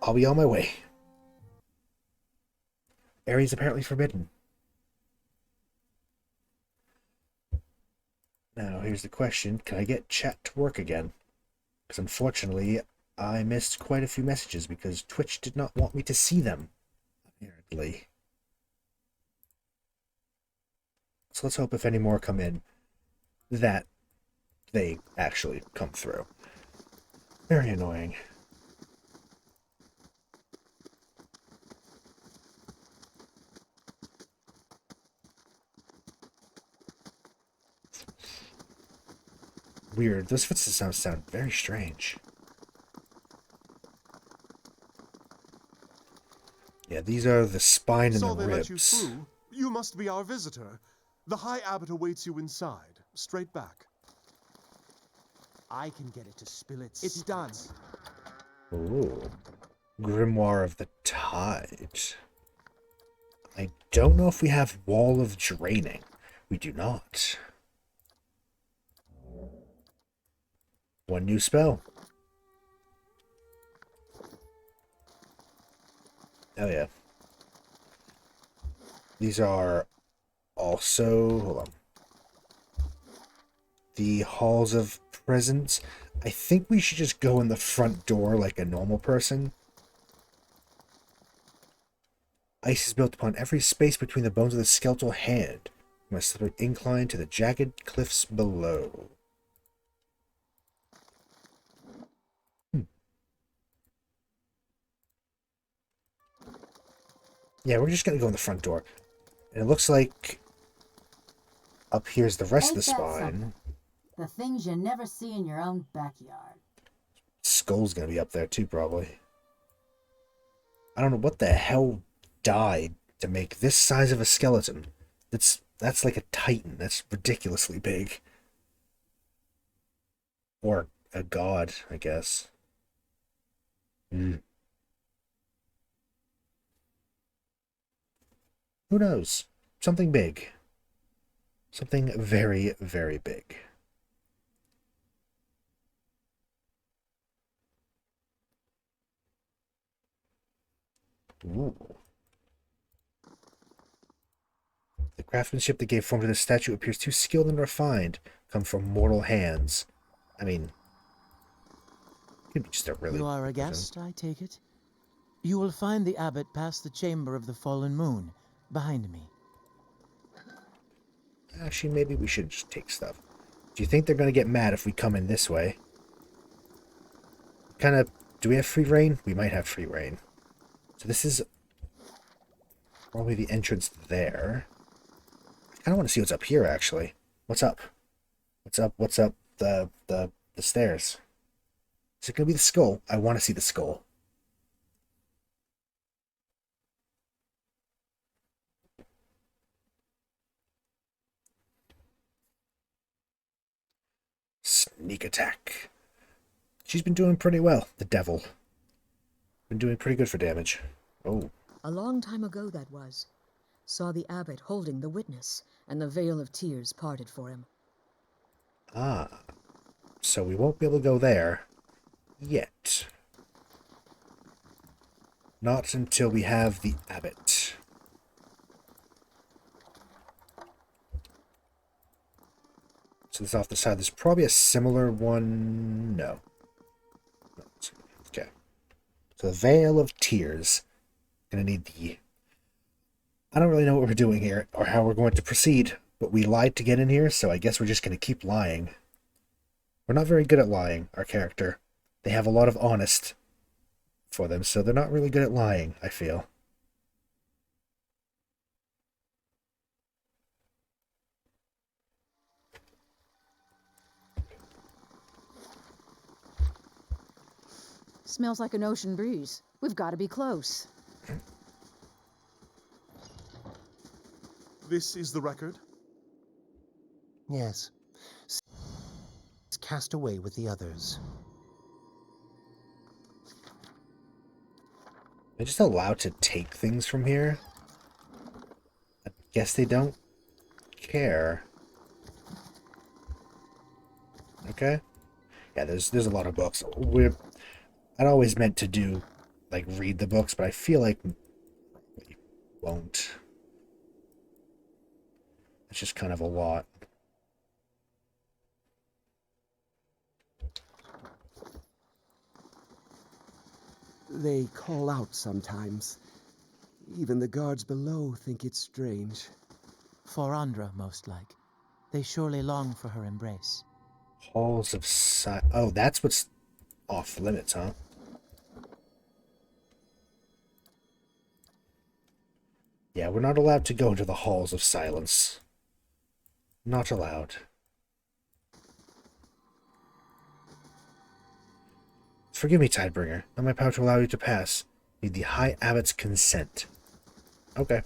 I'll be on my way. Area is apparently forbidden. Now, here's the question. Can I get chat to work again? Because unfortunately, I missed quite a few messages because Twitch did not want me to see them. Apparently. So let's hope if any more come in, that they actually come through. Very annoying. Weird. Those footsteps sound very strange. Yeah, these are the spine and So the they let you ribs. through? You must be our visitor. The High Abbot awaits you inside. Straight back. I can get it to spill its It's done. Ooh. Grimoire of the Tide. I don't know if we have Wall of Draining. We do not. One new spell. Oh yeah. These are also, hold on, the Halls of Presence. I think we should just go in the front door like a normal person. Ice is built upon every space between the bones of the skeletal hand. You must incline to the jagged cliffs below. Yeah, we're just gonna go in the front door. And it looks like up here's the rest of the Ain't that spine. something? The things you never see in your own backyard. Skull's gonna be up there too, probably. I don't know what the hell died to make this size of a skeleton. That's like a titan. That's ridiculously big. Or a god, I guess. Who knows? Something big. Something very, very big. Ooh. The craftsmanship that gave form to the statue appears too skilled and refined, come from mortal hands. I mean, it could be just a really... You are a guest, I take it? You will find the abbot past the chamber of the fallen moon, behind me. Actually, maybe we should just take stuff. Do you think they're going to get mad if we come in this way? Kind of... Do we have free reign? We might have free reign. So this is probably the entrance there. I kind of want to see what's up here, actually. What's up? What's up? What's up the stairs? Is it going to be the skull? I want to see the skull. Sneak attack. She's been doing pretty well, the devil. Been doing pretty good for damage. Oh. A long time ago that was. Saw the abbot holding the witness, and the veil of tears parted for him. Ah. So we won't be able to go there yet. Not until we have the abbot. So this off the side. There's probably a similar one. No. Okay. So the Veil of Tears. Gonna need the... I don't really know what we're doing here or how we're going to proceed, but we lied to get in here, so I guess we're just gonna keep lying. We're not very good at lying, our character. They have a lot of honest for them, so they're not really good at lying, I feel. Smells like an ocean breeze. We've got to be close. This is the record? Yes. It's cast away with the others. They're just allowed to take things from here? I guess they don't care. Okay. Yeah, there's a lot of books. I'd always meant to do, like, read the books, but I feel like we won't. It's just kind of a lot. They call out sometimes. Even the guards below think it's strange. For Andra, most like. They surely long for her embrace. Halls of Oh, that's what's off limits, huh? Yeah, we're not allowed to go to the Halls of Silence. Not allowed. Forgive me, Tidebringer. Not my power to allow you to pass. Need the High Abbot's consent. Okay.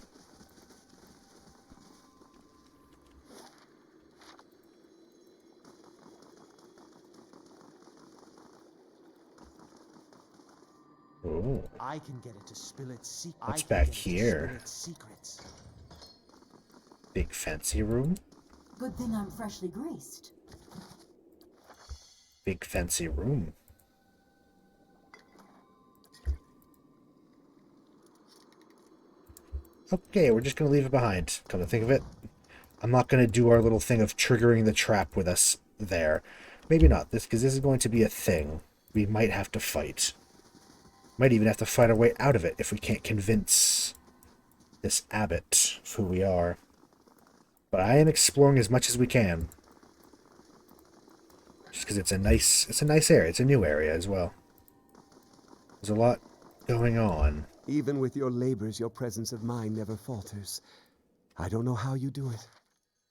Ooh. I can get it to spill its secrets. What's back here? Secrets. Big fancy room? Good thing I'm freshly greased. Big fancy room. Okay, we're just gonna leave it behind. Come to think of it, I'm not gonna do our little thing of triggering the trap with us there. Maybe not, because this is going to be a thing. We might have to fight. Might even have to fight our way out of it if we can't convince this abbot of who we are. But I am exploring as much as we can. Just because it's a nice area. It's a new area as well. There's a lot going on. Even with your labors, your presence of mind never falters. I don't know how you do it.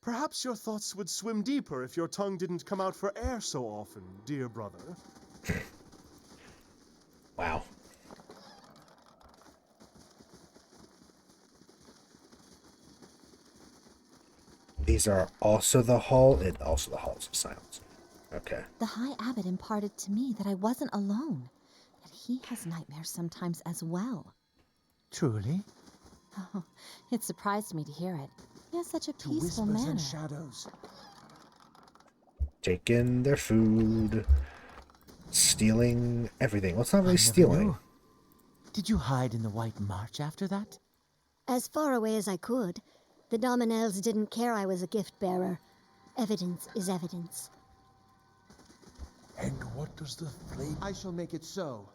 Perhaps your thoughts would swim deeper if your tongue didn't come out for air so often, dear brother. Wow. These are also the halls of silence. Okay. The High Abbot imparted to me that I wasn't alone, that he has nightmares sometimes as well. Truly? Oh, it surprised me to hear it. He has such a To peaceful whispers manner. and shadows. Taking their food. Stealing everything. Well, it's not really I never stealing. knew. Did you hide in the White March after that? As far away as I could. The Dominels didn't care I was a gift bearer. Evidence is evidence. And what does the flame... I shall make it so.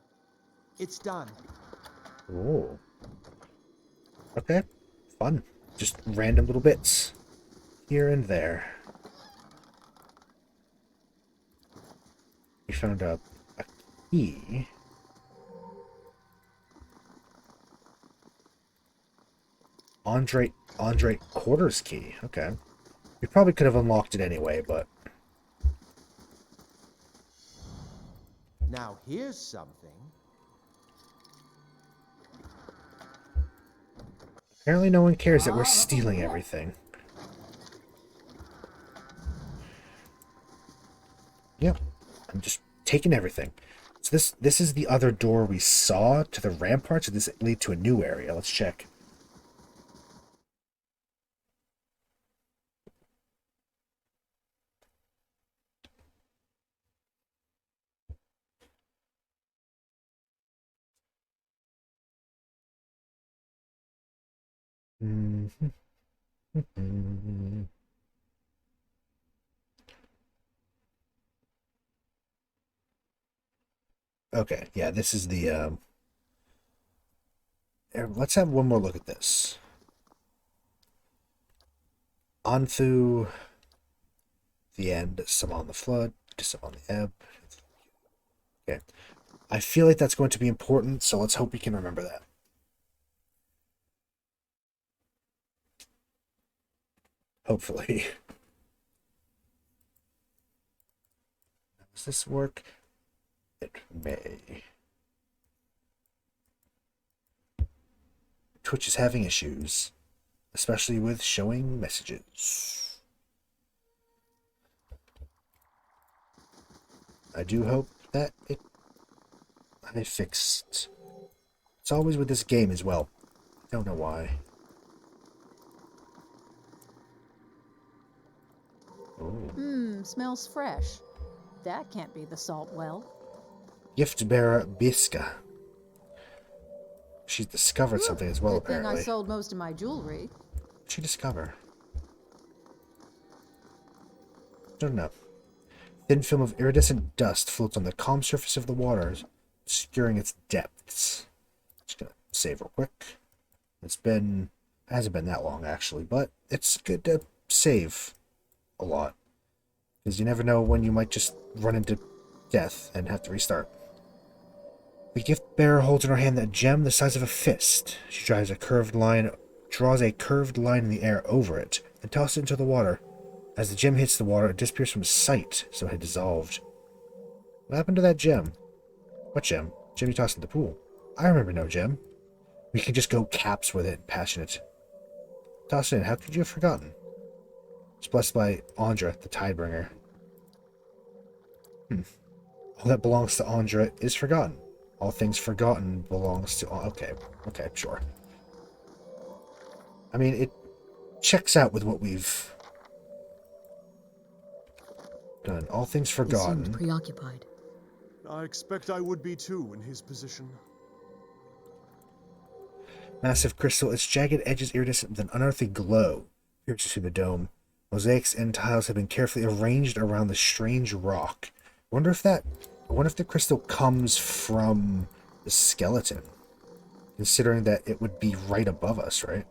It's done. Oh. Okay. Fun. Just random little bits. Here and there. We found a key. Andre Quarters key. Okay. We probably could have unlocked it anyway, but... Now here's something. Apparently no one cares that we're stealing everything. Yep. I'm just taking everything. So this is the other door we saw to the ramparts. Does this lead to a new area? Let's check. Okay, yeah, this is the, let's have one more look at this. Onthu, the end, some on the flood, some on the ebb. Okay, I feel like that's going to be important, so let's hope we can remember that. Hopefully. Does this work? It may. Twitch is having issues, especially with showing messages. I do hope that I fixed. It's always with this game as well. Don't know why. Smells fresh. That can't be the salt well. Gift bearer Biska. She's discovered something as well, Good thing I apparently. sold most of my jewelry. What'd she discover? Don't know. Thin film of iridescent dust floats on the calm surface of the waters, obscuring its depths. Just gonna save real quick. Hasn't been that long actually, but it's good to save a lot. Because you never know when you might just run into death and have to restart. The gift bearer holds in her hand a gem the size of a fist. She draws a curved line in the air over it, and tosses it into the water. As the gem hits the water, it disappears from sight, so it had dissolved. What happened to that gem? What gem? Gem you tossed in the pool. I remember no gem. We can just go caps with it, passionate. Toss it in. How could you have forgotten? It's blessed by Andra, the Tidebringer. All that belongs to Andra is forgotten. All things forgotten belongs to all. Okay, sure. I mean, it checks out with what we've done. All things He forgotten. seemed preoccupied. I expect I would be too in his position. Massive crystal, its jagged edges iridescent with an unearthly glow, pierces through the dome. Mosaics and tiles have been carefully arranged around the strange rock. I wonder if the crystal comes from the skeleton, considering that it would be right above us, right?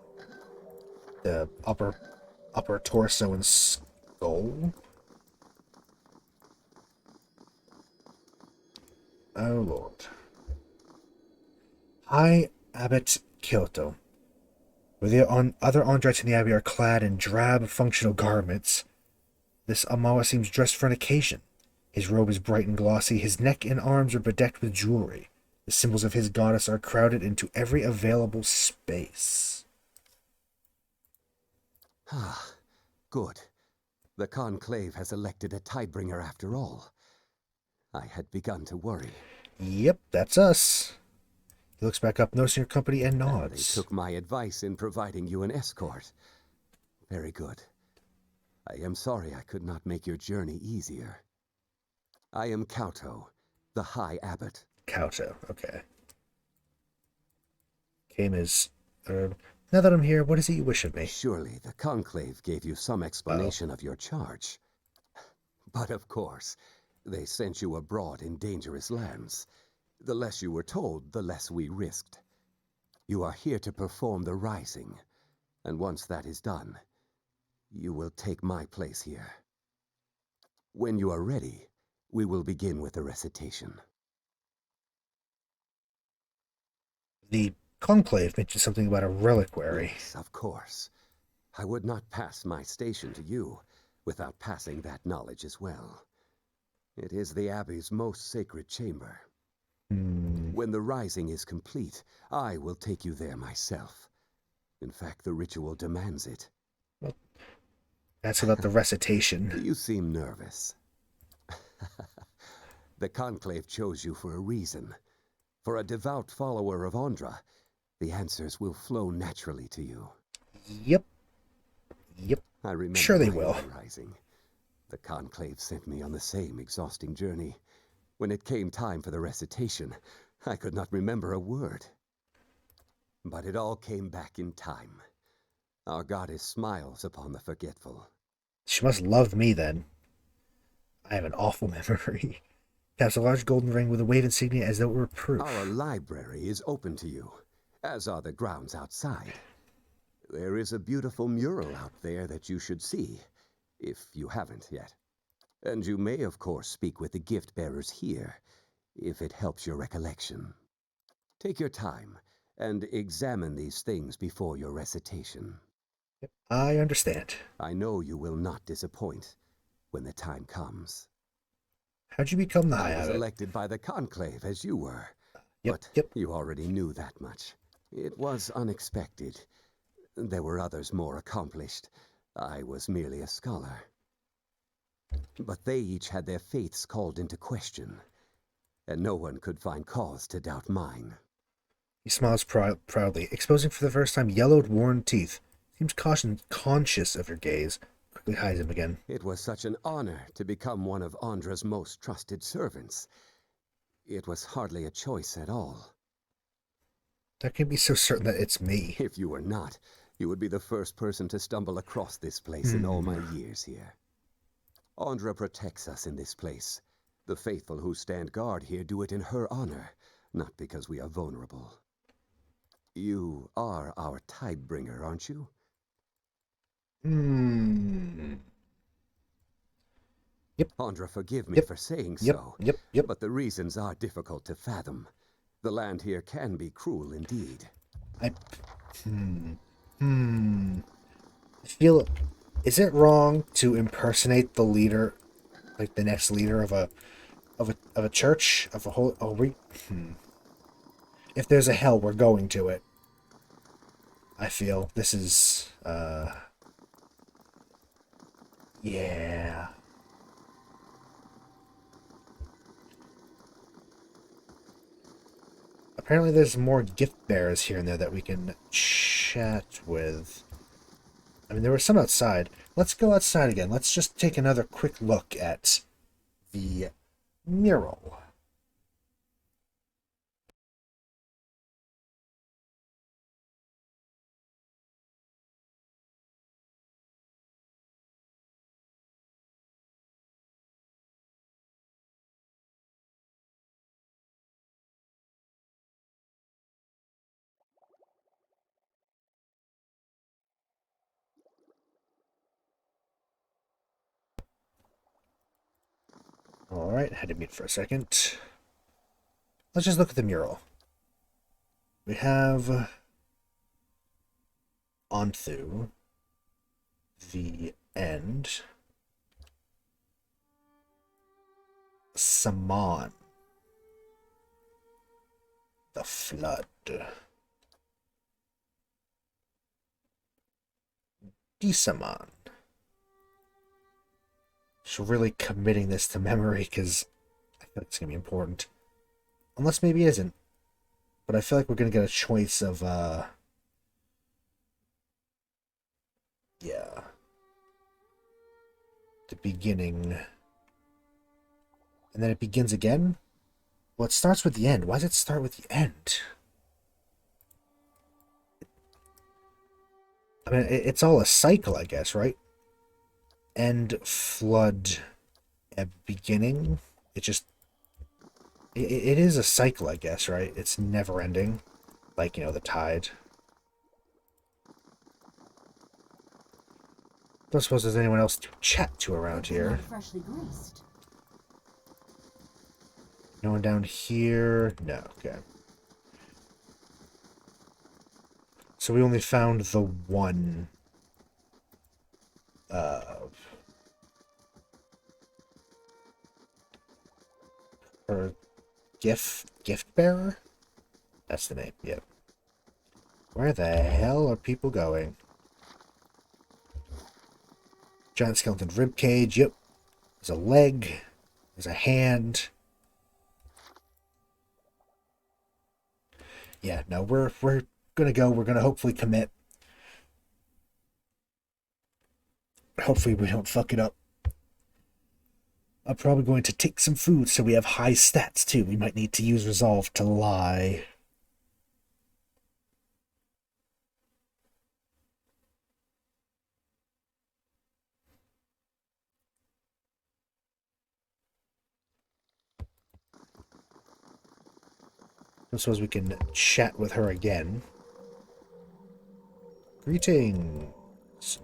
The upper torso and skull. Oh Lord. High Abbot Kyoto. Where the other Andrites in the Abbey are clad in drab, functional garments, this Amawa seems dressed for an occasion. His robe is bright and glossy, his neck and arms are bedecked with jewelry. The symbols of his goddess are crowded into every available space. Ah, good. The Conclave has elected a Tidebringer after all. I had begun to worry. Yep, that's us. He looks back up, noticing your company, and nods. They took my advice in providing you an escort. Very good. I am sorry I could not make your journey easier. I am Kauto, the High Abbot. Kauto, okay. Came as... now that I'm here, what is it you wish of me? Surely the Conclave gave you some explanation of your charge. But of course, they sent you abroad in dangerous lands. The less you were told, the less we risked. You are here to perform the Rising, and once that is done, you will take my place here. When you are ready, we will begin with the recitation. The Conclave mentioned something about a reliquary. Yes, of course. I would not pass my station to you without passing that knowledge as well. It is the Abbey's most sacred chamber. When the Rising is complete, I will take you there myself. In fact, the ritual demands it. Well, that's about the recitation. You seem nervous. The Conclave chose you for a reason. For a devout follower of Andra, the answers will flow naturally to you. Yep. I remember sure they my will. own Rising. The Conclave sent me on the same exhausting journey. When it came time for the recitation, I could not remember a word. But it all came back in time. Our goddess smiles upon the forgetful. She must love me then. I have an awful memory. Caps a large golden ring with a wave insignia as though it were proof. Our library is open to you, as are the grounds outside. There is a beautiful mural out there that you should see, if you haven't yet. And you may, of course, speak with the gift bearers here, if it helps your recollection. Take your time, and examine these things before your recitation. Yep, I understand. I know you will not disappoint when the time comes. How'd you become the High I was Abbot? elected by the Conclave, as you were. Yep. You already knew that much. It was unexpected. There were others more accomplished. I was merely a scholar. But they each had their faiths called into question, and no one could find cause to doubt mine. He smiles proudly, exposing for the first time yellowed, worn teeth. Seems conscious of your gaze. Quickly hides him again. It was such an honor to become one of Andra's most trusted servants. It was hardly a choice at all. That can be so certain that it's me. If you were not, you would be the first person to stumble across this place in all my years here. Andra protects us in this place. The faithful who stand guard here do it in her honor, not because we are vulnerable. You are our Tidebringer, aren't you? Yep. Andra, forgive me for saying so. Yep. But the reasons are difficult to fathom. The land here can be cruel indeed. I feel... Is it wrong to impersonate the leader, like the next leader of a church, of a whole... If there's a hell, we're going to it. I feel this is... Yeah. Apparently there's more gift bearers here and there that we can chat with. I mean, there were some outside. Let's go outside again. Let's just take another quick look at the mural. Alright, had to mute for a second. Let's just look at the mural. We have Onto the End. Saman. The Flood. Disaman. Just really committing this to memory because I feel like it's going to be important. Unless maybe it isn't. But I feel like we're going to get a choice of, yeah. The beginning. And then it begins again? Well, it starts with the end. Why does it start with the end? I mean, it's all a cycle, I guess, right? End, flood, a beginning. It just... It is a cycle, I guess, right? It's never ending. Like, you know, the tide. Don't suppose there's anyone else to chat to around here. Freshly greased. No one down here? No, okay. So we only found the one... Or gift bearer? That's the name, yep. Where the hell are people going? Giant skeleton ribcage, yep. There's a leg. There's a hand. Yeah, no, we're gonna go. We're gonna hopefully commit. Hopefully we don't fuck it up. I'm probably going to take some food so we have high stats too. We might need to use resolve to lie. I suppose we can chat with her again. Greetings.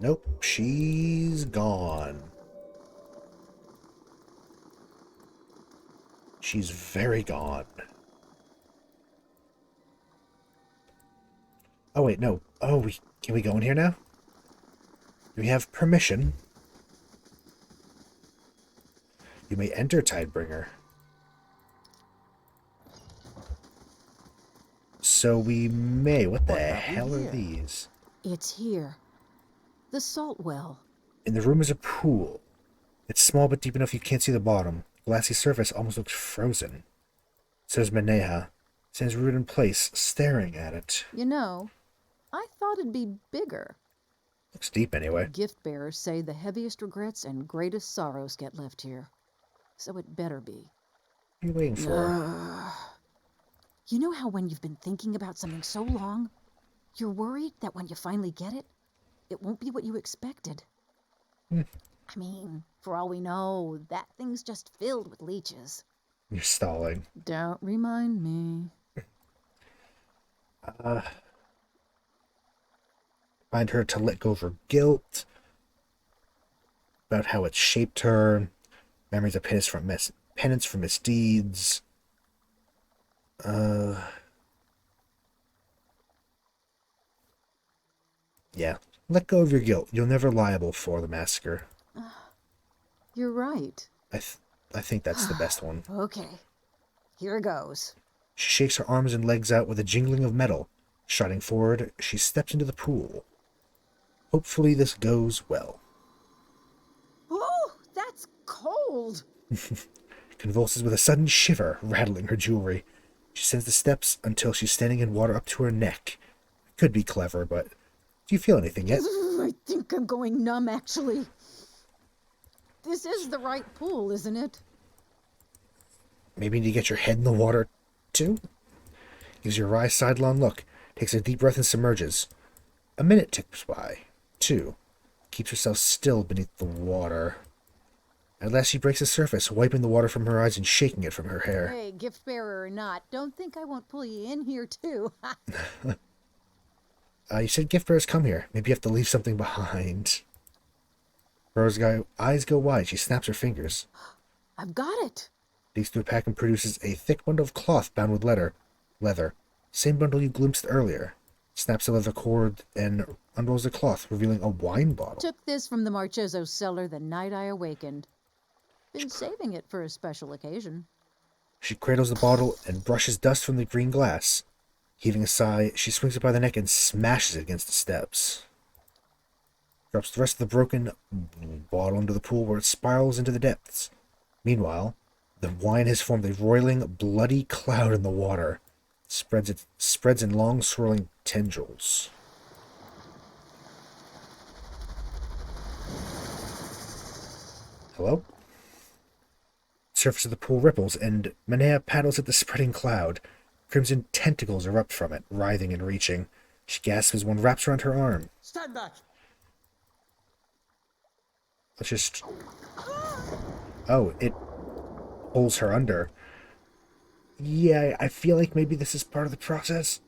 Nope, she's gone. She's very gone. Oh wait, no. Oh, can we go in here now? Do we have permission? You may enter, Tidebringer. So we may. What the hell are these? It's here. The salt well. In the room is a pool. It's small but deep enough you can't see the bottom. The glassy surface almost looks frozen. Says Maneha. Stands rooted in place, staring at it. You know, I thought it'd be bigger. Looks deep anyway. Gift bearers say the heaviest regrets and greatest sorrows get left here. So it better be. What are you waiting for? You know how when you've been thinking about something so long, you're worried that when you finally get it, it won't be what you expected? I mean, for all we know, that thing's just filled with leeches. You're stalling. Don't remind me. Find her to let go of her guilt. About how it shaped her. Memories of penance for misdeeds. Yeah. Let go of your guilt. You're never liable for the massacre. You're right. I think that's the best one. Okay. Here goes. She shakes her arms and legs out with a jingling of metal. Striding forward, she steps into the pool. Hopefully this goes well. Oh, that's cold! Convulses with a sudden shiver, rattling her jewelry. She ascends the steps until she's standing in water up to her neck. Could be clever, but do you feel anything yet? I think I'm going numb, actually. This is the right pool, isn't it? Maybe you need to get your head in the water, too? Gives you a wry sidelong look, takes a deep breath and submerges. A minute ticks by. 2. Keeps herself still beneath the water. At last she breaks the surface, wiping the water from her eyes and shaking it from her hair. Hey, gift bearer or not, don't think I won't pull you in here, too. You said gift bearers come here. Maybe you have to leave something behind. Rose eyes go wide. She snaps her fingers. I've got it. Digs through a pack and produces a thick bundle of cloth bound with leather. Same bundle you glimpsed earlier. Snaps the leather cord and unrolls the cloth, revealing a wine bottle. Took this from the Marcheso cellar the night I awakened. Been saving it for a special occasion. She cradles the bottle and brushes dust from the green glass. Heaving a sigh, she swings it by the neck and smashes it against the steps. Drops the rest of the broken bottle into the pool where it spirals into the depths. Meanwhile, the wine has formed a roiling, bloody cloud in the water. Spreads in long, swirling tendrils. Hello? Surface of the pool ripples, and Manea paddles at the spreading cloud. Crimson tentacles erupt from it, writhing and reaching. She gasps as one wraps around her arm. Stand back! Let's just... Oh, it pulls her under. Yeah, I feel like maybe this is part of the process.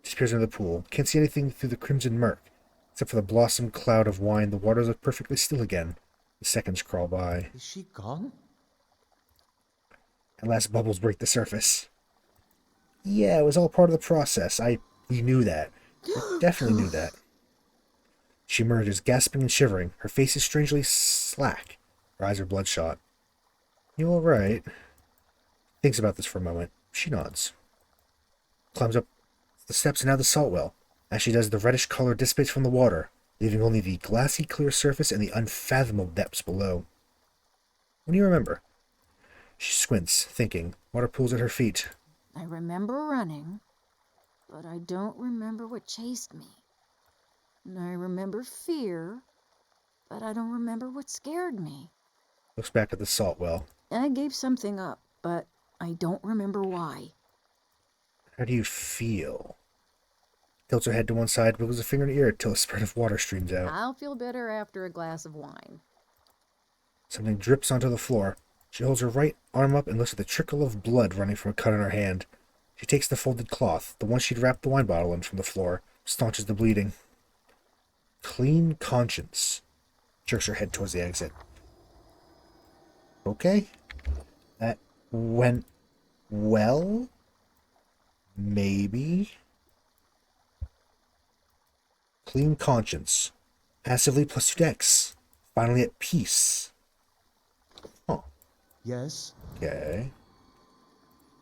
Disappears into the pool. Can't see anything through the crimson murk. Except for the blossom cloud of wine, the waters look perfectly still again. The seconds crawl by. Is she gone? At last, bubbles break the surface. Yeah, it was all part of the process. We knew that. We definitely knew that. She emerges, gasping and shivering. Her face is strangely slack. Her eyes are bloodshot. You all right? Thinks about this for a moment. She nods. Climbs up the steps and out the salt well. As she does, the reddish color dissipates from the water, leaving only the glassy clear surface and the unfathomable depths below. What do you remember? She squints, thinking. Water pools at her feet. I remember running, but I don't remember what chased me. And I remember fear, but I don't remember what scared me. Looks back at the salt well. I gave something up, but I don't remember why. How do you feel? Tilts her head to one side, wiggles a finger in her ear till a spurt of water streams out. I'll feel better after a glass of wine. Something drips onto the floor. She holds her right arm up and looks at the trickle of blood running from a cut in her hand. She takes the folded cloth, the one she'd wrapped the wine bottle in, from the floor, staunches the bleeding. Clean conscience. Jerks her head towards the exit. Okay. That went well? Maybe? Clean conscience. Passively plus 2 dex. Finally at peace. Huh. Yes? Okay.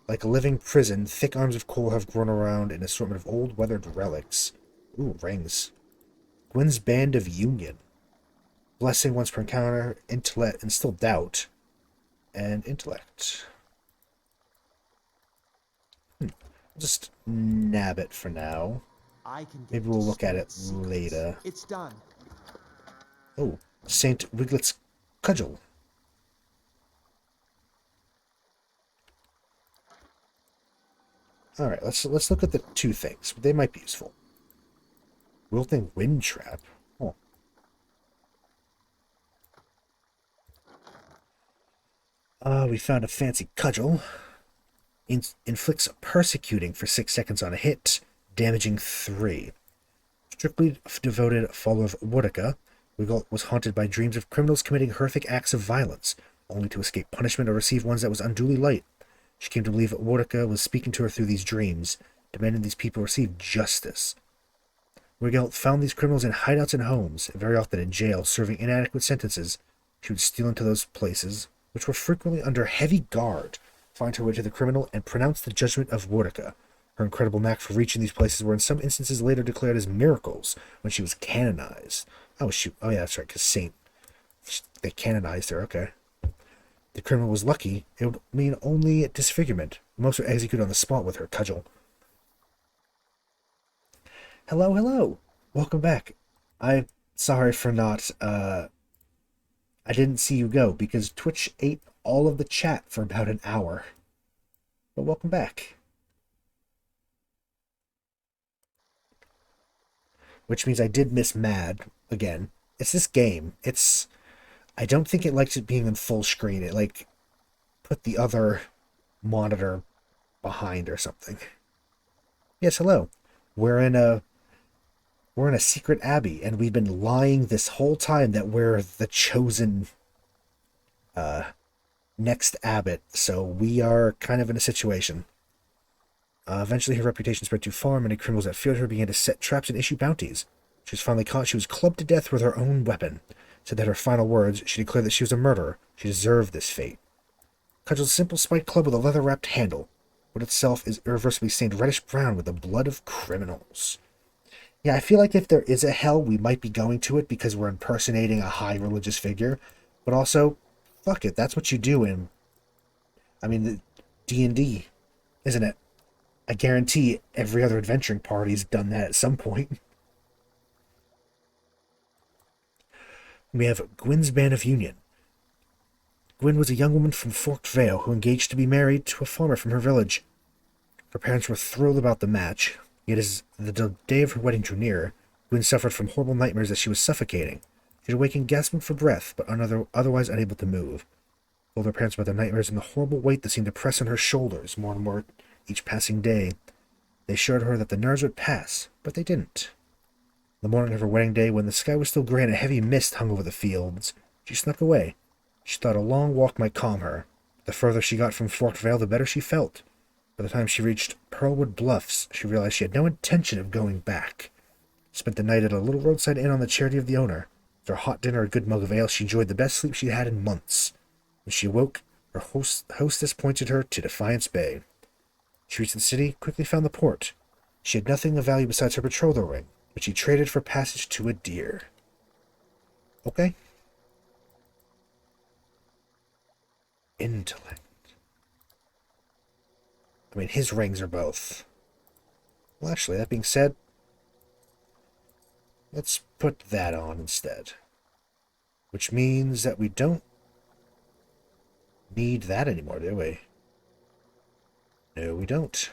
Like a living prison, thick arms of coal have grown around an assortment of old weathered relics. Ooh, rings. Gwyn's Band of Union. Blessing once per encounter, intellect, and still doubt. And intellect. Just nab it for now. Maybe we'll look at it later. It's done. Oh, Saint Wiglet's cudgel. All right, let's look at the 2 things. They might be useful. Wilting wind trap. Oh. We found a fancy cudgel. Inflicts persecuting for 6 seconds on a hit, damaging 3. Strictly devoted follower of Wardika, Wiggle was haunted by dreams of criminals committing horrific acts of violence, only to escape punishment or receive ones that was unduly light. She came to believe Wardika was speaking to her through these dreams, demanding these people receive justice. Wiggle found these criminals in hideouts and homes, and very often in jail, serving inadequate sentences. She would steal into those places, which were frequently under heavy guard, find her way to the criminal, and pronounce the judgment of Wardika. Her incredible knack for reaching these places were in some instances later declared as miracles when she was canonized. Oh, shoot. Oh, yeah, that's right, because they canonized her, okay. The criminal was lucky, it would mean only disfigurement, Most were executed on the spot with her cudgel. Hello, hello! Welcome back. I'm sorry for not, I didn't see you go, because Twitch ate all of the chat for about an hour. But welcome back. Which means I did miss Mad again. It's this game. I don't think it likes it being in full screen. It, like, put the other monitor behind or something. Yes, hello. We're in a secret abbey, and we've been lying this whole time that we're the chosen next abbot, so we are kind of in a situation. Eventually her reputation spread too far, many criminals that feared her began to set traps and issue bounties. She was finally caught. She was clubbed to death with her own weapon. Said that her final words, she declared that she was a murderer. She deserved this fate. Cudgel's simple spike club with a leather-wrapped handle. Wood itself is irreversibly stained reddish-brown with the blood of criminals. Yeah, I feel like if there is a hell, we might be going to it because we're impersonating a high religious figure. But also, fuck it, that's what you do in, the D&D, isn't it? I guarantee every other adventuring party's done that at some point. We have Gwyn's Band of Union. Gwyn was a young woman from Forked Vale who engaged to be married to a farmer from her village. Her parents were thrilled about the match, yet as the day of her wedding drew nearer, Gwyn suffered from horrible nightmares as she was suffocating. She had awakened gasping for breath, but otherwise unable to move. Told her parents about the nightmares and the horrible weight that seemed to press on her shoulders more and more each passing day. They assured her that the nerves would pass, but they didn't. The morning of her wedding day, when the sky was still gray and a heavy mist hung over the fields, she snuck away. She thought a long walk might calm her. The further she got from Forked Vale, the better she felt. By the time she reached Pearlwood Bluffs, she realized she had no intention of going back. Spent the night at a little roadside inn on the charity of the owner. After a hot dinner and a good mug of ale, she enjoyed the best sleep she had in months. When she awoke, her hostess pointed her to Defiance Bay. She reached the city, quickly found the port. She had nothing of value besides her betrothal ring, which she traded for passage to a deer. Okay. Intellect. His rings are both. Well, actually, that being said, let's put that on instead. Which means that we don't need that anymore, do we? No, we don't.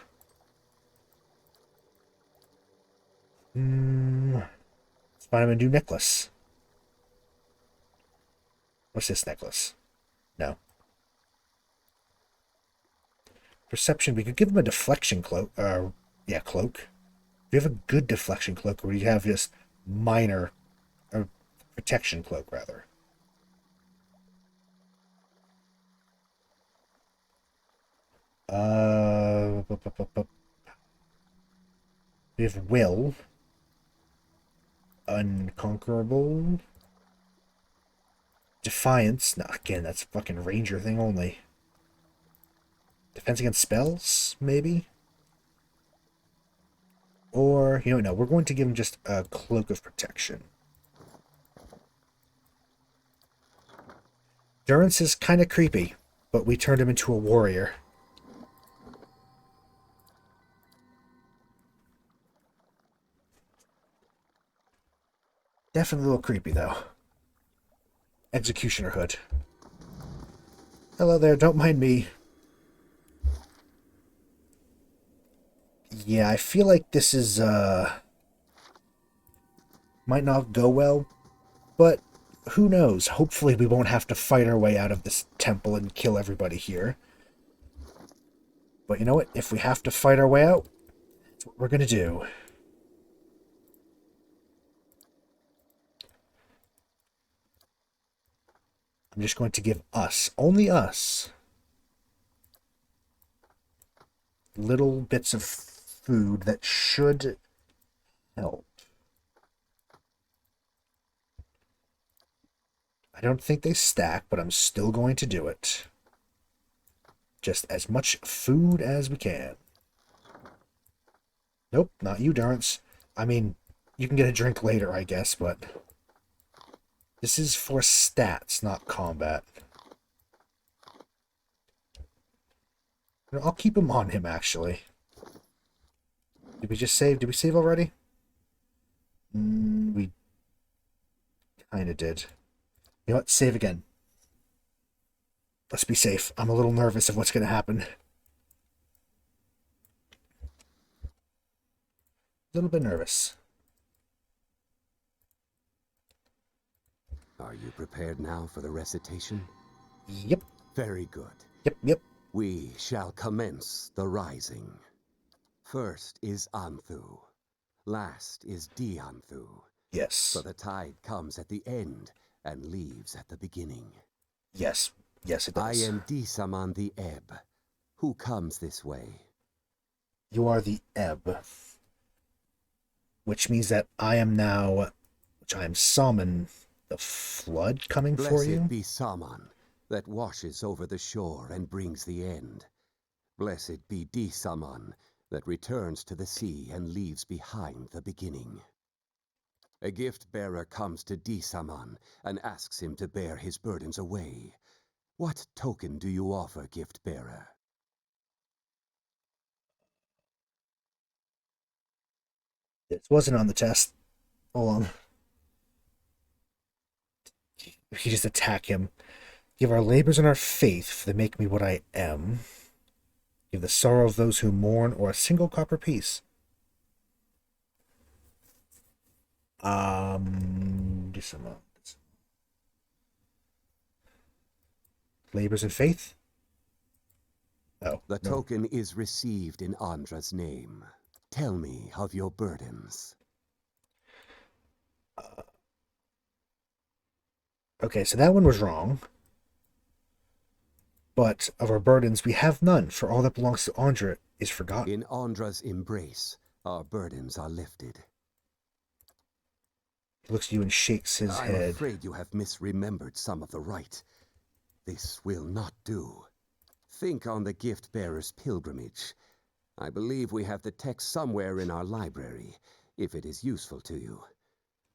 Let's find him a new necklace. What's this necklace? No. Perception. We could give him a deflection cloak. Cloak. Do you have a good deflection cloak, or do you have just minor, or protection cloak, rather? We have Will. Unconquerable. Defiance. No, again, that's a fucking ranger thing only. Defense against spells, maybe? Or, no, we're going to give him just a cloak of protection. Durance is kind of creepy, but we turned him into a warrior. Definitely a little creepy, though. Executioner hood. Hello there, don't mind me. Yeah, I feel like this is, might not go well, but who knows? Hopefully we won't have to fight our way out of this temple and kill everybody here. But you know what? If we have to fight our way out, that's what we're gonna do. I'm just going to give us, only us, little bits of food that should help. I don't think they stack, but I'm still going to do it. Just as much food as we can. Nope, not you, Durance. You can get a drink later, I guess, but this is for stats, not combat. I'll keep him on him, actually. Did we just save? Did we save already? We kind of did. You know what? Save again. Let's be safe. I'm a little nervous of what's going to happen. A little bit nervous. Are you prepared now for the recitation? Yep. Very good. Yep. We shall commence the rising. First is Anthu. Last is Dianthu. Yes. For the tide comes at the end and leaves at the beginning. Yes. Yes, it does. I am Disaman the Ebb. Who comes this way? You are the Ebb. Which means that I am now... Which I am Saman, the Flood, coming for you? Blessed be Saman, that washes over the shore and brings the end. Blessed be Disaman, that returns to the sea and leaves behind the beginning. A gift-bearer comes to Disaman and asks him to bear his burdens away. What token do you offer, gift-bearer? This wasn't on the test. Hold on. We just attack him. Give our labors and our faith, for they make me what I am. Give the sorrow of those who mourn, or a single copper piece. Do some labors and faith? Oh, The no. token is received in Andra's name. Tell me of your burdens. Okay, so that one was wrong. But of our burdens we have none, for all that belongs to Andra is forgotten. In Andra's embrace, our burdens are lifted. He looks at you and shakes his I'm head. afraid you have misremembered some of the rite. This will not do. Think on the gift-bearer's pilgrimage. I believe we have the text somewhere in our library, if it is useful to you.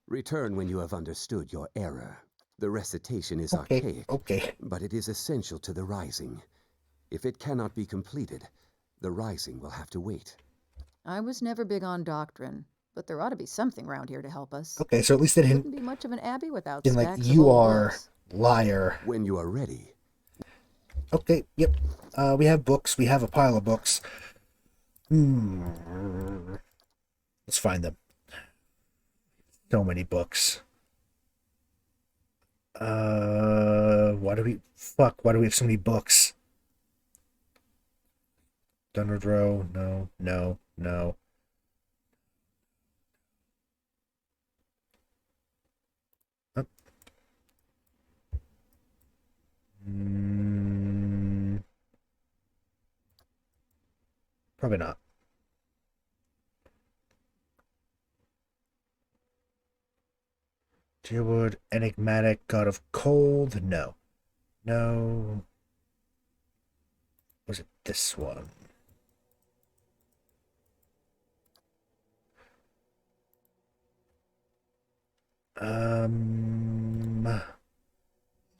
Return when you have understood your error. The recitation is archaic, but it is essential to the rising. If it cannot be completed, the rising will have to wait. I was never big on doctrine, but there ought to be something around here to help us. Okay, so at least it didn't... Wouldn't be much of an abbey without In like, stacks of you old are books. liar. When you are ready. Okay, yep. We have books. We have a pile of books. Let's find them. So many books. Why do we have so many books? Dunward Row, no. Oh. Probably not. Deerwood, Enigmatic, God of Cold, no. Was it this one?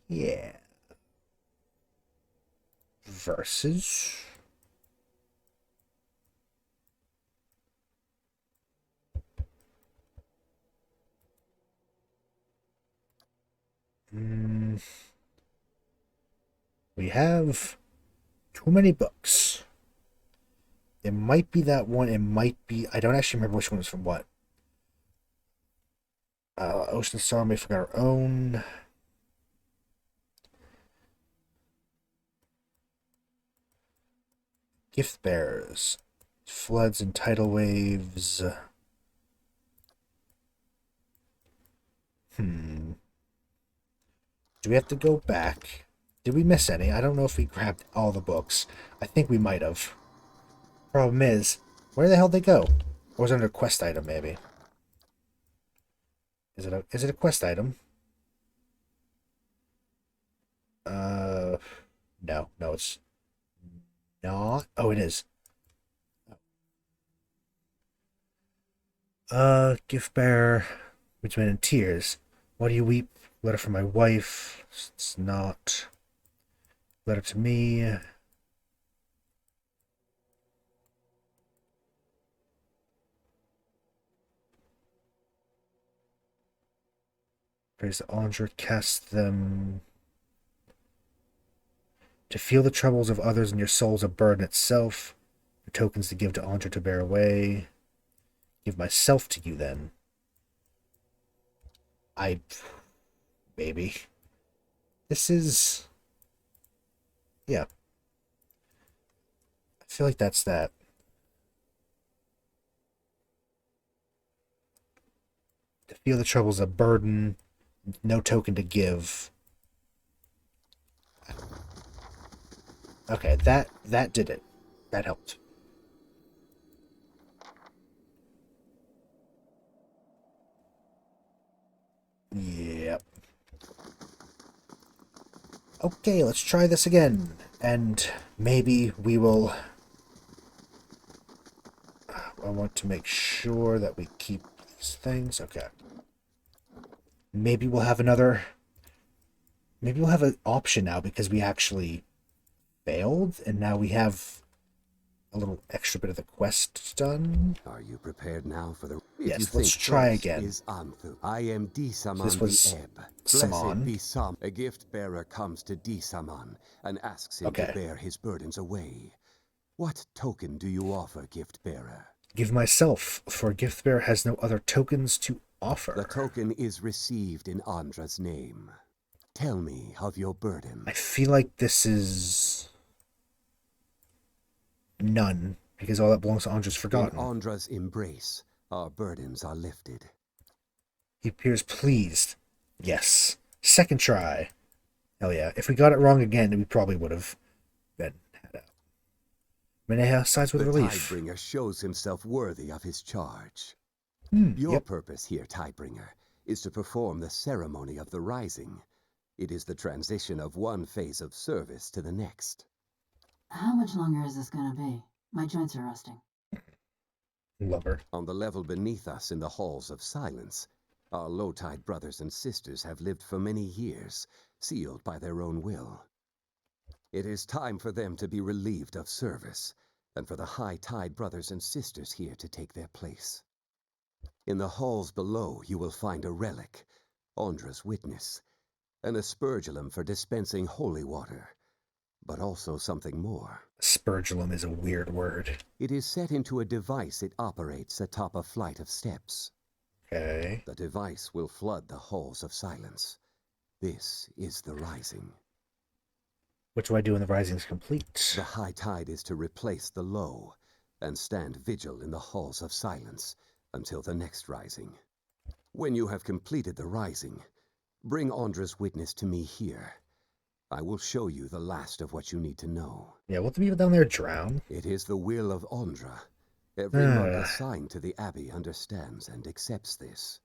Yeah. Versus. We have too many books. It might be that one. It might be... I don't actually remember which one was from what. Ocean Star may forget our own. Gift Bearers. Floods and Tidal Waves. Do we have to go back? Did we miss any? I don't know if we grabbed all the books. I think we might have. Problem is, where the hell did they go? Or was it under a quest item, maybe? Is it a quest item? No, it's not. Oh, it is. Gift bearer, which men in tears. Why do you weep? Letter from my wife. It's not. Letter to me. Praise the Andra, cast them. To feel the troubles of others and your soul's a burden itself. The tokens to give to Andra to bear away. Give myself to you then. Maybe. This is... Yeah. I feel like that's that. To feel the troubles a burden, no token to give. Okay, that did it. That helped. Yep. Okay, let's try this again. And maybe we will... I want to make sure that we keep these things. Okay. Maybe we'll have another... Maybe we'll have an option now because we actually failed, and now we have a little extra bit of the quest done. Are you prepared now for the... Yes, let's try again. I am Disaman This was the Ebb. Saman. Blessed be Sam. A gift bearer comes to Disaman and asks him to bear his burdens away. What token do you offer, gift bearer? Give myself, for gift bearer has no other tokens to offer. The token is received in Andra's name. Tell me of your burden. I feel like this is... none, because all that belongs to Andra's forgotten. In Andra's embrace, our burdens are lifted. He appears pleased. Yes. Second try. Hell yeah. If we got it wrong again, we probably would have been had out. Meneha sighs with relief. The Tidebringer shows himself worthy of his charge. Your purpose here, Tidebringer, is to perform the ceremony of the Rising. It is the transition of one phase of service to the next. How much longer is this gonna be? My joints are rusting. Lover. On the level beneath us in the Halls of Silence, our low-tide brothers and sisters have lived for many years, sealed by their own will. It is time for them to be relieved of service, and for the high-tide brothers and sisters here to take their place. In the halls below you will find a relic, Andra's witness, an aspergillum for dispensing holy water, but also something more. Aspergillum is a weird word. It is set into a device it operates atop a flight of steps. Okay. The device will flood the halls of silence. This is the Rising. What do I do when the Rising is complete? The high tide is to replace the low, and stand vigil in the halls of silence until the next Rising. When you have completed the Rising, bring Andra's witness to me here. I will show you the last of what you need to know. Yeah, will the people down there drown? It is the will of Andra. Every monk assigned to the Abbey understands and accepts this.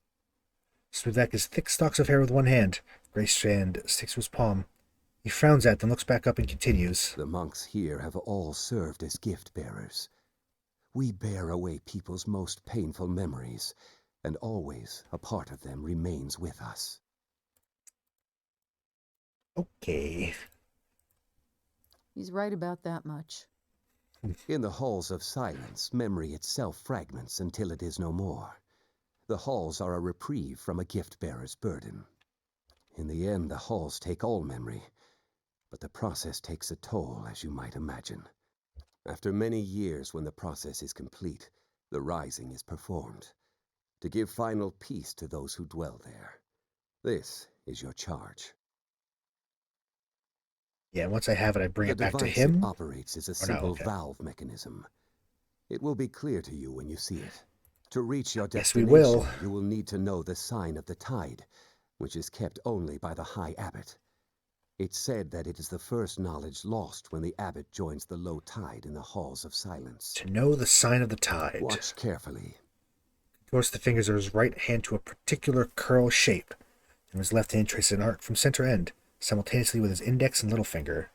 Smooth back his thick stalks of hair with one hand. Gray strand sticks to his palm. He frowns at them, looks back up, and continues. The monks here have all served as gift-bearers. We bear away people's most painful memories, and always a part of them remains with us. Okay. He's right about that much. In the halls of silence, memory itself fragments until it is no more. The halls are a reprieve from a gift-bearer's burden. In the end, the halls take all memory, but the process takes a toll, as you might imagine. After many years, when the process is complete, the Rising is performed, to give final peace to those who dwell there. This is your charge. Yeah, once I have it, I bring it back to The him. device it operates as a simple valve mechanism. It will be clear to you when you see it. To reach your destination, you will need to know the sign of the tide, which is kept only by the High Abbot. It's said that it is the first knowledge lost when the Abbot joins the low tide in the Halls of Silence. To know the sign of the tide. Watch carefully. Contorts the fingers of his right hand to a particular curl shape, and his left hand traces an arc from center end, simultaneously with his index and little finger.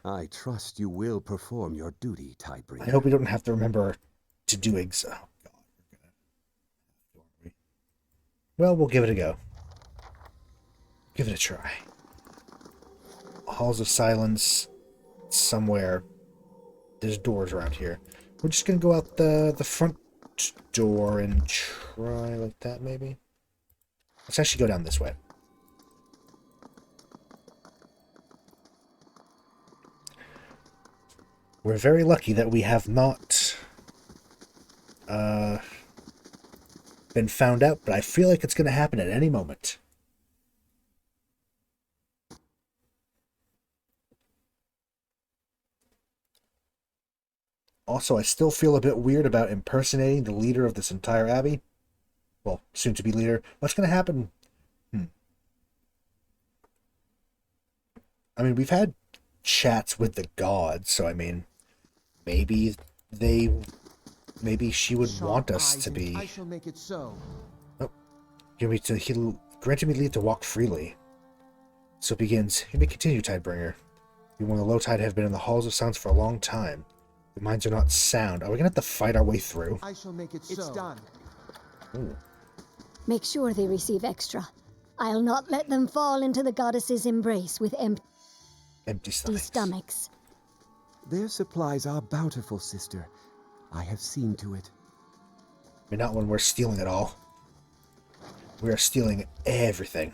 I trust you will perform your duty, Tidebringer. I hope we don't have to remember to do Oh, God. Well, we'll give it a go. Give it a try. Halls of Silence, somewhere. There's doors around here. We're just gonna go out the front door and try like that, maybe? Let's actually go down this way. We're very lucky that we have not been found out, but I feel like it's going to happen at any moment. Also, I still feel a bit weird about impersonating the leader of this entire abbey. Well, soon-to-be leader. What's going to happen? I mean, we've had chats with the gods, so I mean, maybe she would want us to be. I shall make it so. Oh, granted me leave to walk freely. So it begins. You may continue, Tidebringer. You and the low tide have been in the halls of sounds for a long time. Your minds are not sound. Are we gonna have to fight our way through? I shall make it so. It's done. Ooh. Make sure they receive extra. I'll not let them fall into the goddess's embrace with Empty stomachs. stomachs. Their supplies are bountiful, sister. I have seen to it. I mean, not when we're stealing it all. We are stealing everything.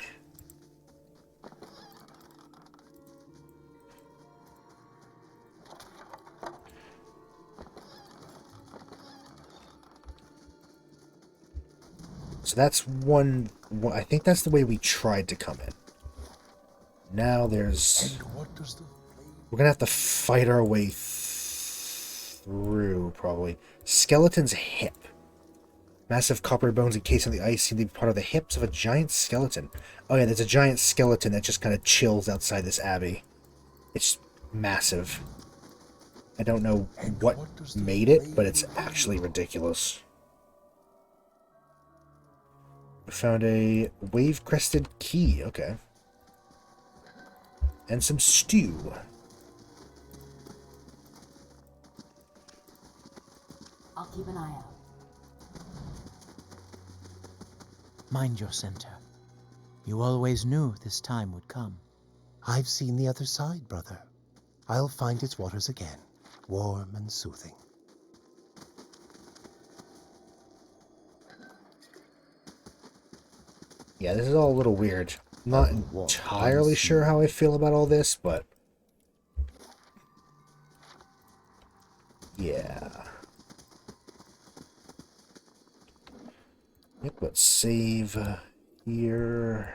So that's one. I think that's the way we tried to come in. Now there's. We're gonna have to fight our way through, probably. Skeleton's hip. Massive copper bones encased in the ice seem to be part of the hips of a giant skeleton. Oh yeah, there's a giant skeleton that just kind of chills outside this abbey. It's massive. I don't know what made it, but it's actually ridiculous. We found a wave-crested key, okay. And some stew. I'll keep an eye out. Mind your center. You always knew this time would come. I've seen the other side, brother. I'll find its waters again, warm and soothing. Yeah, this is all a little weird. I'm not entirely sure how I feel about all this, but... yeah. Yep, let's save here.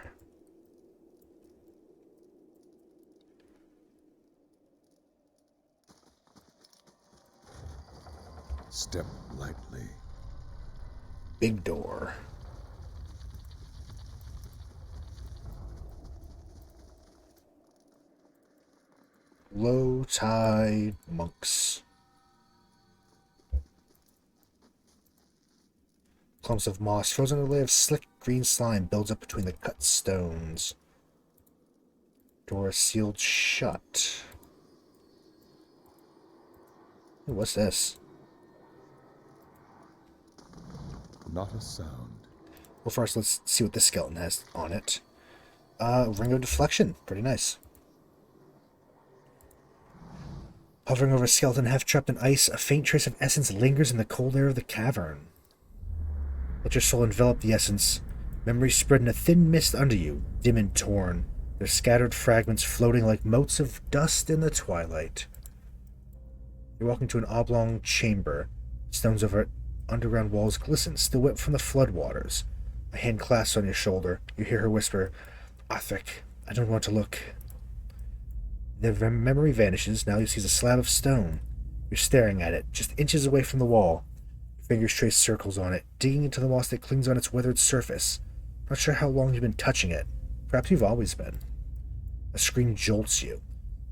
Step lightly. Big door. Low tide monks. Clumps of moss frozen in a layer of slick green slime builds up between the cut stones. Door sealed shut. Ooh, what's this? Not a sound. Well, first let's see what this skeleton has on it. Ring of deflection. Pretty nice. Hovering over a skeleton half trapped in ice, a faint trace of essence lingers in the cold air of the cavern. Let your soul envelop the essence. Memories spread in a thin mist under you, dim and torn, their scattered fragments floating like motes of dust in the twilight. You're walking to an oblong chamber. Stones over it, underground walls glisten, still wet from the floodwaters. A hand clasps on your shoulder. You hear her whisper, "Arthric, I don't want to look." The memory vanishes. Now you see a slab of stone. You're staring at it, just inches away from the wall. Your fingers trace circles on it, digging into the moss that clings on its weathered surface. Not sure how long you've been touching it. Perhaps you've always been. A scream jolts you.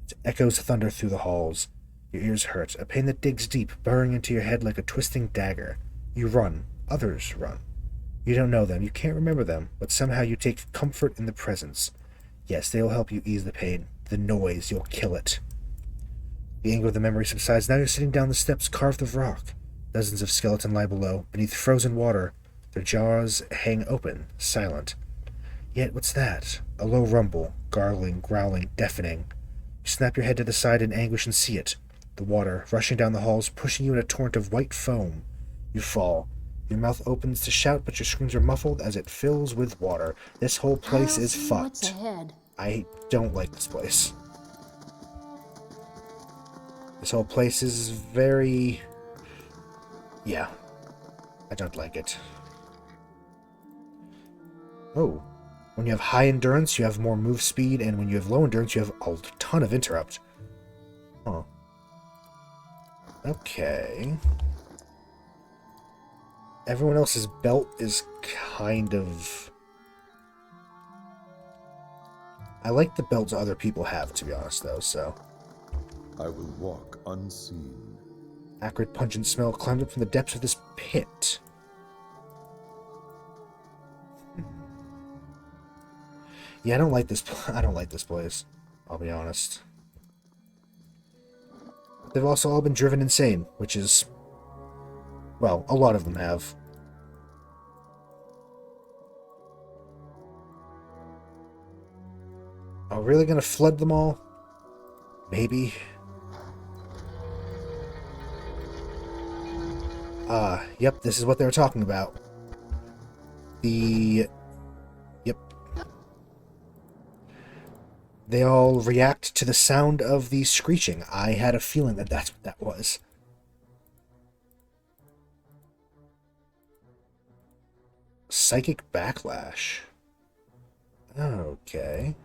It echoes thunder through the halls. Your ears hurt, a pain that digs deep, burrowing into your head like a twisting dagger. You run. Others run. You don't know them, you can't remember them, but somehow you take comfort in the presence. Yes, they'll help you ease the pain. The noise, you'll kill it. The anger of the memory subsides. Now you're sitting down the steps carved of rock. Dozens of skeleton lie below, beneath frozen water. Their jaws hang open, silent. Yet, what's that? A low rumble, gargling, growling, deafening. You snap your head to the side in anguish and see it. The water, rushing down the halls, pushing you in a torrent of white foam. You fall. Your mouth opens to shout, but your screams are muffled as it fills with water. This whole place is What's fucked. ahead? I don't like this place. This whole place is very... yeah. I don't like it. Oh. When you have high endurance, you have more move speed, and when you have low endurance, you have a ton of interrupt. Huh. Okay. Everyone else's belt is kind of... I like the belts other people have, to be honest, though, so... I will walk unseen. Acrid, pungent smell climbed up from the depths of this pit. Yeah, I don't like this place. I'll be honest. They've also all been driven insane, which is... well, a lot of them have. Are we really gonna flood them all? Maybe. Yep, this is what they were talking about. Yep. They all react to the sound of the screeching. I had a feeling that that's what that was. Psychic backlash. Okay.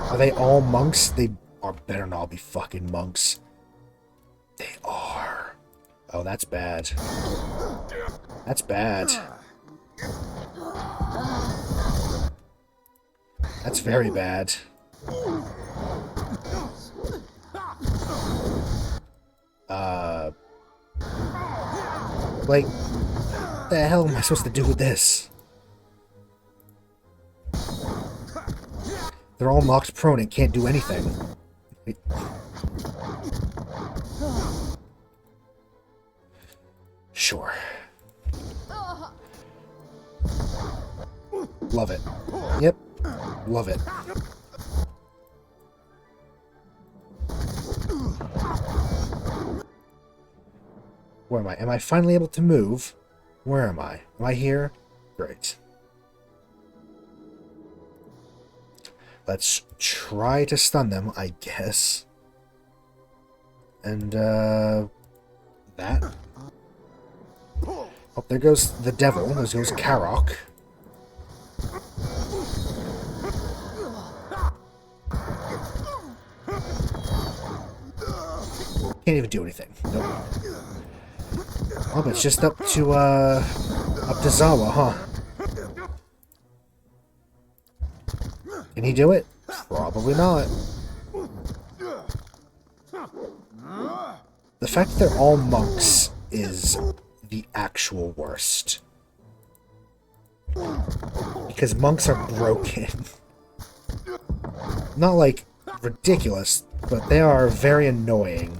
Are they all monks? They are better not all be fucking monks. They are. Oh, that's bad. That's bad. That's very bad. Like, what the hell am I supposed to do with this? They're all knocked prone and can't do anything. Sure. Love it. Yep. Love it. Where am I? Am I finally able to move? Where am I? Am I here? Great. Let's try to stun them, I guess. And, that. Oh, there goes the devil. There goes Karok. Can't even do anything. Nope. Oh, but it's just up to Zawa, huh? Can he do it? Probably not. The fact that they're all monks is the actual worst. Because monks are broken. Not like ridiculous, but they are very annoying.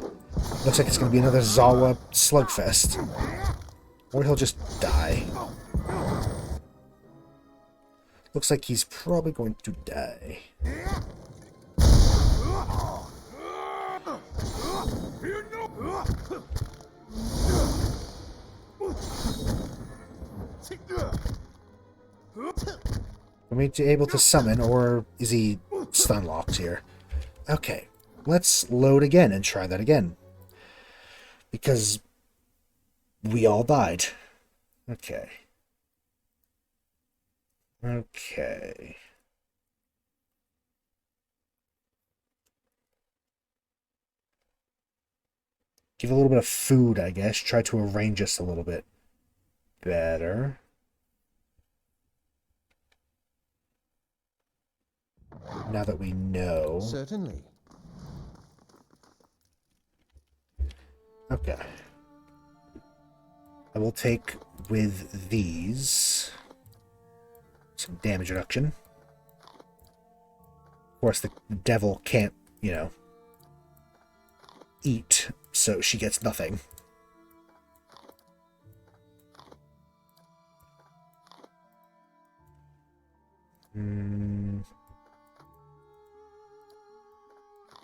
Looks like it's going to be another Zawa slugfest. Or he'll just die. Looks like he's probably going to die. Are we able to summon, or is he stun locked here? Okay, let's load again and try that again. Because we all died. Okay. Okay. Give a little bit of food, I guess. Try to arrange us a little bit better. Now that we know. Certainly. Okay. I will take with these some damage reduction. Of course, the devil can't, you know, eat, so she gets nothing.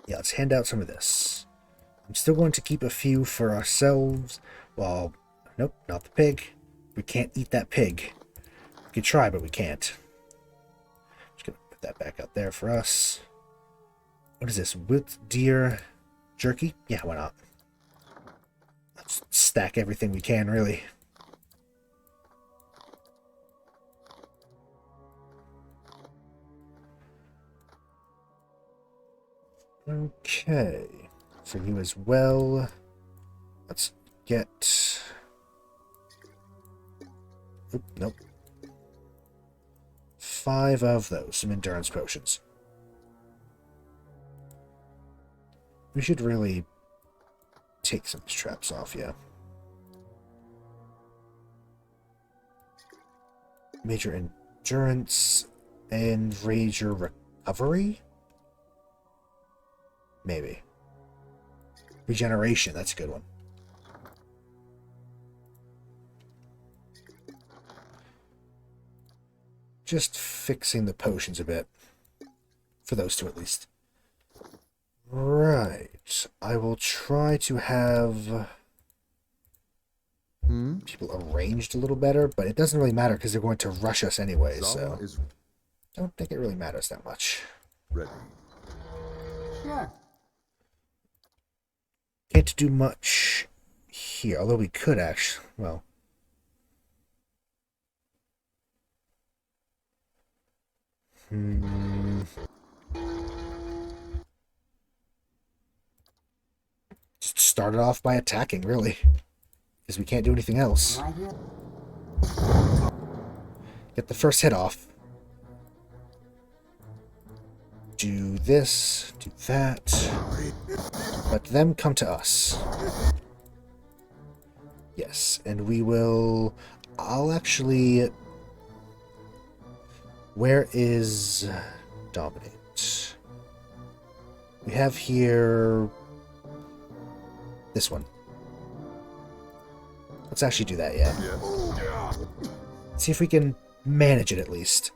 Yeah, let's hand out some of this. I'm still going to keep a few for ourselves. Well, nope, not the pig. We can't eat that pig. We could try, but we can't. Just gonna put that back out there for us. What is this? With deer jerky? Yeah, why not? Let's stack everything we can, really. Okay. For you as well. Let's get... Oop, nope. 5 of those. Some endurance potions. We should really take some of these traps off, yeah. Major endurance and major recovery? Maybe. Regeneration, that's a good one. Just fixing the potions a bit. For those two, at least. Right. I will try to have people arranged a little better, but it doesn't really matter because they're going to rush us anyway, so I don't think it really matters that much. Ready. Sure. Can't do much here, although we could actually, well... Just start it off by attacking, really. Because we can't do anything else. Get the first hit off. Do this, do that. Let them come to us. Yes, and we will... I'll actually... Where is Dominate? We have here... This one. Let's actually do that, yeah. See if we can manage it at least.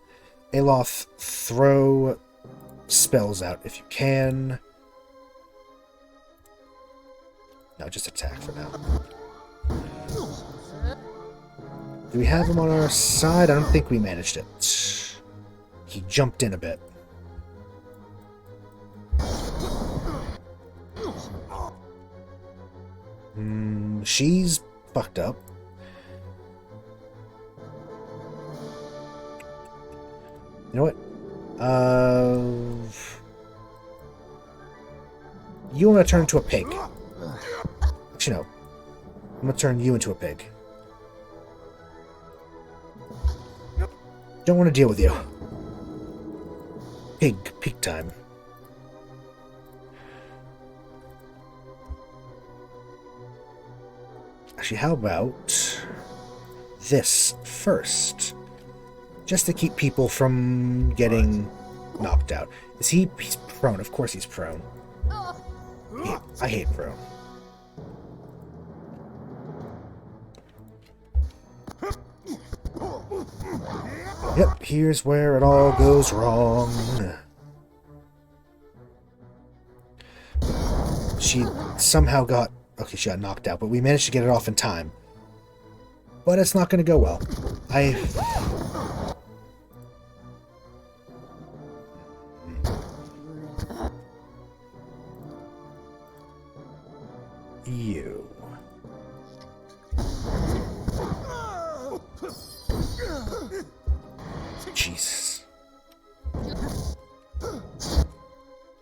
Aloth, throw spells out if you can. No, just attack for now. Do we have him on our side? I don't think we managed it. He jumped in a bit. She's fucked up. You know what? You want to turn into a pig. Actually, no. I'm going to turn you into a pig. Don't want to deal with you. Pig time. Actually, how about this first? Just to keep people from getting knocked out. Is he... He's prone. Of course he's prone. I hate prone. Yep, here's where it all goes wrong. She somehow got... Okay, she got knocked out, but we managed to get it off in time. But it's not going to go well. You. Jesus.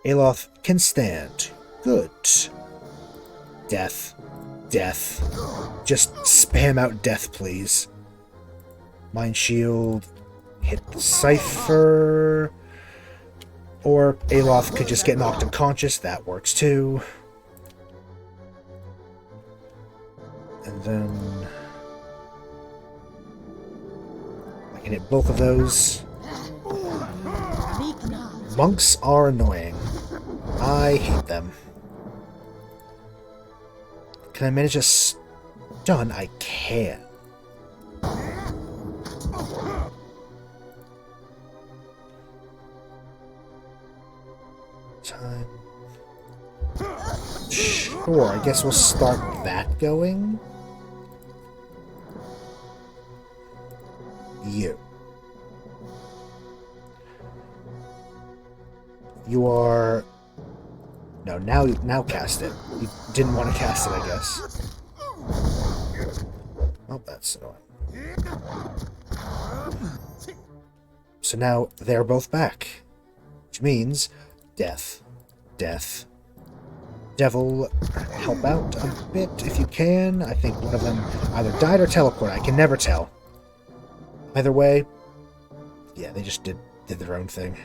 Aloth can stand. Good. Death. Death. Just spam out death, please. Mind Shield. Hit the Cypher. Or Aloth could just get knocked unconscious. That works too. And then... I can hit both of those. Monks are annoying. I hate them. Can I manage a stun? I can. Time. Sure, I guess we'll start that going. You. You are... No, now cast it. You didn't want to cast it, I guess. Oh, that's annoying. So now they're both back. Which means death. Death. Devil, help out a bit if you can. I think one of them either died or teleported. I can never tell. Either way, yeah, they just did their own thing.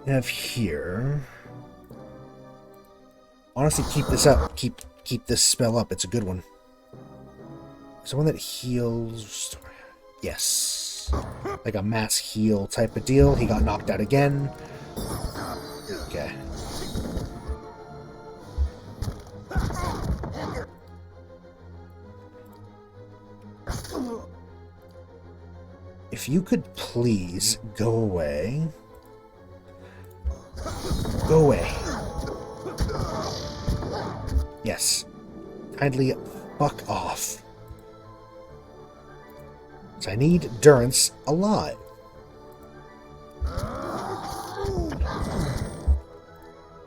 We have here... Honestly, keep this up. Keep this spell up. It's a good one. Is there one that heals? Yes. Like a mass heal type of deal. He got knocked out again. Okay. If you could please go away. Go away. Yes. Kindly fuck off. So I need Durance alive.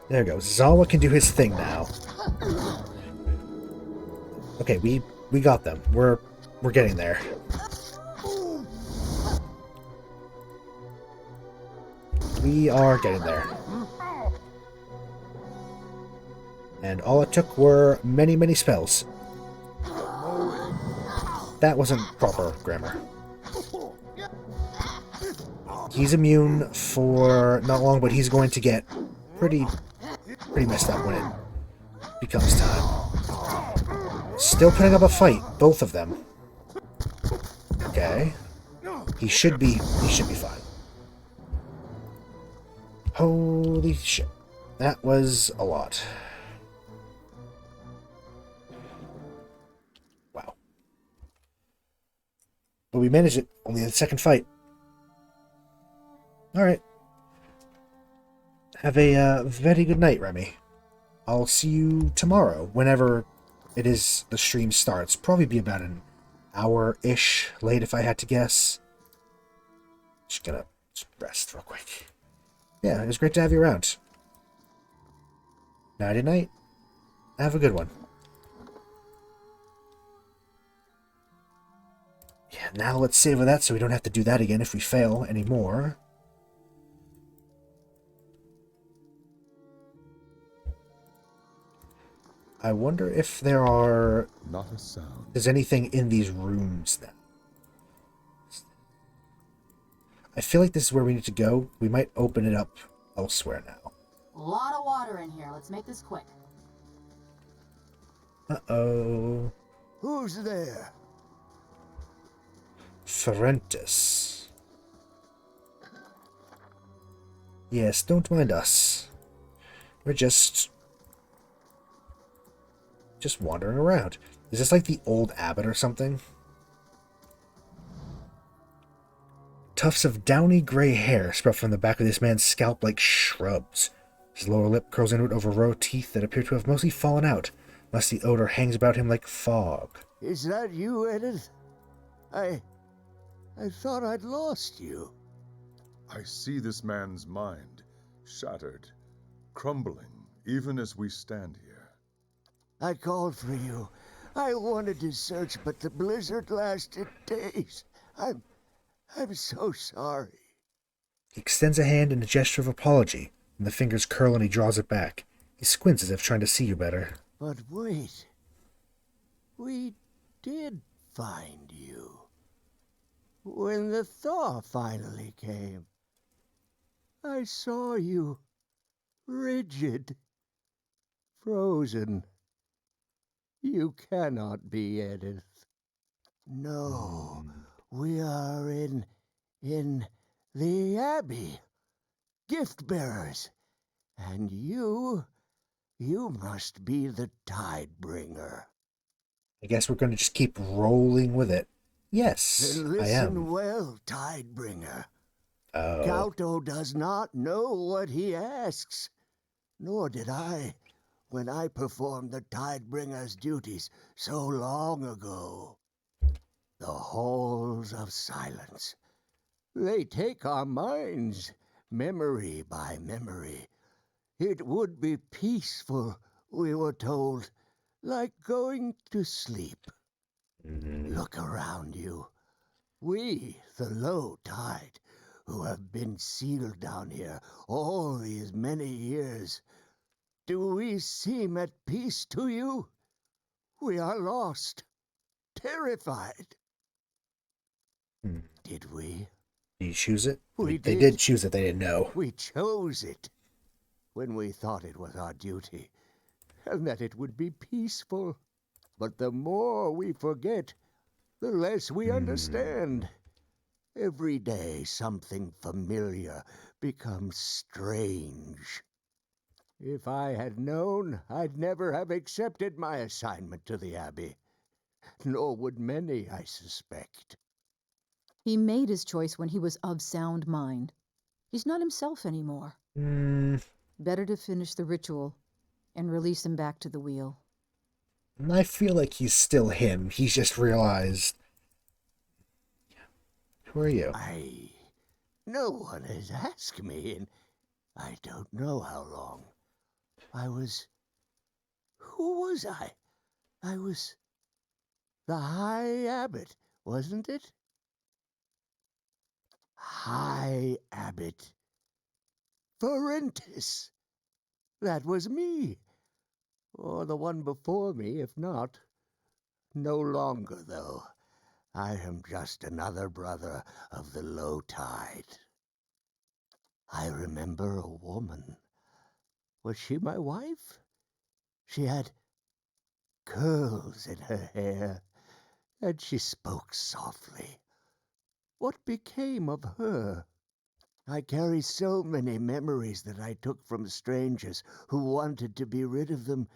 There goes. Zawa can do his thing now. Okay, we got them. We're getting there. We are getting there. And all it took were many, many spells. That wasn't proper grammar. He's immune for not long, but he's going to get pretty messed up when it becomes time. Still putting up a fight, both of them. Okay. He should be fine. Holy shit. That was a lot. Wow. But we managed it. Only the second fight. Alright. Have a very good night, Remy. I'll see you tomorrow, whenever it is the stream starts. Probably be about an hour-ish late if I had to guess. Just gonna rest real quick. Yeah, it was great to have you around. Nighty night. Have a good one. Yeah, now let's savor that so we don't have to do that again if we fail anymore. I wonder if there are... Not a sound. There's anything in these rooms now. I feel like this is where we need to go. We might open it up elsewhere now. A lot of water in here. Let's make this quick. Uh-oh. Who's there? Ferentis. Yes, don't mind us. We're just wandering around. Is this like the old abbot or something? Tufts of downy gray hair sprout from the back of this man's scalp like shrubs. His lower lip curls inward over a row of teeth that appear to have mostly fallen out. Musty odor hangs about him like fog. Is that you, Edith? I thought I'd lost you. I see this man's mind, shattered, crumbling, even as we stand here. I called for you. I wanted to search, but the blizzard lasted days. I'm so sorry. He extends a hand in a gesture of apology, and the fingers curl and he draws it back. He squints as if trying to see you better. But wait. We did find you. When the thaw finally came, I saw you, rigid, frozen. You cannot be Edith. No, we are in the Abbey, gift bearers, and you must be the Tidebringer. I guess we're going to just keep rolling with it. Yes, Then listen I am. well, Tidebringer. Oh. Gauto does not know what he asks, nor did I when I performed the Tidebringer's duties so long ago. The halls of silence. They take our minds, memory by memory. It would be peaceful, we were told, like going to sleep. Look around you. We, the low tide, who have been sealed down here all these many years, do we seem at peace to you? We are lost, terrified. Did we? Did you choose it? We They did. did choose it, they didn't know. We chose it when we thought it was our duty, and that it would be peaceful. But the more we forget, the less we understand. Every day something familiar becomes strange. If I had known, I'd never have accepted my assignment to the Abbey. Nor would many, I suspect. He made his choice when he was of sound mind. He's not himself anymore. Better to finish the ritual and release him back to the wheel. I feel like he's still him. He's just realized. Who are you? No one has asked me in I don't know how long. Who was I? I was the High Abbot, wasn't it? High Abbot Ferentis. That was me. Or the one before me, if not. No longer, though. I am just another brother of the low tide. I remember a woman. Was she my wife? She had curls in her hair, and she spoke softly. What became of her? I carry so many memories that I took from strangers who wanted to be rid of them.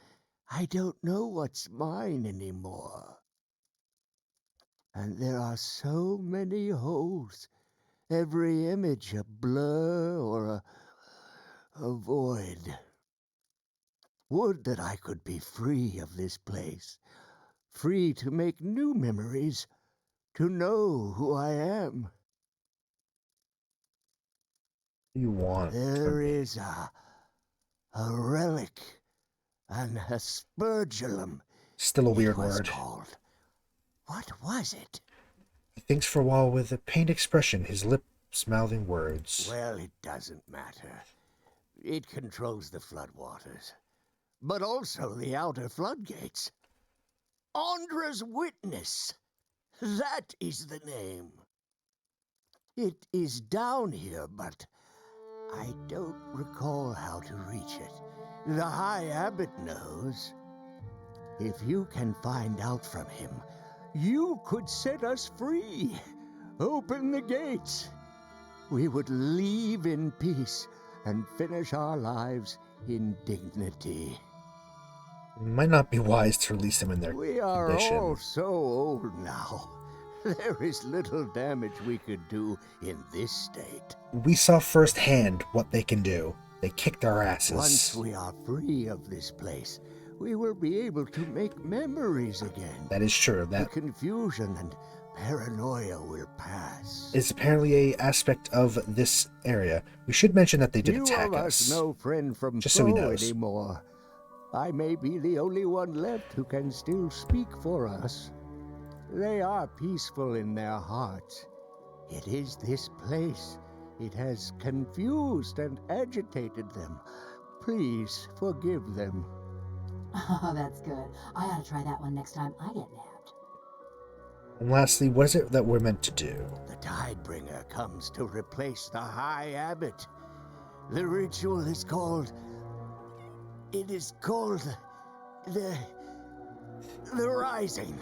I don't know what's mine anymore. And there are so many holes, every image a blur or a void. Would that I could be free of this place, free to make new memories, to know who I am. You want? There is a relic, an aspergillum. Still a weird it was word. Called. What was it? He thinks for a while with a pained expression, his lips mouthing words. Well, it doesn't matter. It controls the floodwaters, but also the outer floodgates. Andra's Witness. That is the name. It is down here, but I don't recall how to reach it. The High Abbot knows. If you can find out from him, you could set us free. Open the gates. We would leave in peace and finish our lives in dignity. It might not be wise to release them in their We are condition. all so old now. There is little damage we could do in this state. We saw firsthand what they can do. They kicked our asses. Once we are free of this place, we will be able to make memories again. That is true. The confusion and paranoia will pass. Is apparently a aspect of this area. We should mention that they did attack Few of us. us know friend from Just so he foe knows. anymore. I may be the only one left who can still speak for us. They are peaceful in their hearts. It is this place. It has confused and agitated them. Please forgive them. Oh, that's good. I ought to try that one next time I get nabbed. And lastly, what is it that we're meant to do? The Tidebringer comes to replace the High Abbot. The ritual is called... It is called... The Rising.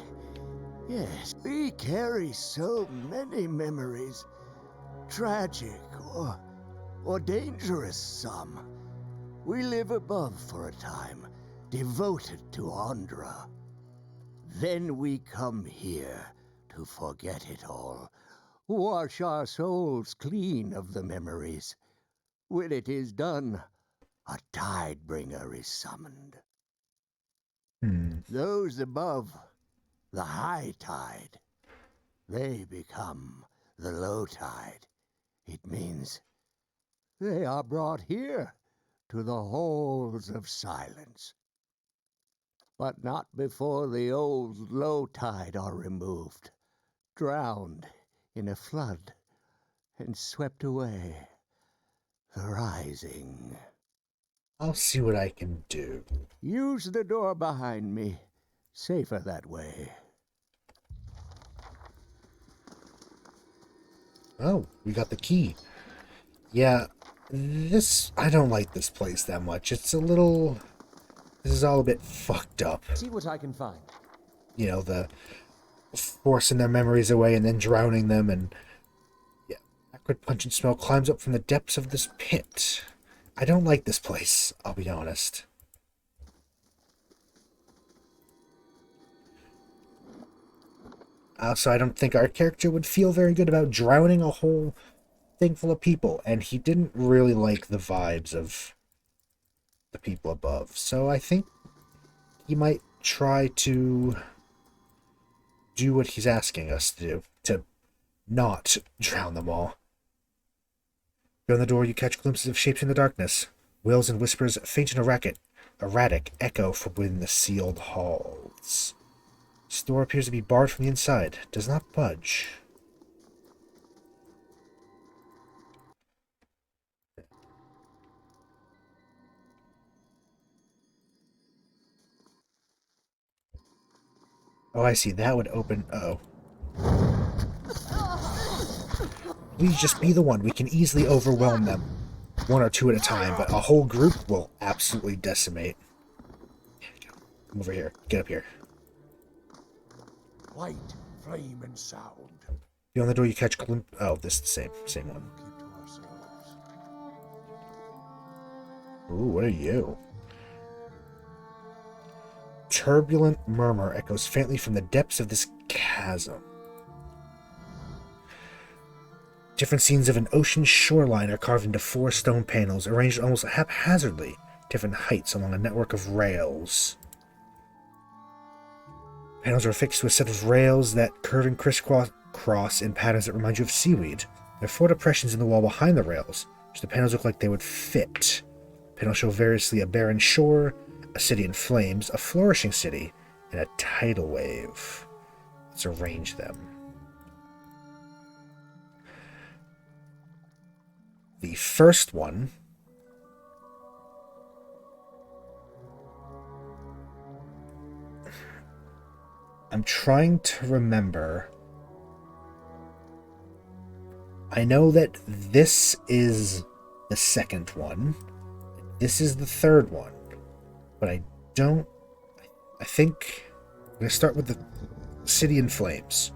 Yes, we carry so many memories. Tragic or dangerous some. We live above for a time, devoted to Andra. Then we come here to forget it all, wash our souls clean of the memories. When it is done, a Tidebringer is summoned. Those above the high tide, they become the low tide. It means they are brought here to the halls of silence. But not before the old low tide are removed, drowned in a flood, and swept away the rising. I'll see what I can do. Use the door behind me. Safer that way. Oh, we got the key. Yeah, I don't like this place that much. It's a little... This is all a bit fucked up. See what I can find. You know, the forcing their memories away and then drowning them, and... Yeah, acrid pungent smell climbs up from the depths of this pit. I don't like this place, I'll be honest. Also, I don't think our character would feel very good about drowning a whole thing full of people, and he didn't really like the vibes of the people above. So I think he might try to do what he's asking us to do, to not drown them all. Beyond the door, you catch glimpses of shapes in the darkness. Wails and whispers, faint and erratic, echo from within the sealed halls. This door appears to be barred from the inside, does not budge. Oh, I see. That would open... Uh-oh. Please just be the one. We can easily overwhelm them. One or two at a time, but a whole group will absolutely decimate. Come over here. Get up here. Light, flame, and sound. Beyond the door, you catch oh, this is the same one. Ooh, what are you? Turbulent murmur echoes faintly from the depths of this chasm. Different scenes of an ocean shoreline are carved into 4 stone panels, arranged almost haphazardly, different heights along a network of rails. Panels are affixed to a set of rails that curve and crisscross in patterns that remind you of seaweed. There are 4 depressions in the wall behind the rails, which the panels look like they would fit. Panels show variously a barren shore, a city in flames, a flourishing city, and a tidal wave. Let's arrange them. The first one I'm trying to remember. I know that this is the second one. This is the third one. But I think I'm going to start with the city in flames.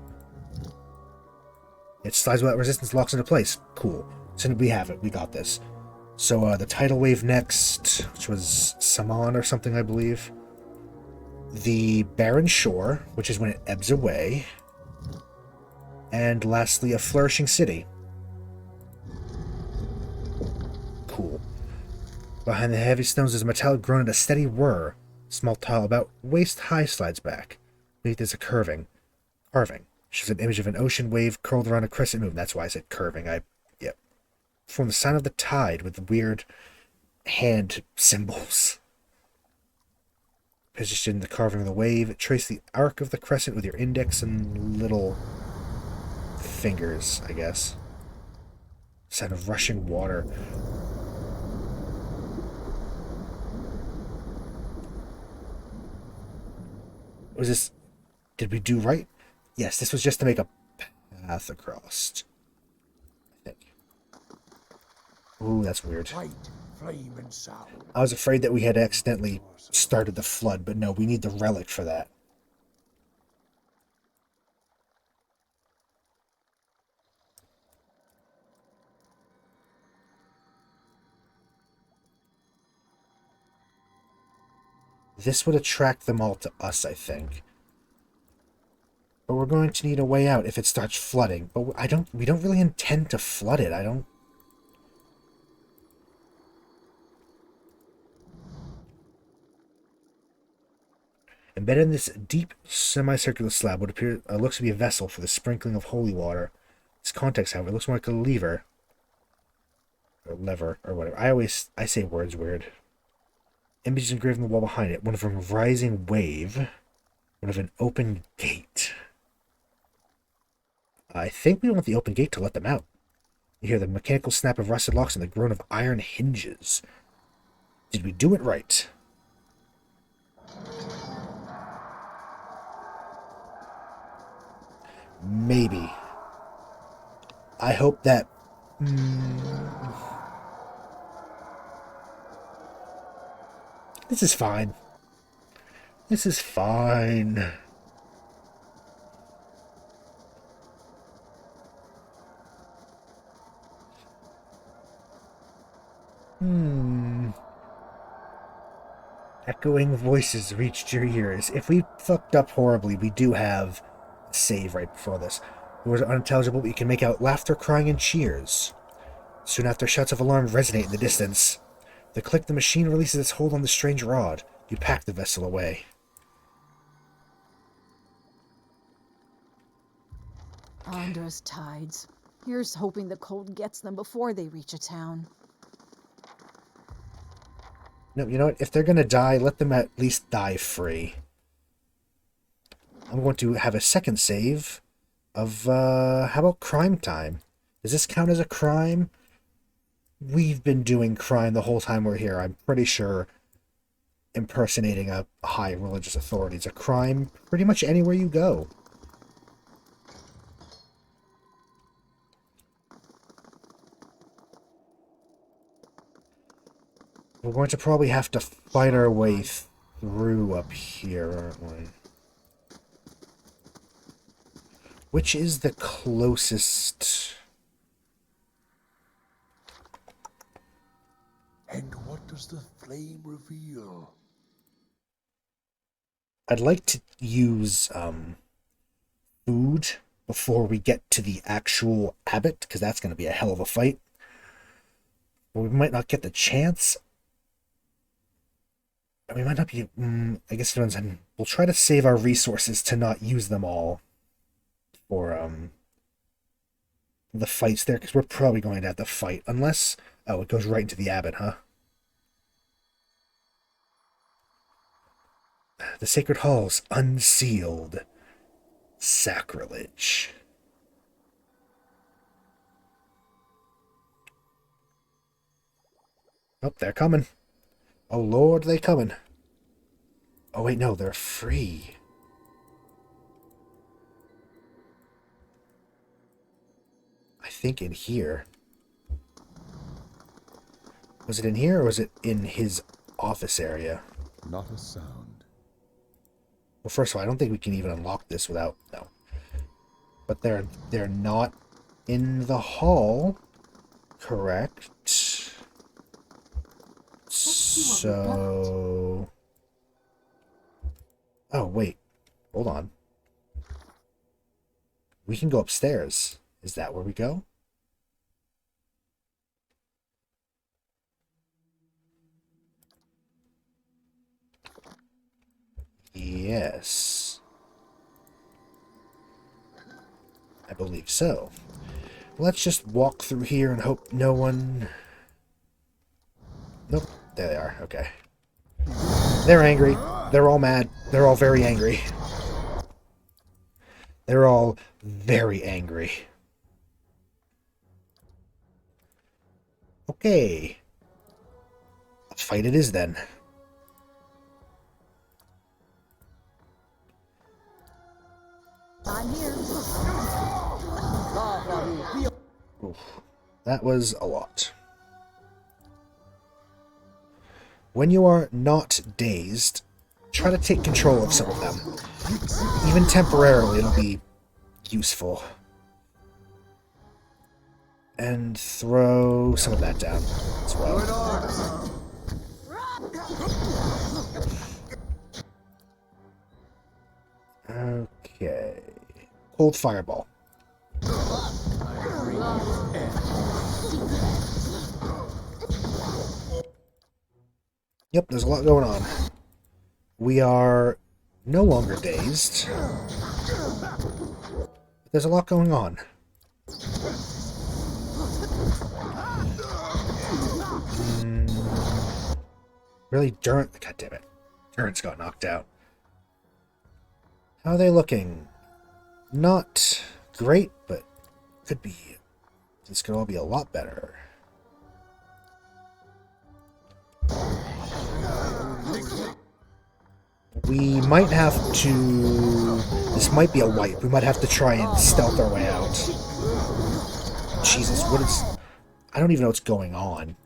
It slides without resistance, locks into place. Cool. So we have it. We got this. So the tidal wave next, which was Saman or something, I believe. The barren shore, which is when it ebbs away. And lastly, a flourishing city. Cool. Behind the heavy stones is a metallic groan and a steady whir. Small tile about waist-high slides back. Beneath is a carving. Shows an image of an ocean wave curled around a crescent moon. That's why I said curving. Yep. Form the sign of the tide with the weird hand symbols. Position the carving of the wave. Trace the arc of the crescent with your index and little fingers, I guess. Sound of rushing water. Was this... Did we do right? Yes, this was just to make a path across. I think. Ooh, that's weird. Light, flame, and sound. I was afraid that we had accidentally started the flood, but no, we need the relic for that. This would attract them all to us, I think. But we're going to need a way out if it starts flooding. But we don't really intend to flood it. Embedded in this deep semicircular slab would appear looks to be a vessel for the sprinkling of holy water. Its context, however, looks more like a lever. Or lever, or whatever. I say words weird. Images engraved on the wall behind it. One of a rising wave. One of an open gate. I think we want the open gate to let them out. You hear the mechanical snap of rusted locks and the groan of iron hinges. Did we do it right? Maybe. I hope that... This is fine. This is fine. Echoing voices reached your ears. If we fucked up horribly, we do have a save right before this. The words are unintelligible, but you can make out laughter, crying, and cheers. Soon after, shouts of alarm resonate in the distance. The click the machine releases its hold on the strange rod. You pack the vessel away. Andra's tides. Here's hoping the cold gets them before they reach a town. No, you know what? If they're going to die, let them at least die free. I'm going to have a second save of, how about crime time? Does this count as a crime? We've been doing crime the whole time we're here. I'm pretty sure impersonating a high religious authority is a crime pretty much anywhere you go. We're going to probably have to fight our way through up here, aren't we? Which is the closest? And what does the flame reveal? I'd like to use food before we get to the actual abbot, because that's going to be a hell of a fight. But we might not get the chance. We might not be... I guess it depends on... We'll try to save our resources to not use them all for the fights there, because we're probably going to have to fight. Unless... Oh, it goes right into the abbot, huh? The sacred halls unsealed. Sacrilege. Oh, they're coming. Oh, Lord, they coming. Oh, wait, no, they're free. I think in here. Was it in here, or was it in his office area? Not a sound. Well, first of all, I don't think we can even unlock this without... No. But they're not in the hall. Correct. So... Oh, wait. Hold on. We can go upstairs. Is that where we go? Yes. I believe so. Let's just walk through here and hope no one... Nope. There they are. Okay. They're angry. They're all mad. They're all very angry. They're all very angry. Okay. A fight it is then. I'm here. Oof. That was a lot. When you are not dazed, try to take control of some of them. Even temporarily, it'll be useful. And throw some of that down as well. Okay. Cold fireball. Yep, there's a lot going on. We are no longer dazed. There's a lot going on. Really, Durant... God damn it. Durant's got knocked out. How are they looking? Not great, but could be... This could all be a lot better. We might have to... This might be a wipe. We might have to try and stealth our way out. Jesus, what is... I don't even know what's going on.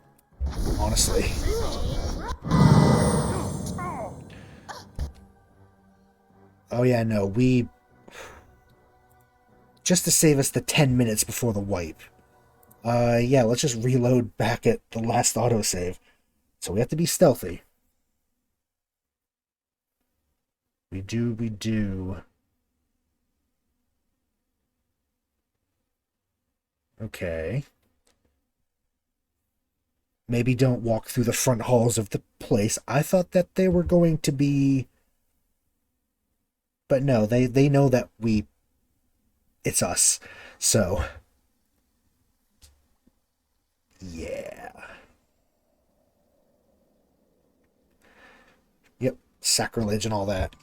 Honestly. Oh yeah, no, we... Just to save us the 10 minutes before the wipe. Yeah, let's just reload back at the last autosave. So we have to be stealthy. We do. Okay. Maybe don't walk through the front halls of the place. I thought that they were going to be... But no, they know that it's us. So... Yeah. Yep, sacrilege and all that.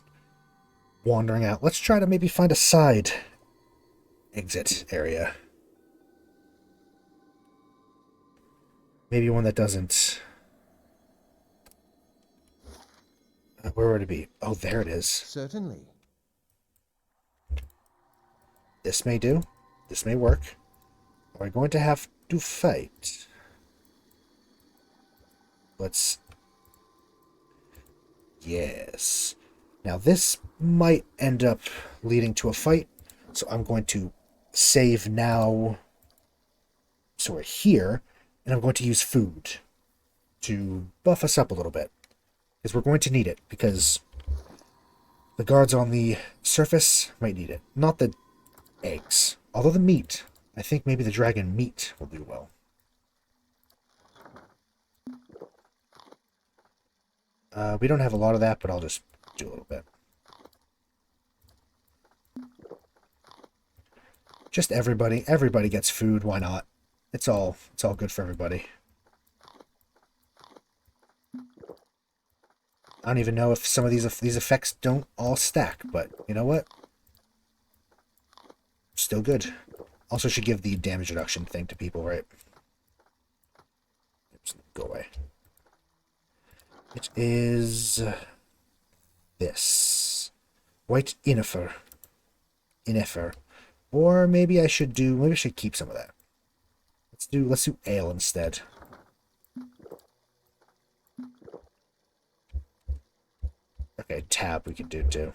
Wandering out. Let's try to maybe find a side exit area. Maybe one that doesn't... where would it be? Oh, there it is. Certainly. This may do. This may work. Are we going to have to fight? Let's... Yes. Now this might end up leading to a fight, so I'm going to save now. So we're here, and I'm going to use food to buff us up a little bit. Because we're going to need it, because the guards on the surface might need it. Not the eggs. Although the meat, I think maybe the dragon meat will do well. We don't have a lot of that, but I'll just do a little bit. Just everybody gets food, why not? It's all good for everybody. I don't even know if some of these effects don't all stack, but you know what? Still good. Also should give the damage reduction thing to people, right? Oops, go away. It is this. White Inifer. Or maybe I should keep some of that. Let's do ale instead. Okay, tab we can do too.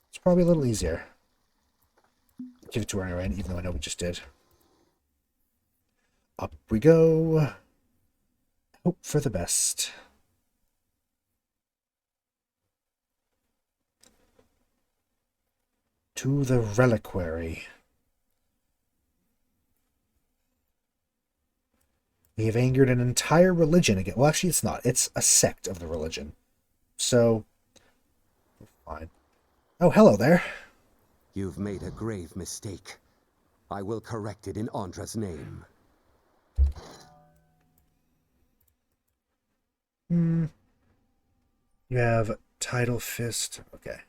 It's probably a little easier. Give it to her anyway, even though I know we just did. Up we go. Hope for the best. To the reliquary. We have angered an entire religion again. Well, actually, it's not. It's a sect of the religion. So, fine. Oh, hello there. You've made a grave mistake. I will correct it in Andra's name. You have Tidal Fist. Okay.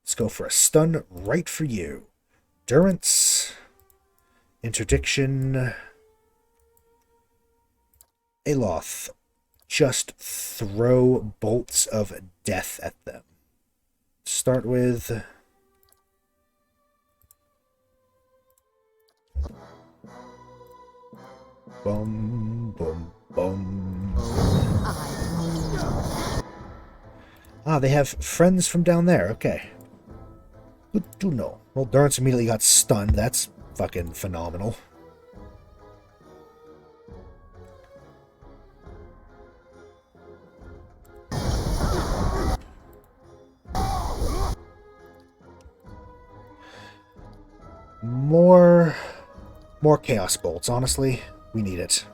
Let's go for a stun right for you. Durance. Interdiction. Aloth. Just throw bolts of death at them. Start with... Boom, boom, boom. Ah, they have friends from down there. Okay. Good to know. Well, Durance immediately got stunned. That's fucking phenomenal. More chaos bolts, honestly. We need it.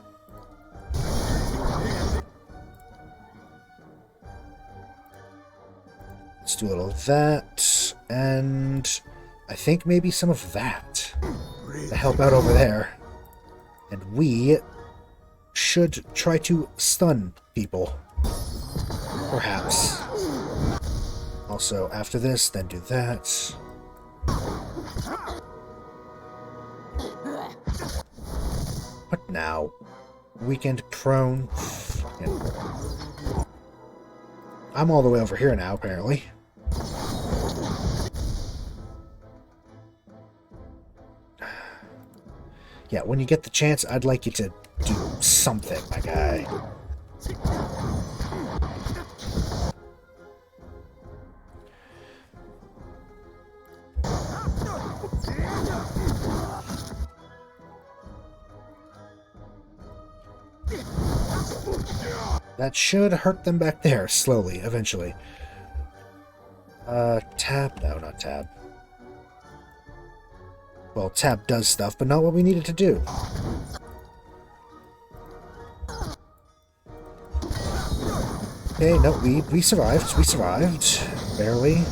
do a little of that, and I think maybe some of that to help out over there. And we should try to stun people, perhaps. Also, after this, then do that. What now? Weakened, prone. I'm all the way over here now, apparently. Yeah, when you get the chance, I'd like you to do something, my guy. That should hurt them back there, slowly, eventually. Tab? No, not tab. Well, tab does stuff, but not what we needed to do. Okay, no, we survived. We survived. Barely.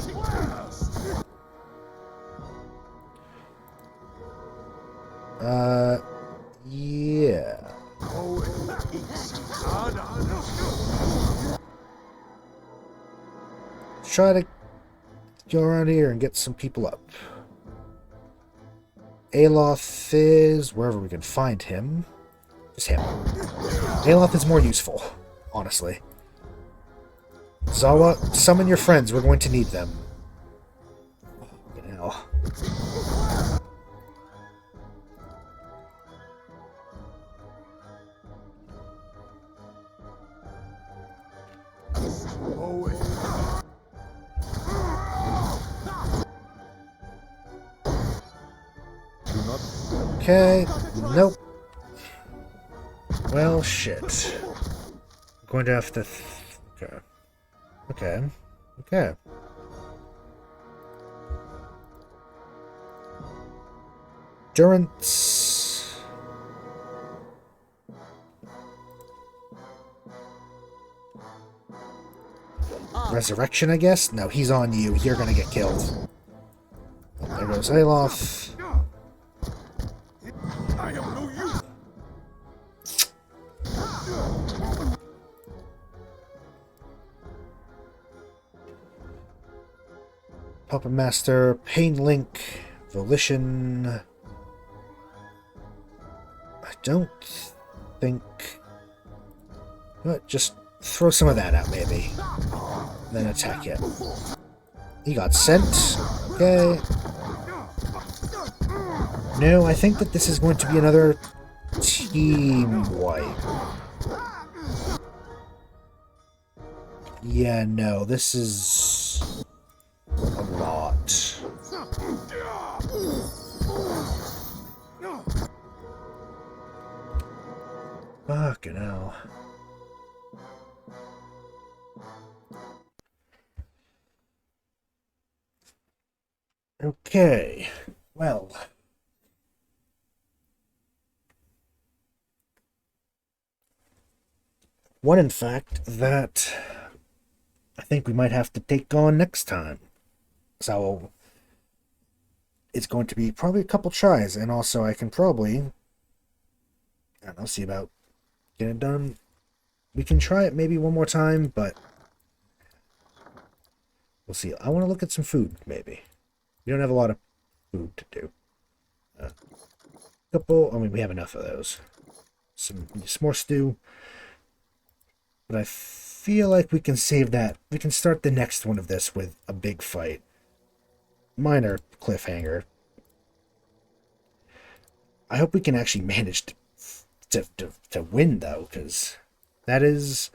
Yeah. Try to go around here and get some people up. Aloth is wherever we can find him. Just him. Aloth is more useful, honestly. Zawa, summon your friends. We're going to need them. Fucking hell. Okay. Nope. Well, shit. I'm going to have to... Okay. Okay. Okay. Durance. Resurrection, I guess? No, he's on you. You're gonna get killed. There goes Aloth. I am no use. Puppet Master, Pain Link, Volition. I don't think... What? Just throw some of that out, maybe. And then attack it. He got sent. Okay. No, I think that this is going to be another team wipe. Yeah, no, this is a lot. Fucking hell. Okay, well. One, in fact, that I think we might have to take on next time. So, it's going to be probably a couple tries, and also I can probably, I don't know, see about getting it done. We can try it maybe one more time, but we'll see. I want to look at some food, maybe. We don't have a lot of food to do. I mean, we have enough of those. Some more stew. But I feel like we can save that. We can start the next one of this with a big fight. Minor cliffhanger. I hope we can actually manage to win, though, because those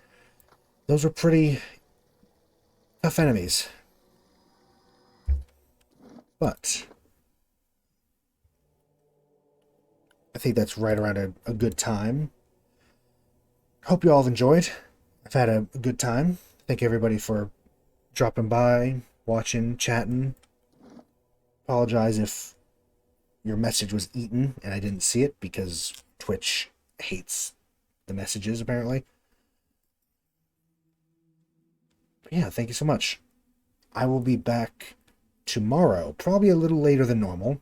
are pretty tough enemies. But I think that's right around a good time. Hope you all have enjoyed. I've had a good time. Thank everybody for dropping by, watching, chatting. Apologize if your message was eaten and I didn't see it because Twitch hates the messages, apparently. But yeah, thank you so much. I will be back tomorrow, probably a little later than normal,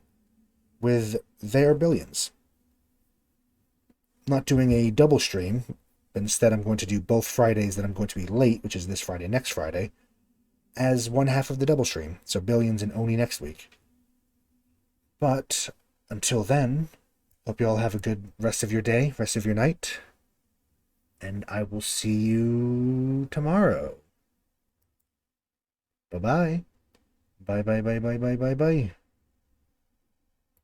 with their Billions. Not doing a double stream, but instead I'm going to do both Fridays that I'm going to be late, which is this Friday, next Friday, as one half of the double stream. So Billions and Oni next week. But until then, hope you all have a good rest of your day, rest of your night, and I will see you tomorrow. Bye-bye. Bye-bye, bye-bye, bye-bye, bye.